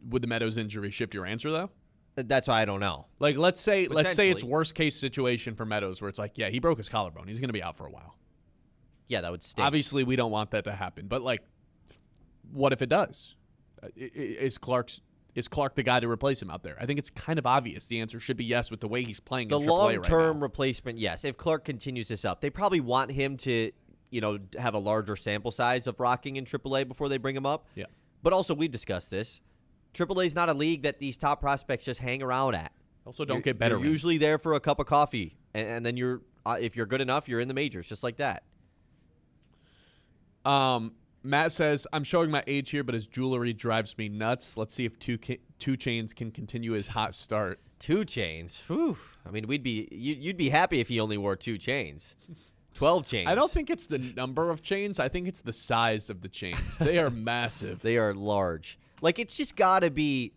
would the Meadows injury shift your answer though? that's why I don't know. Like let's say it's Potentially. worst case situation for Meadows where it's like, yeah, he broke his collarbone. He's going to be out for a while. Yeah, that would stink. Obviously, we don't want that to happen. But like, what if it does? Is Clark the guy to replace him out there? I think it's kind of obvious. The answer should be yes with the way he's playing The in AAA right long-term now. replacement, yes. If Clark continues this up, they probably want him to, have a larger sample size of rocking in AAA before they bring him up. Yeah. But also, we've discussed this. AAA is not a league that these top prospects just hang around at. Also, don't get better. You're usually there for a cup of coffee, and then if you're good enough, you're in the majors, just like that. Matt says, I'm showing my age here, but his jewelry drives me nuts. Let's see if Two Chains can continue his hot start. 2 chains. Whew. I mean, you'd be happy if he only wore 2 chains. 12 chains. I don't think it's the number of chains. I think it's the size of the chains. They are massive. They are large. Like, it's just got to be,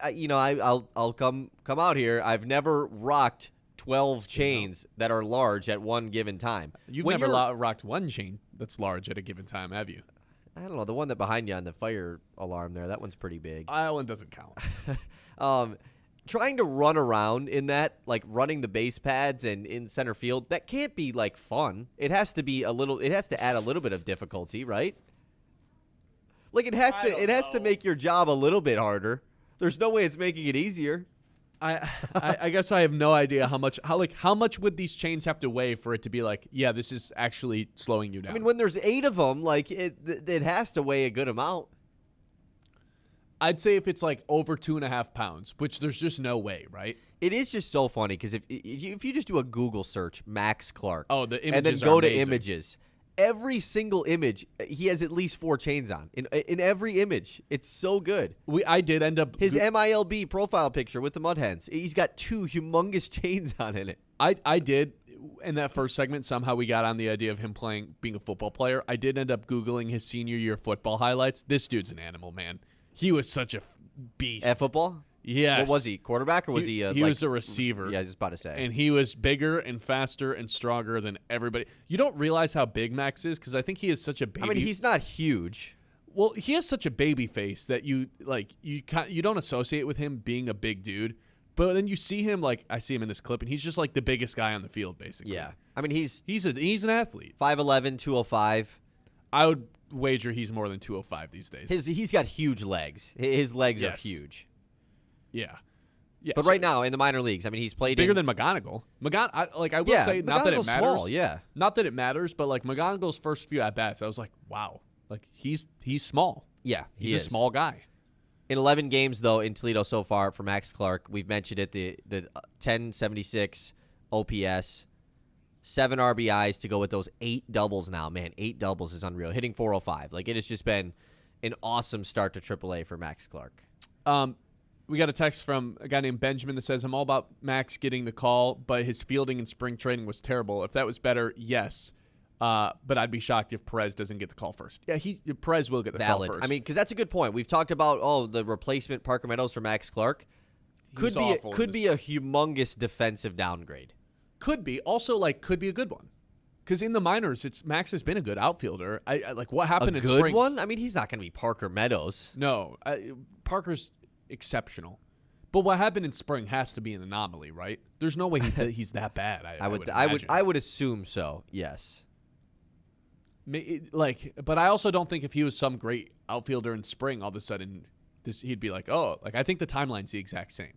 I'll come out here. I've never rocked 12 chains that are large at one given time. You've When never you're- rocked one chain that's large at a given time, have you? I don't know. The one that behind you on the fire alarm there, that one's pretty big. That one doesn't count. Trying to run around in that, like running the base pads and in center field, that can't be like fun. It has to add a little bit of difficulty, right? Like it has to make your job a little bit harder. There's no way it's making it easier. I guess I have no idea how much would these chains have to weigh for it to be like, yeah, this is actually slowing you down. I mean, when there's 8 of them, like it has to weigh a good amount. I'd say if it's like over 2.5 pounds, which there's just no way, right? It is just so funny because if you just do a Google search, Max Clark, Oh, the and then images go are to amazing. images, every single image he has at least 4 chains on in every image. It's so good. I did end up His MILB profile picture with the Mud Hens, he's got 2 humongous chains on in it. I did in that first segment. Somehow we got on the idea of him being a football player. I did end up Googling his senior year football highlights. This dude's an animal, man. He was such a beast At football? Yes. What was he? Quarterback or was he? He was a receiver. Yeah, I was just about to say. And he was bigger and faster and stronger than everybody. You don't realize how big Max is because I think he is such a baby. I mean, he's not huge. Well, he has such a baby face that you don't associate with him being a big dude. But then you see him, like I see him in this clip, and he's just like the biggest guy on the field, basically. Yeah. I mean, he's an athlete. 5'11", 205. I would wager he's more than 205 these days. He's got huge legs. His legs are Yes. huge. Yeah. Yeah. But so right now in the minor leagues, I mean, he's played bigger in, than McGonigal. I will say, not that it McGonigal's matters. small, yeah. Not that it matters, but like McGonigal's first few at bats, I was like, wow, like he's small. Yeah, He's he a is. small guy. In 11 games, though, in Toledo so far for Max Clark, we've mentioned it, the 1076 OPS, 7 RBIs to go with those 8 doubles now. Man, 8 doubles is unreal. Hitting 405. Like, it has just been an awesome start to AAA for Max Clark. We got a text from a guy named Benjamin that says, I'm all about Max getting the call, but his fielding in spring training was terrible. If that was better, yes. But I'd be shocked if Perez doesn't get the call first. Yeah, Perez will get the Valid. call first. I mean, because that's a good point. We've talked about, the replacement Parker Meadows for Max Clark. was awful in Could be a humongous defensive downgrade. could be. Also, could be a good one. Because in the minors, Max has been a good outfielder. I like what happened A in good spring. one? I mean, he's not going to be Parker Meadows. No, Parker's exceptional. But what happened in spring has to be an anomaly, right? There's no way he's that bad. I would assume so. Yes. But I also don't think if he was some great outfielder in spring, all of a sudden he'd be like, oh, I think the timeline's the exact same.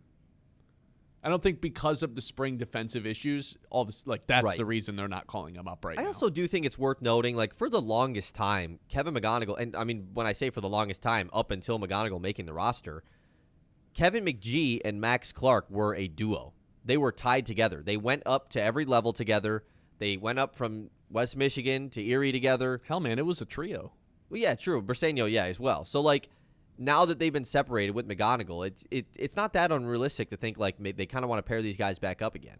I don't think because of the spring defensive issues, all this that's Right. the reason they're not calling him up right I now. also do think it's worth noting, like, for the longest time, Kevin McGonigal, and I mean, when I say for the longest time, up until McGonigal making the roster, Kevin McGee and Max Clark were a duo. They were tied together. They went up to every level together. They went up from West Michigan to Erie together. Hell, man, it was a trio. Well, yeah, true. Briseño, yeah, as well. So, like, now that they've been separated with McGonigal, it's not that unrealistic to think, like, they kind of want to pair these guys back up again.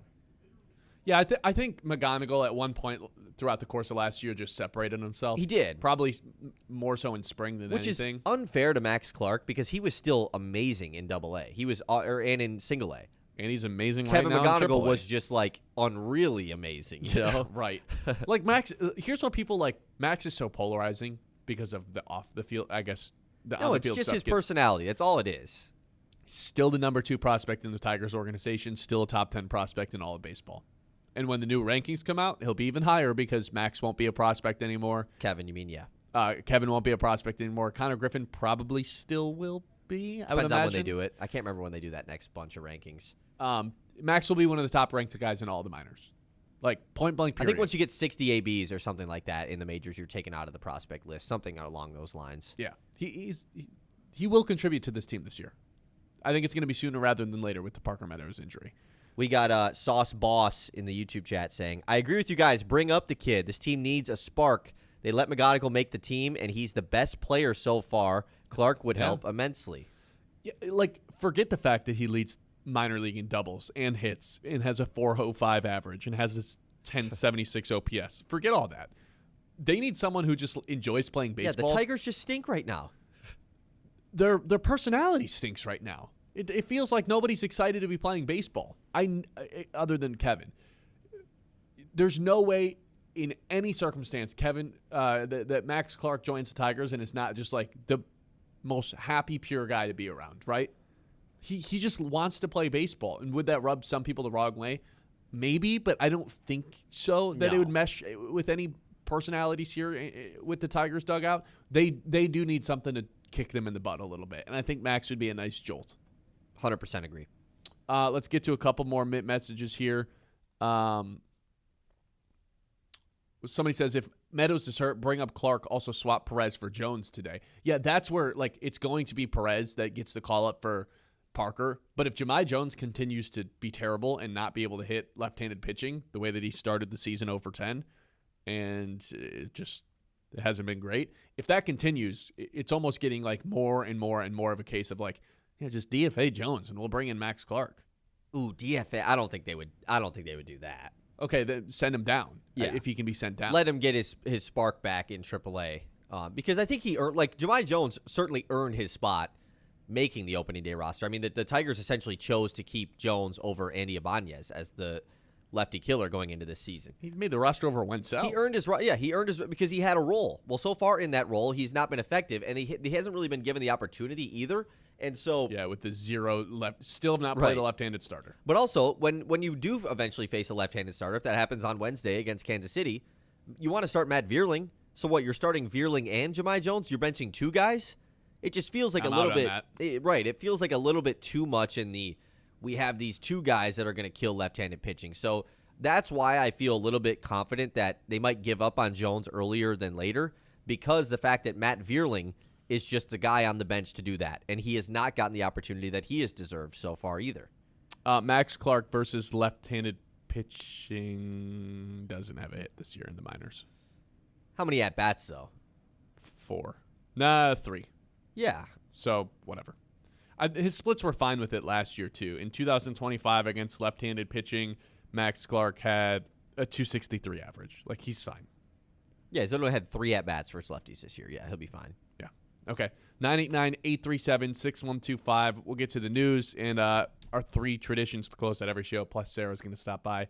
Yeah, I think McGonigal at one point throughout the course of last year just separated himself. He did. Probably more so in spring than Which anything. is unfair to Max Clark because he was still amazing in Double-A. He was and in Single-A. And he's amazing Kevin right now in McGonigal AAA. was just, like, unreally amazing, you know? Right. Like Max, here's what people like. Max is so polarizing because of the off the field, I guess. No, it's just his personality. That's all it is. Still the number 2 prospect in the Tigers organization, still a top 10 prospect in all of baseball. And when the new rankings come out, he'll be even higher because Max won't be a prospect anymore. Kevin, you mean, yeah. Kevin won't be a prospect anymore. Connor Griffin probably still will be, I would Depends imagine. on when they do it. I can't remember when they do that next bunch of rankings. Max will be one of the top ranked guys in all the minors. Like, point blank period. I think once you get 60 ABs or something like that in the majors, you're taken out of the prospect list, something along those lines. Yeah. He will contribute to this team this year. I think it's going to be sooner rather than later with the Parker Meadows injury. We got Sauce Boss in the YouTube chat saying, I agree with you guys. Bring up the kid. This team needs a spark. They let McGonigal make the team, and he's the best player so far. Clark would help immensely. Yeah, like, forget the fact that he leads minor league in doubles and hits and has a 405 average and has this 1076 OPS. Forget all that. They need someone who just enjoys playing baseball. Yeah, the Tigers just stink right now. Their personality stinks right now. It feels like nobody's excited to be playing baseball. Other than Kevin. There's no way in any circumstance Kevin that Max Clark joins the Tigers and is not just like the most happy, pure guy to be around, right? He just wants to play baseball. And would that rub some people the wrong way? Maybe, but I don't think so, that it would mesh with any personalities here with the Tigers dugout. They do need something to kick them in the butt a little bit. And I think Max would be a nice jolt. 100% agree. Let's get to a couple more messages here. Somebody says, if Meadows is hurt, bring up Clark. Also swap Perez for Jones today. Yeah, that's where it's going to be Perez that gets the call up for Parker. But if Jahmai Jones continues to be terrible and not be able to hit left-handed pitching the way that he started the season 0 for 10, and it hasn't been great. If that continues, it's almost getting like more and more and more of a case of like, yeah, just DFA Jones and we'll bring in Max Clark. Ooh, DFA. I don't think they would do that. Okay, then send him down. Yeah. If he can be sent down. Let him get his spark back in AAA. Because I think he earned, like, Jahmai Jones certainly earned his spot making the opening day roster. I mean, the Tigers essentially chose to keep Jones over Andy Ibanez as the lefty killer going into this season. He made the roster over Wenzel. He earned his because he had a role. Well, so far in that role, he's not been effective, and he hasn't really been given the opportunity either. And so, yeah, with the 0 left, still have not played a left-handed starter. But also, when you do eventually face a left-handed starter, if that happens on Wednesday against Kansas City, you want to start Matt Vierling. So what? You're starting Vierling and Jahmai Jones. You're benching 2 guys. It just feels like I'm a little out on bit right. It feels like a little bit too much in the we have these 2 guys that are going to kill left-handed pitching. So that's why I feel a little bit confident that they might give up on Jones earlier than later, because the fact that Matt Vierling is just the guy on the bench to do that, and he has not gotten the opportunity that he has deserved so far either. Max Clark versus left-handed pitching doesn't have a hit this year in the minors. How many at-bats, though? 4. Nah, 3. Yeah. So, whatever. His splits were fine with it last year, too. In 2025 against left-handed pitching, Max Clark had a 263 average. Like, he's fine. Yeah, he's only had 3 at-bats versus lefties this year. Yeah, he'll be fine. Yeah. Okay. 989-837-6125. We'll get to the news and our 3 traditions to close out every show. Plus, Sarah's going to stop by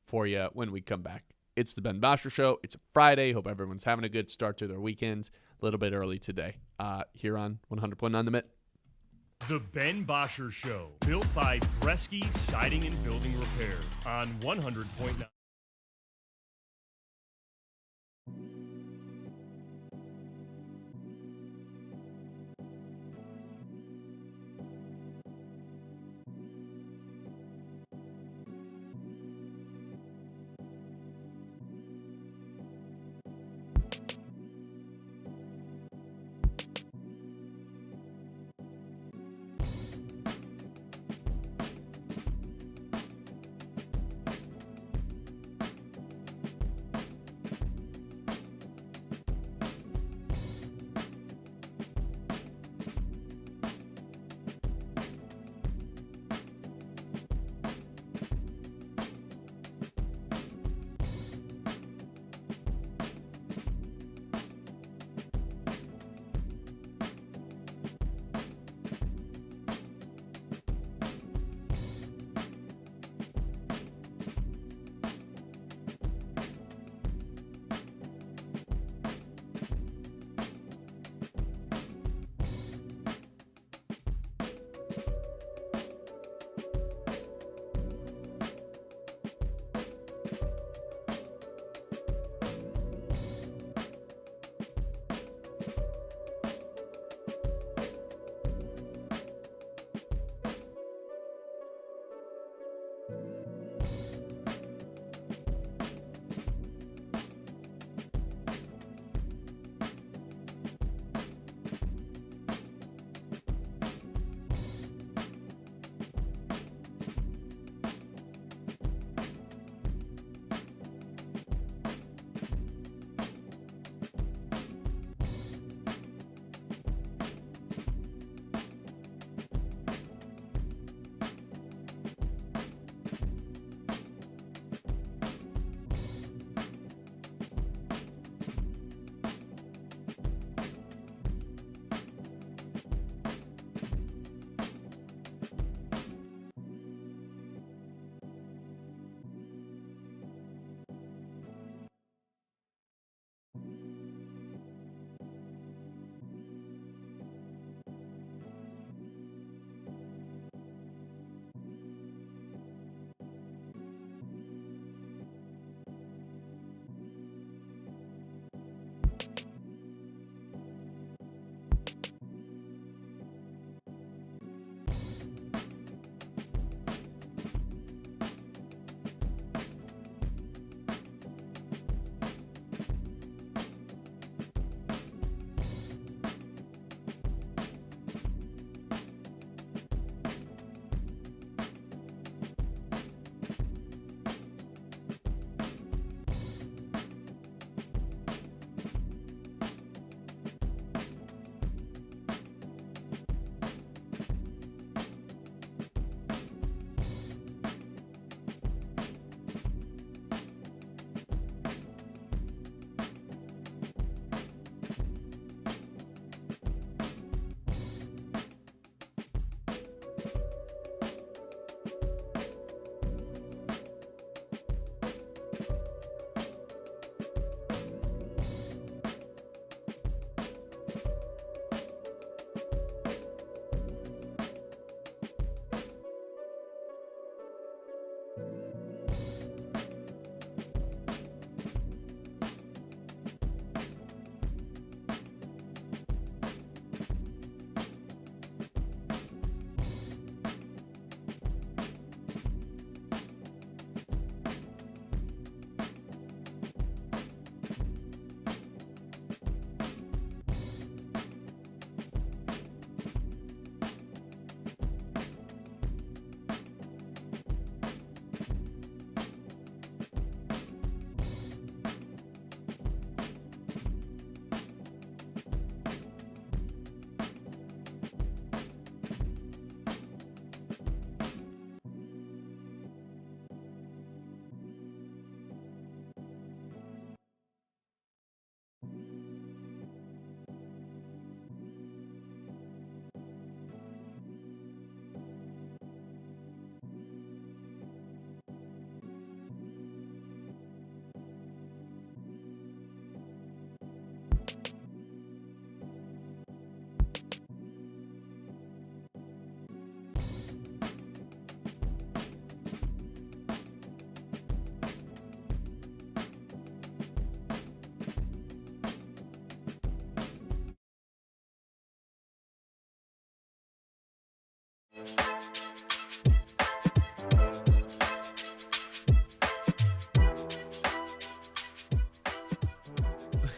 for you when we come back. It's the Ben Bosscher Show. It's a Friday. Hope everyone's having a good start to their weekend. A little bit early today here on 100.9 The Mitt. The Ben Bosscher Show, built by Bresky Siding and Building Repair on 100.9.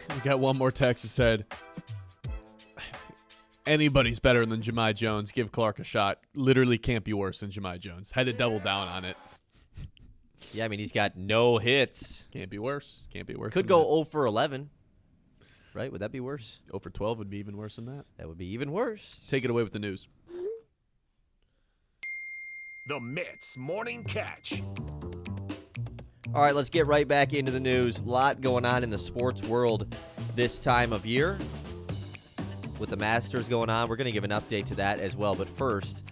We got one more text that said, anybody's better than Jahmai Jones. Give Clark a shot. Literally can't be worse than Jahmai Jones. Had to double down on it. Yeah, I mean, he's got no hits. Can't be worse. Can't be worse. Could go 0 for 11. Right? Would that be worse? 0 for 12 would be even worse than that. That would be even worse. Take it away with the news. The Mets Morning Catch. All right, let's get right back into the news. A lot going on in the sports world this time of year. With the Masters going on, we're going to give an update to that as well. But first,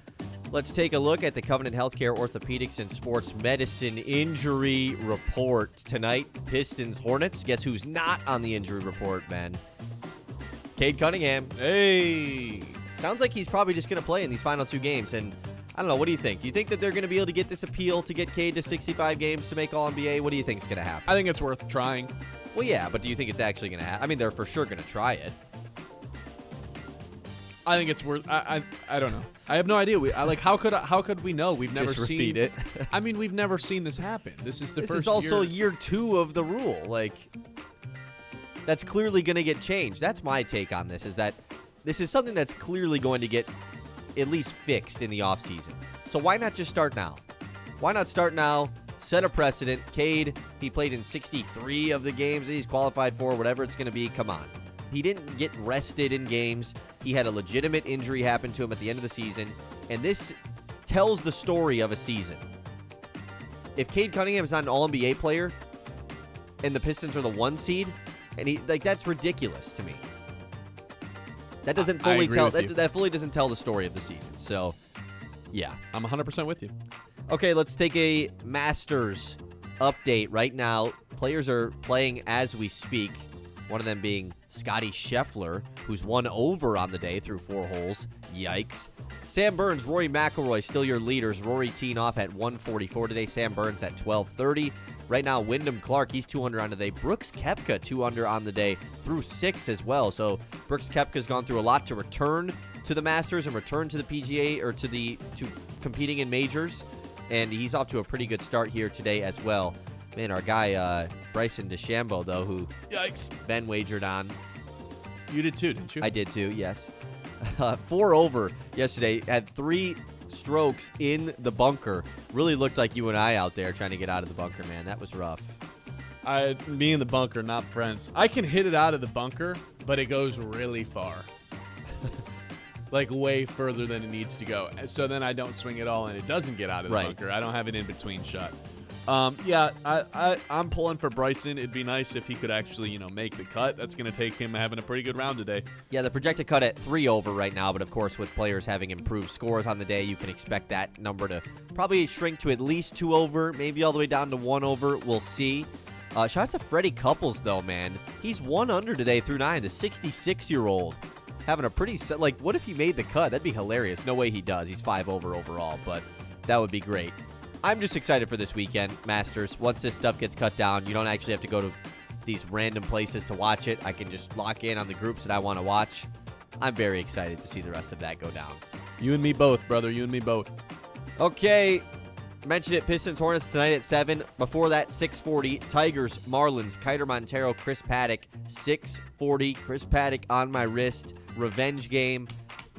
let's take a look at the Covenant Healthcare Orthopedics and Sports Medicine injury report. Tonight, Pistons Hornets. Guess who's not on the injury report, Ben? Cade Cunningham. Hey. Sounds like he's probably just going to play in these final 2 games. And I don't know, what do you think? Do you think that they're going to be able to get this appeal to get Cade to 65 games to make All-NBA? What do you think is going to happen? I think it's worth trying. Well, yeah, but do you think it's actually going to happen? I mean, they're for sure going to try it. I think it's worth. I don't know. I have no idea. How could we know? We've never Just seen repeat it. I mean, we've never seen this happen. This is the This first. is also year. year 2 of the rule. Like, that's clearly going to get changed. That's my take on this, is that this is something that's clearly going to get at least fixed in the offseason. So why not just start now? Why not start now, set a precedent? Cade, he played in 63 of the games that he's qualified for, whatever it's going to be. Come on. He didn't get rested in games. He had a legitimate injury happen to him at the end of the season. And this tells the story of a season. If Cade Cunningham is not an All-NBA player and the Pistons are the 1 seed, and that's ridiculous to me. That doesn't fully agree tell with you. that fully doesn't tell the story of the season. So, yeah. I'm 100% with you. Okay, let's take a Masters update right now. Players are playing as we speak. One of them being Scotty Scheffler, who's 1 over on the day through 4 holes. Yikes. Sam Burns, Rory McIlroy, still your leaders. Rory teeing off at 144 today. Sam Burns at 1230. Right now, Wyndham Clark, he's 2 under on the day. Brooks Koepka, 2 under on the day through 6 as well. So Brooks Koepka's gone through a lot to return to the Masters and return to the PGA or to competing in majors. And he's off to a pretty good start here today as well. Man, our guy Bryson DeChambeau, though, who Yikes. Ben wagered on. You did too, didn't you? I did too, yes. 4 over yesterday. Had 3 strokes in the bunker. Really looked like you and I out there trying to get out of the bunker, man. That was rough. Me and the bunker, not friends. I can hit it out of the bunker, but it goes really far. Like way further than it needs to go. So then I don't swing at all, and it doesn't get out of the Right. bunker. I don't have an in-between shot. I'm pulling for Bryson. It'd be nice if he could actually, make the cut. That's going to take him having a pretty good round today. Yeah, the projected cut at 3 over right now, but of course with players having improved scores on the day, you can expect that number to probably shrink to at least 2 over, maybe all the way down to 1 over. We'll see. Shout out to Freddie Couples, though, man. He's 1 under today through 9, the 66-year-old. Having a pretty what if he made the cut? That'd be hilarious. No way he does. He's 5 over overall, but that would be great. I'm just excited for this weekend, Masters. Once this stuff gets cut down, you don't actually have to go to these random places to watch it. I can just lock in on the groups that I want to watch. I'm very excited to see the rest of that go down. You and me both, brother. You and me both. Okay. Mentioned it, Pistons Hornets tonight at 7. Before that, 6:40. Tigers, Marlins, Kiter Montero, Chris Paddock, 6:40. Chris Paddock on my wrist. Revenge game.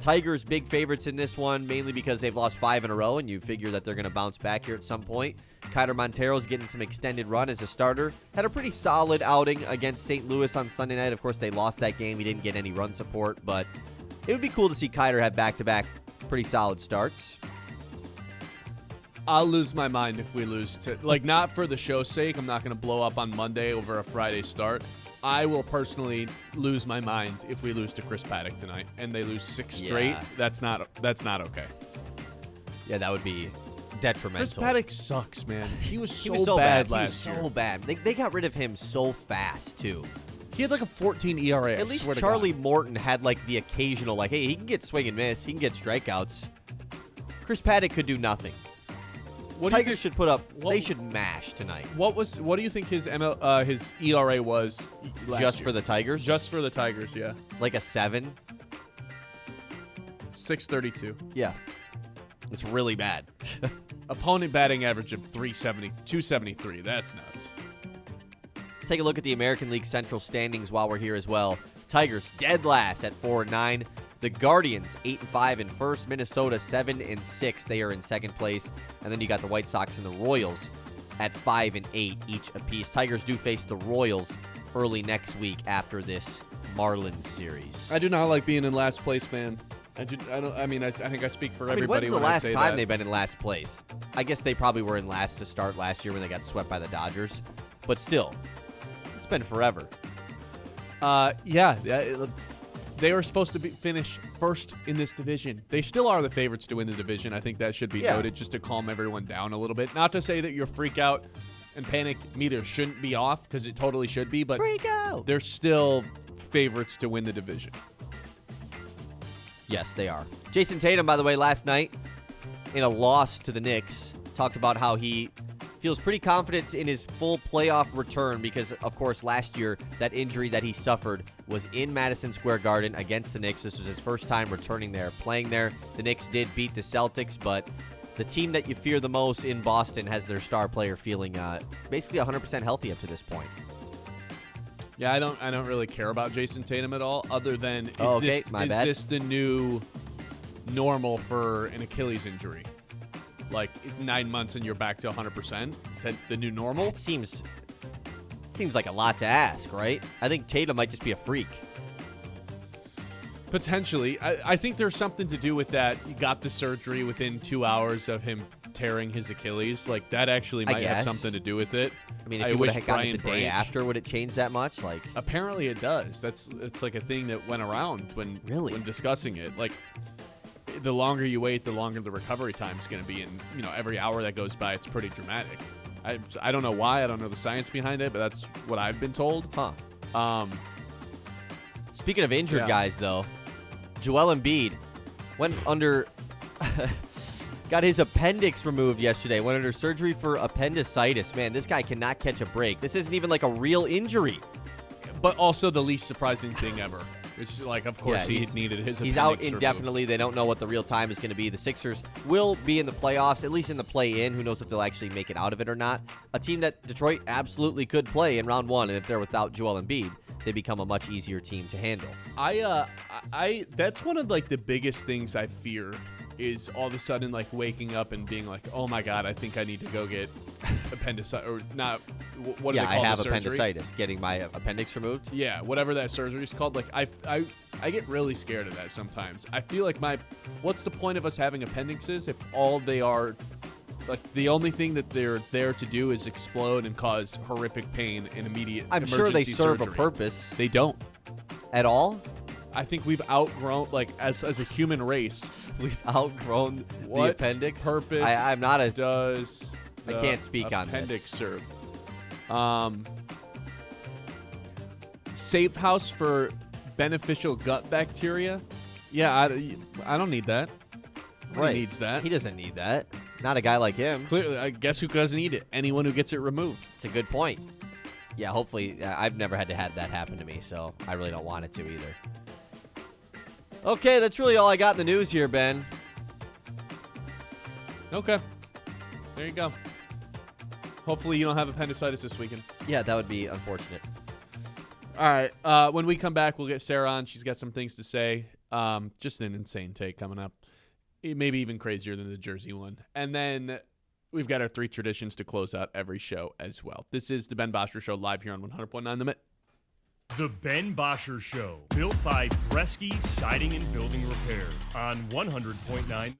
Tigers big favorites in this one, mainly because they've lost 5 in a row, and you figure that they're going to bounce back here at some point. Kiter Montero's getting some extended run as a starter. Had a pretty solid outing against St. Louis on Sunday night. Of course, they lost that game. He didn't get any run support, but it would be cool to see Kiter have back-to-back pretty solid starts. I'll lose my mind if we lose to, not for the show's sake. I'm not going to blow up on Monday over a Friday start. I will personally lose my mind if we lose to Chris Paddock tonight and they lose 6 straight. Yeah. That's not okay. Yeah, that would be detrimental. Chris Paddock sucks, man. He was He was so bad bad. last He was year. so bad. They got rid of him so fast, too. He had like a 14 ERA. At least Charlie Morton had the occasional, hey, he can get swing and miss. He can get strikeouts. Chris Paddock could do nothing. Tigers should put up. They should mash tonight. What do you think his his ERA was last Just year? for the Tigers? Just for the Tigers, yeah. Like a 7? 6.32. Yeah. It's really bad. Opponent batting average of 273. That's nuts. Let's take a look at the American League Central standings while we're here as well. Tigers dead last at 4-9. The Guardians 8-5 in first. Minnesota 7-6. They are in second place. And then you got the White Sox and the Royals at 5-8 each apiece. Tigers do face the Royals early next week after this Marlins series. I do not like being in last place, man. I think I speak for everybody when's the when I last say time that. they've been in last place? I guess they probably were in last to start last year when they got swept by the Dodgers. But still, it's been forever. They were supposed to finish first in this division. They still are the favorites to win the division. I think that should be noted just to calm everyone down a little bit. Not to say that your freak out and panic meter shouldn't be off, because it totally should be, but Freak out! they're still favorites to win the division. Yes, they are. Jason Tatum, by the way, last night in a loss to the Knicks, talked about how he feels pretty confident in his full playoff return because, of course, last year that injury that he suffered was in Madison Square Garden against the Knicks. This was his first time returning there, playing there. The Knicks did beat the Celtics, but the team that you fear the most in Boston has their star player feeling basically 100% healthy up to this point. Yeah, I don't really care about Jason Tatum at all, other than Oh, is okay, my bad. this the new normal for an Achilles injury? Like 9 months and you're back to 100%? Is that the new normal? It seems like a lot to ask, right? I think Tatum might just be a freak. Potentially. I think there's something to do with that. You got the surgery within 2 hours of him tearing his Achilles. Like, that actually might have something to do with it. I mean, if you would have gotten it the Brian day Branch- after, would it change that much? Like, Apparently it does. It's like a thing that went around when discussing it. Like, the longer you wait, the longer the recovery time is going to be, and every hour that goes by, it's pretty dramatic. I don't know why. I don't know the science behind it, but that's what I've been told. Speaking of injured guys, though, Joel Embiid went under. Got his appendix removed yesterday. Went under surgery for appendicitis. Man, this guy cannot catch a break. This isn't even like a real injury. But also the least surprising thing ever. It's like, of course, he needed his appendix He's out removed. indefinitely. They don't know what the real time is going to be. The Sixers will be in the playoffs, at least in the play-in. Who knows if they'll actually make it out of it or not. A team that Detroit absolutely could play in round one, and if they're without Joel Embiid, they become a much easier team to handle. That's one of like the biggest things I fear is all of a sudden like waking up and being like, oh my God, I think I need to go get appendicitis or not. What do they call I have the surgery? appendicitis. Getting my appendix removed. Yeah, whatever that surgery is called. Like I get really scared of that sometimes. I feel like what's the point of us having appendixes if all they are, like the only thing that they're there to do is explode and cause horrific pain and immediate I'm sure they emergency serve a surgery. purpose. They don't. At all? I think we've outgrown, like as a human race, We've outgrown the what appendix. purpose I'm not as. does I the can't speak on this. appendix serve? Safe house for beneficial gut bacteria. Yeah, I don't need that. Nobody needs that. He doesn't need that. Not a guy like him. Clearly, I guess who doesn't need it? Anyone who gets it removed. It's a good point. Yeah, hopefully. I've never had to have that happen to me, so I really don't want it to either. Okay, that's really all I got in the news here, Ben. Okay. There you go. Hopefully you don't have appendicitis this weekend. Yeah, that would be unfortunate. All right. When we come back, we'll get Sarah on. She's got some things to say. Just an insane take coming up. Maybe even crazier than the Jersey one. And then we've got our 3 traditions to close out every show as well. This is the Ben Bosscher Show live here on 100.9 The Met. The Ben Bosscher Show, built by Bresky Siding and Building Repair on 100.9.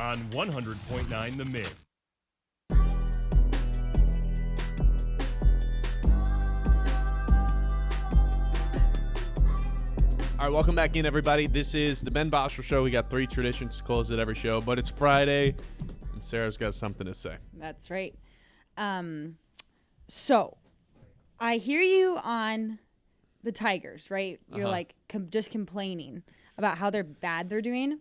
on 100.9 The Mid. All right, welcome back in, everybody. This is the Ben Bosscher Show. We got 3 traditions to close at every show, but it's Friday, and Sarah's got something to say. That's right. So I hear you on the Tigers, right? You're like just complaining about how bad they're doing.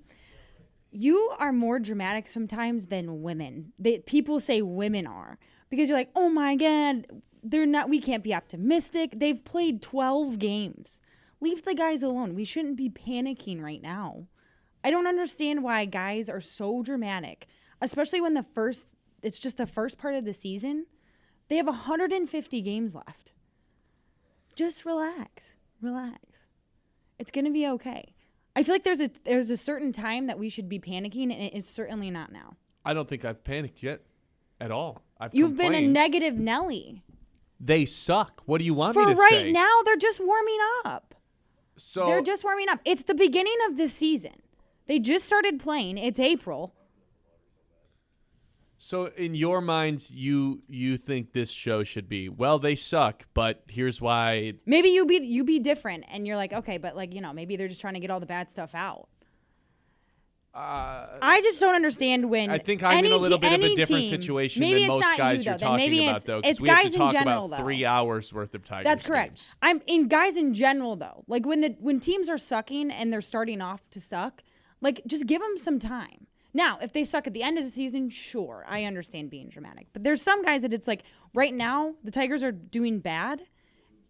You are more dramatic sometimes than women. People say women are, because you're like, oh my God, they're not. We can't be optimistic. They've played 12 games. Leave the guys alone. We shouldn't be panicking right now. I don't understand why guys are so dramatic, especially when it's just the first part of the season. They have 150 games left. Just relax. Relax. It's going to be okay. I feel like there's a certain time that we should be panicking, and it is certainly not now. I don't think I've panicked yet at all. You've been a negative Nelly. They suck. What do you want me to say? For right now, they're just warming up. So They're just warming up. It's the beginning of the season. They just started playing. It's April. So in your minds, you think this show should be, well, they suck, but here's why. Maybe you be different, and you're like, okay, but maybe they're just trying to get all the bad stuff out. I just don't understand when. I think I'm in a little bit of a different team, situation maybe than it's most not guys you, you're though. talking Maybe about, though. it's We have guys to talk in general, about though. 3 hours worth of Tigers That's correct. games. I'm in guys in general, though. Like when teams are sucking and they're starting off to suck, just give them some time. Now, if they suck at the end of the season, sure, I understand being dramatic. But there's some guys that it's like right now the Tigers are doing bad,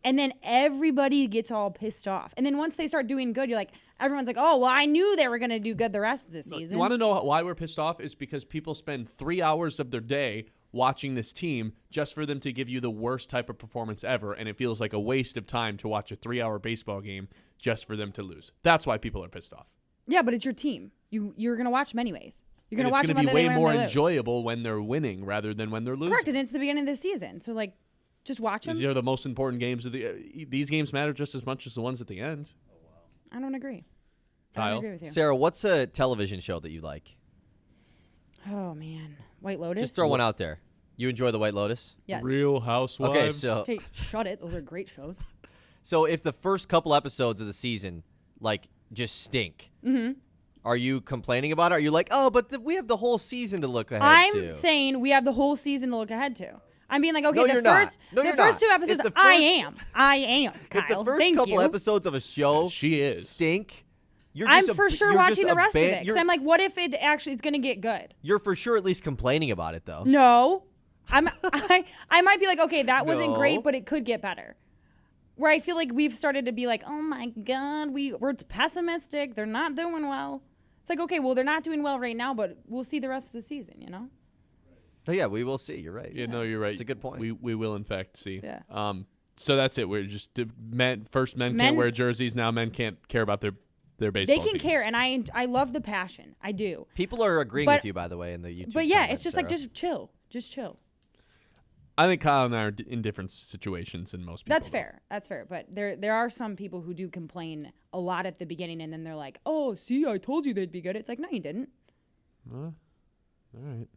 and then everybody gets all pissed off. And then once they start doing good, you're like, everyone's like, oh, well, I knew they were going to do good the rest of the season. You want to know why we're pissed off? Is because people spend 3 hours of their day watching this team just for them to give you the worst type of performance ever, and it feels like a waste of time to watch a 3-hour baseball game just for them to lose. That's why people are pissed off. Yeah, but it's your team. You're going to watch them anyways. You're going to watch It's them going to whether be they way win or more they lose. enjoyable when they're winning rather than when they're losing. Correct, and it's the beginning of the season. So, just watch them. These are the most important games of these games matter just as much as the ones at the end. I don't agree. I Kyle? don't agree with you. Sarah, what's a television show that you like? Oh, man. White Lotus? Just throw one out there. You enjoy The White Lotus? Yes. Real Housewives. Okay, so Okay, shut it. Those are great shows. if the first couple episodes of the season just stink, are you complaining about it? Are you like, oh, but we have the whole season to look ahead to? I'm saying we have the whole season to look ahead to. I'm being like, okay, No, the you're not. first No, the you're first not. 2 episodes, If the I first- am, Kyle. If the first Thank couple you. episodes of a show She is. stink, I'm for sure watching the rest of it. You're, Because I'm like, what if it actually is going to get good? you're for sure at least complaining about it, though. No. I might be like, okay, that wasn't No. great, but it could get better. Where I feel like we've started to be like, oh my God, we're pessimistic. They're not doing well. It's like, okay, well, they're not doing well right now, but we'll see the rest of the season, Oh, yeah, we will see. You're right. Yeah, no, you're right. It's a good point. We will, in fact, see. Yeah. So that's it. We're just men Men- can't wear jerseys. Now men can't care about their baseball They can teams. care, and I love the passion. I do. People are agreeing But- with you, by the way, in the YouTube But yeah, comments, it's just Sarah. just chill. Just chill. I think Kyle and I are in different situations than most people. That's fair. That's fair. But there are some people who do complain a lot at the beginning, and then they're like, "Oh, see, I told you they'd be good." It's like, no, you didn't. All right.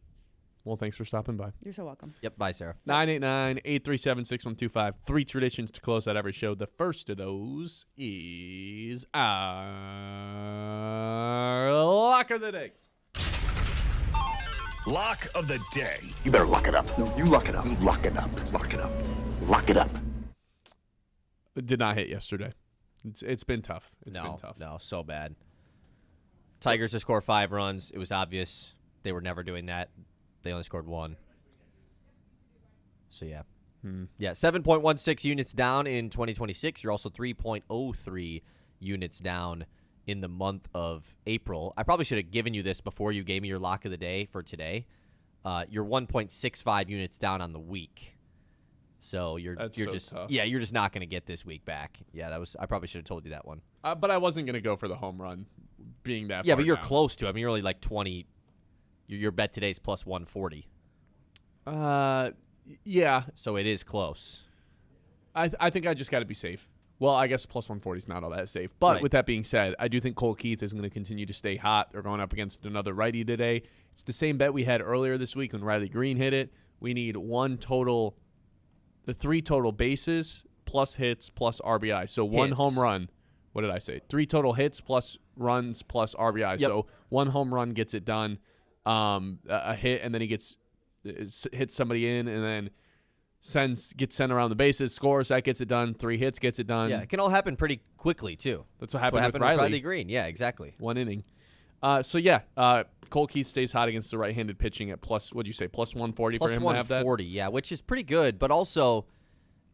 Well, thanks for stopping by. You're so welcome. Yep, bye, Sarah. 989-837-6125. 3 traditions to close out every show. The first of those is our lock of the day. Lock of the day. You better lock it up. No, you lock it up. You lock it up. Lock it up. Lock it up. It did not hit yesterday. It's been tough. It's been No, tough. no, so bad. Tigers to score 5 runs. It was obvious they were never doing that. They only scored 1. So, yeah. Yeah, 7.16 units down in 2026. You're also 3.03 units down in the month of April. I probably should have given you this before you gave me your lock of the day for today. You're 1.65 units down on the week. So you're That's so just tough. you're just not going to get this week back. Yeah, I probably should have told you that one. But I wasn't going to go for the home run being that Yeah, far but you're down. close to it. I mean, you're only like 20. Your bet today's plus 140. Yeah. So it is close. I think I just got to be safe Well, I guess plus 140 is not all that safe. But Right. with that being said, I do think Cole Keith is going to continue to stay hot. They're going up against another righty today. It's the same bet we had earlier this week when Riley Green hit it. We need the 3 total bases plus hits plus RBI. So 1 Hits. home run. What did I say? 3 total hits plus runs plus RBI. Yep. So 1 home run gets it done. A hit, and then he hits somebody in, and then gets sent around the bases, scores, that gets it done. 3 hits gets it done. Yeah, it can all happen pretty quickly, too. That's what That's happened, with Riley. Green. Yeah, exactly. 1 inning. Cole Keith stays hot against the right-handed pitching at plus 140 Plus for him to have that. 140, yeah, which is pretty good. But also,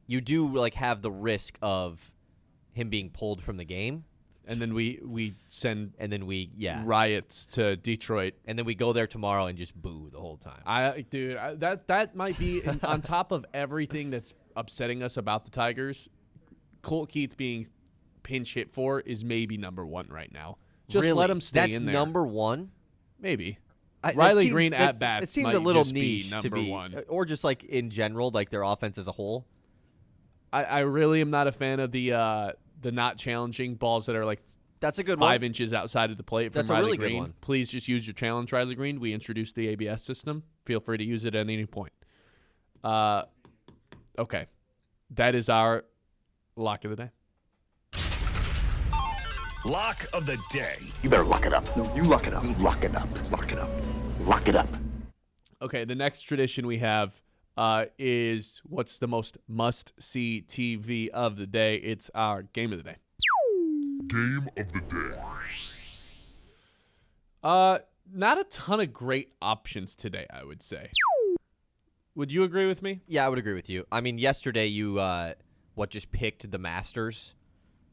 you do like have the risk of him being pulled from the game. And then we send And then riots to Detroit. and then we go there tomorrow and just boo the whole time. That might be on top of everything that's upsetting us about the Tigers. Colt Keith being pinch hit for is maybe number 1 right now. Just Really? let him stay That's in there. number 1. Maybe. That Riley seems- Green that's- at bats. It seems might a little just niche be to number be, 1. or just like in general, like their offense as a whole. I really am not a fan of the not challenging balls that are like That's a good 5 one. inches outside of the plate from That's a Riley really good Green. one. Please just use your challenge, Riley Green. We introduced the ABS system. Feel free to use it at any point. Okay. That is our lock of the day. Lock of the day. You better lock it up. No, you lock it up. You lock it up. Lock it up. Lock it up. Okay, the next tradition we have is what's the most must-see TV of the day. It's our game of the day. Game of the day. Not a ton of great options today, I would say. Would you agree with me? Yeah, I would agree with you. I mean, yesterday you just picked the Masters,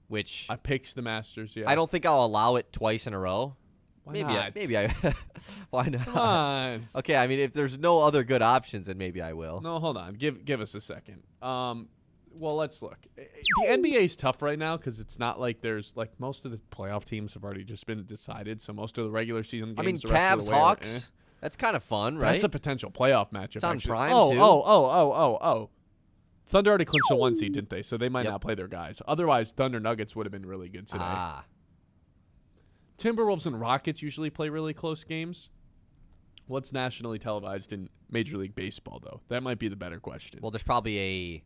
which I picked the Masters, yeah. I don't think I'll allow it twice in a row. Why not? Why not? Come on. Okay, I mean, if there's no other good options, then maybe I will. No, hold on. Give us a second. Well, let's look. The NBA is tough right now because it's not like there's like most of the playoff teams have already just been decided. So most of the regular season games. I mean, the rest of Cavs the way are, Hawks. That's kind of fun, right? That's a potential playoff matchup. It's on actually. Prime, oh, too. Oh. Thunder already clinched the 1 seed, didn't they? So they might Yep. not play their guys. Otherwise, Thunder Nuggets would have been really good today. Ah, Timberwolves and Rockets usually play really close games. What's nationally televised in Major League Baseball, though? That might be the better question. well, there's probably a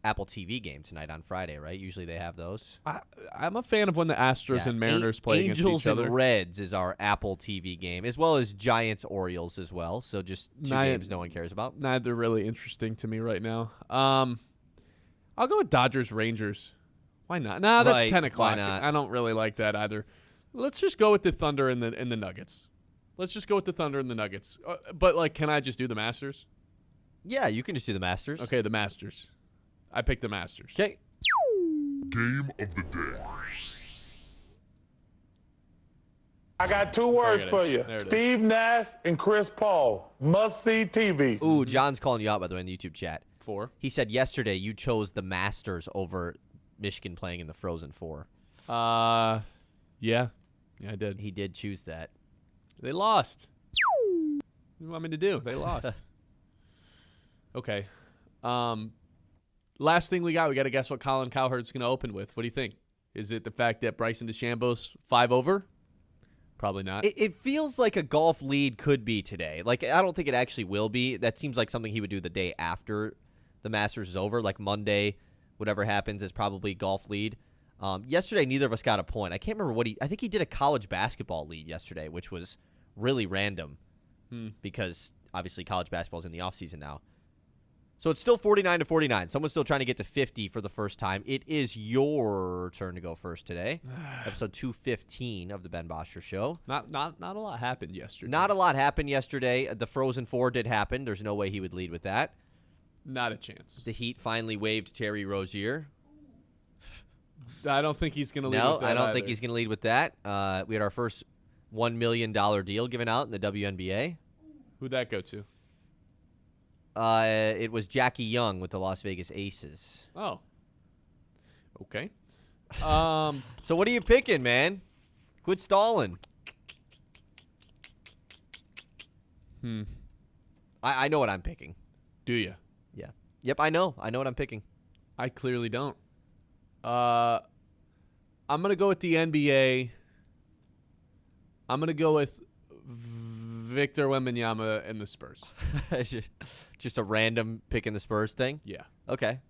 Apple TV game tonight on Friday, right? Usually they have those. I'm a fan of when the Astros Yeah, and Mariners play against Angels each other. and Reds is our Apple TV game, as well as Giants Orioles as well. So just two games no one cares about. Neither really interesting to me right now. I'll go with Dodgers Rangers. Why not? Nah, that's Right, 10 why o'clock. not? I don't really like that either. Let's just go with the Thunder and the Nuggets. Let's just go with the Thunder and the Nuggets. But like, can I just do the Masters? Yeah, you can just do the Masters. Okay, the Masters. I picked the Masters. Okay. Game of the day. I got 2 words There it for is. you. There it is. Steve Nash and Chris Paul. Must see TV. Ooh, John's calling you out, by the way, in the YouTube chat. 4. He said yesterday you chose the Masters over Michigan playing in the Frozen Four. Yeah, I did. He did choose that. They lost. What do you want me to do? They lost. Okay. Last thing we got to guess what Colin Cowherd's going to open with. What do you think? Is it the fact that Bryson DeChambeau's 5 over? Probably not. It feels like a golf lead could be today. Like, I don't think it actually will be. That seems like something he would do the day after the Masters is over. Like Monday, whatever happens is probably golf lead. Yesterday, neither of us got a point. I can't remember I think he did a college basketball lead yesterday, which was really random because obviously college basketball is in the offseason now. So it's still 49-49. Someone's still trying to get to 50 for the first time. It is your turn to go first today. Episode 215 of the Ben Bosscher Show. Not a lot happened yesterday. Not a lot happened yesterday. The Frozen Four did happen. There's no way he would lead with that. Not a chance. The Heat finally waived Terry Rozier. I don't think he's going to lead No, with that I don't either. think he's going to lead with that. We had our first $1 million deal given out in the WNBA. Who'd that go to? It was Jackie Young with the Las Vegas Aces. Oh. Okay. So what are you picking, man? Quit stalling. I know what I'm picking. Do you? Yeah. Yep, I know. I know what I'm picking. I clearly don't. I'm going to go with the NBA. I'm going to go with Victor Wembanyama and the Spurs. Just a random pick in the Spurs thing? Yeah. Okay.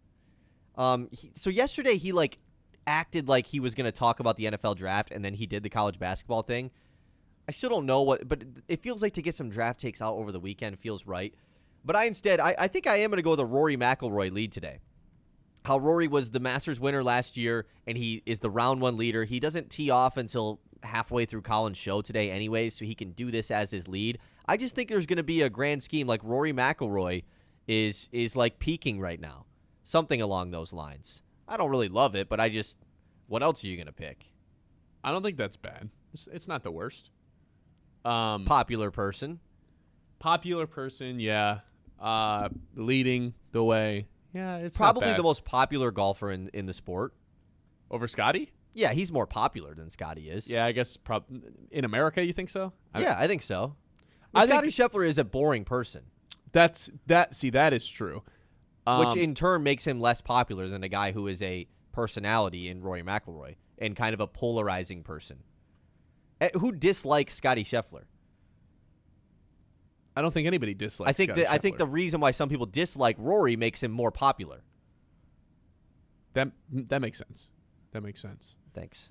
So yesterday he acted like he was going to talk about the NFL draft, and then he did the college basketball thing. I still don't know but it feels like to get some draft takes out over the weekend feels right. But I think I am going to go with a Rory McIlroy lead today. How Rory was the Masters winner last year, and he is the round one leader. He doesn't tee off until halfway through Colin's show today anyway, so he can do this as his lead. I just think there's going to be a grand scheme like Rory McIlroy is like peaking right now. Something along those lines. I don't really love it, but what else are you going to pick? I don't think that's bad. It's not the worst. Popular person, yeah. Leading the way. Yeah, it's probably not bad. the most popular golfer in the sport. Over Scotty? Yeah, he's more popular than Scotty is. Yeah, I guess in America, you think so? I think so. I Scotty think Scheffler is a boring person. that is true. Which in turn makes him less popular than a guy who is a personality in Rory McIlroy and kind of a polarizing person. Who dislikes Scotty Scheffler? I don't think anybody dislikes Scotty Scheffler. I think the reason why some people dislike Rory makes him more popular. That makes sense. That makes sense. Thanks.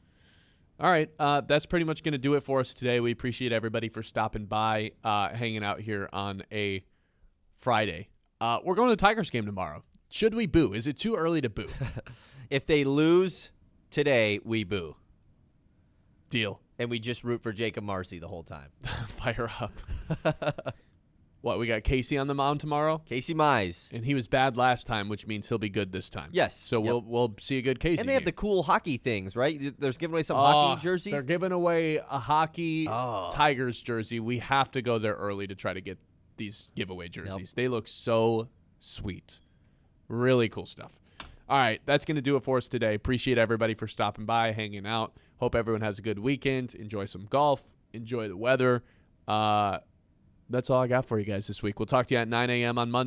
All right, that's pretty much going to do it for us today. We appreciate everybody for stopping by, hanging out here on a Friday. We're going to the Tigers game tomorrow. Should we boo? Is it too early to boo? If they lose today, we boo. Deal. And we just root for Jacob Marcy the whole time. Fire up. What, we got Casey on the mound tomorrow? Casey Mize. And he was bad last time, which means he'll be good this time. Yes. So we'll see a good Casey. And they have game. the cool hockey things, right? There's giving away some hockey jersey. They're giving away a hockey Tigers jersey. We have to go there early to try to get these giveaway jerseys. Yep. They look so sweet. Really cool stuff. All right, that's going to do it for us today. Appreciate everybody for stopping by, hanging out. Hope everyone has a good weekend. Enjoy some golf. Enjoy the weather. That's all I got for you guys this week. We'll talk to you at 9 a.m. on Monday.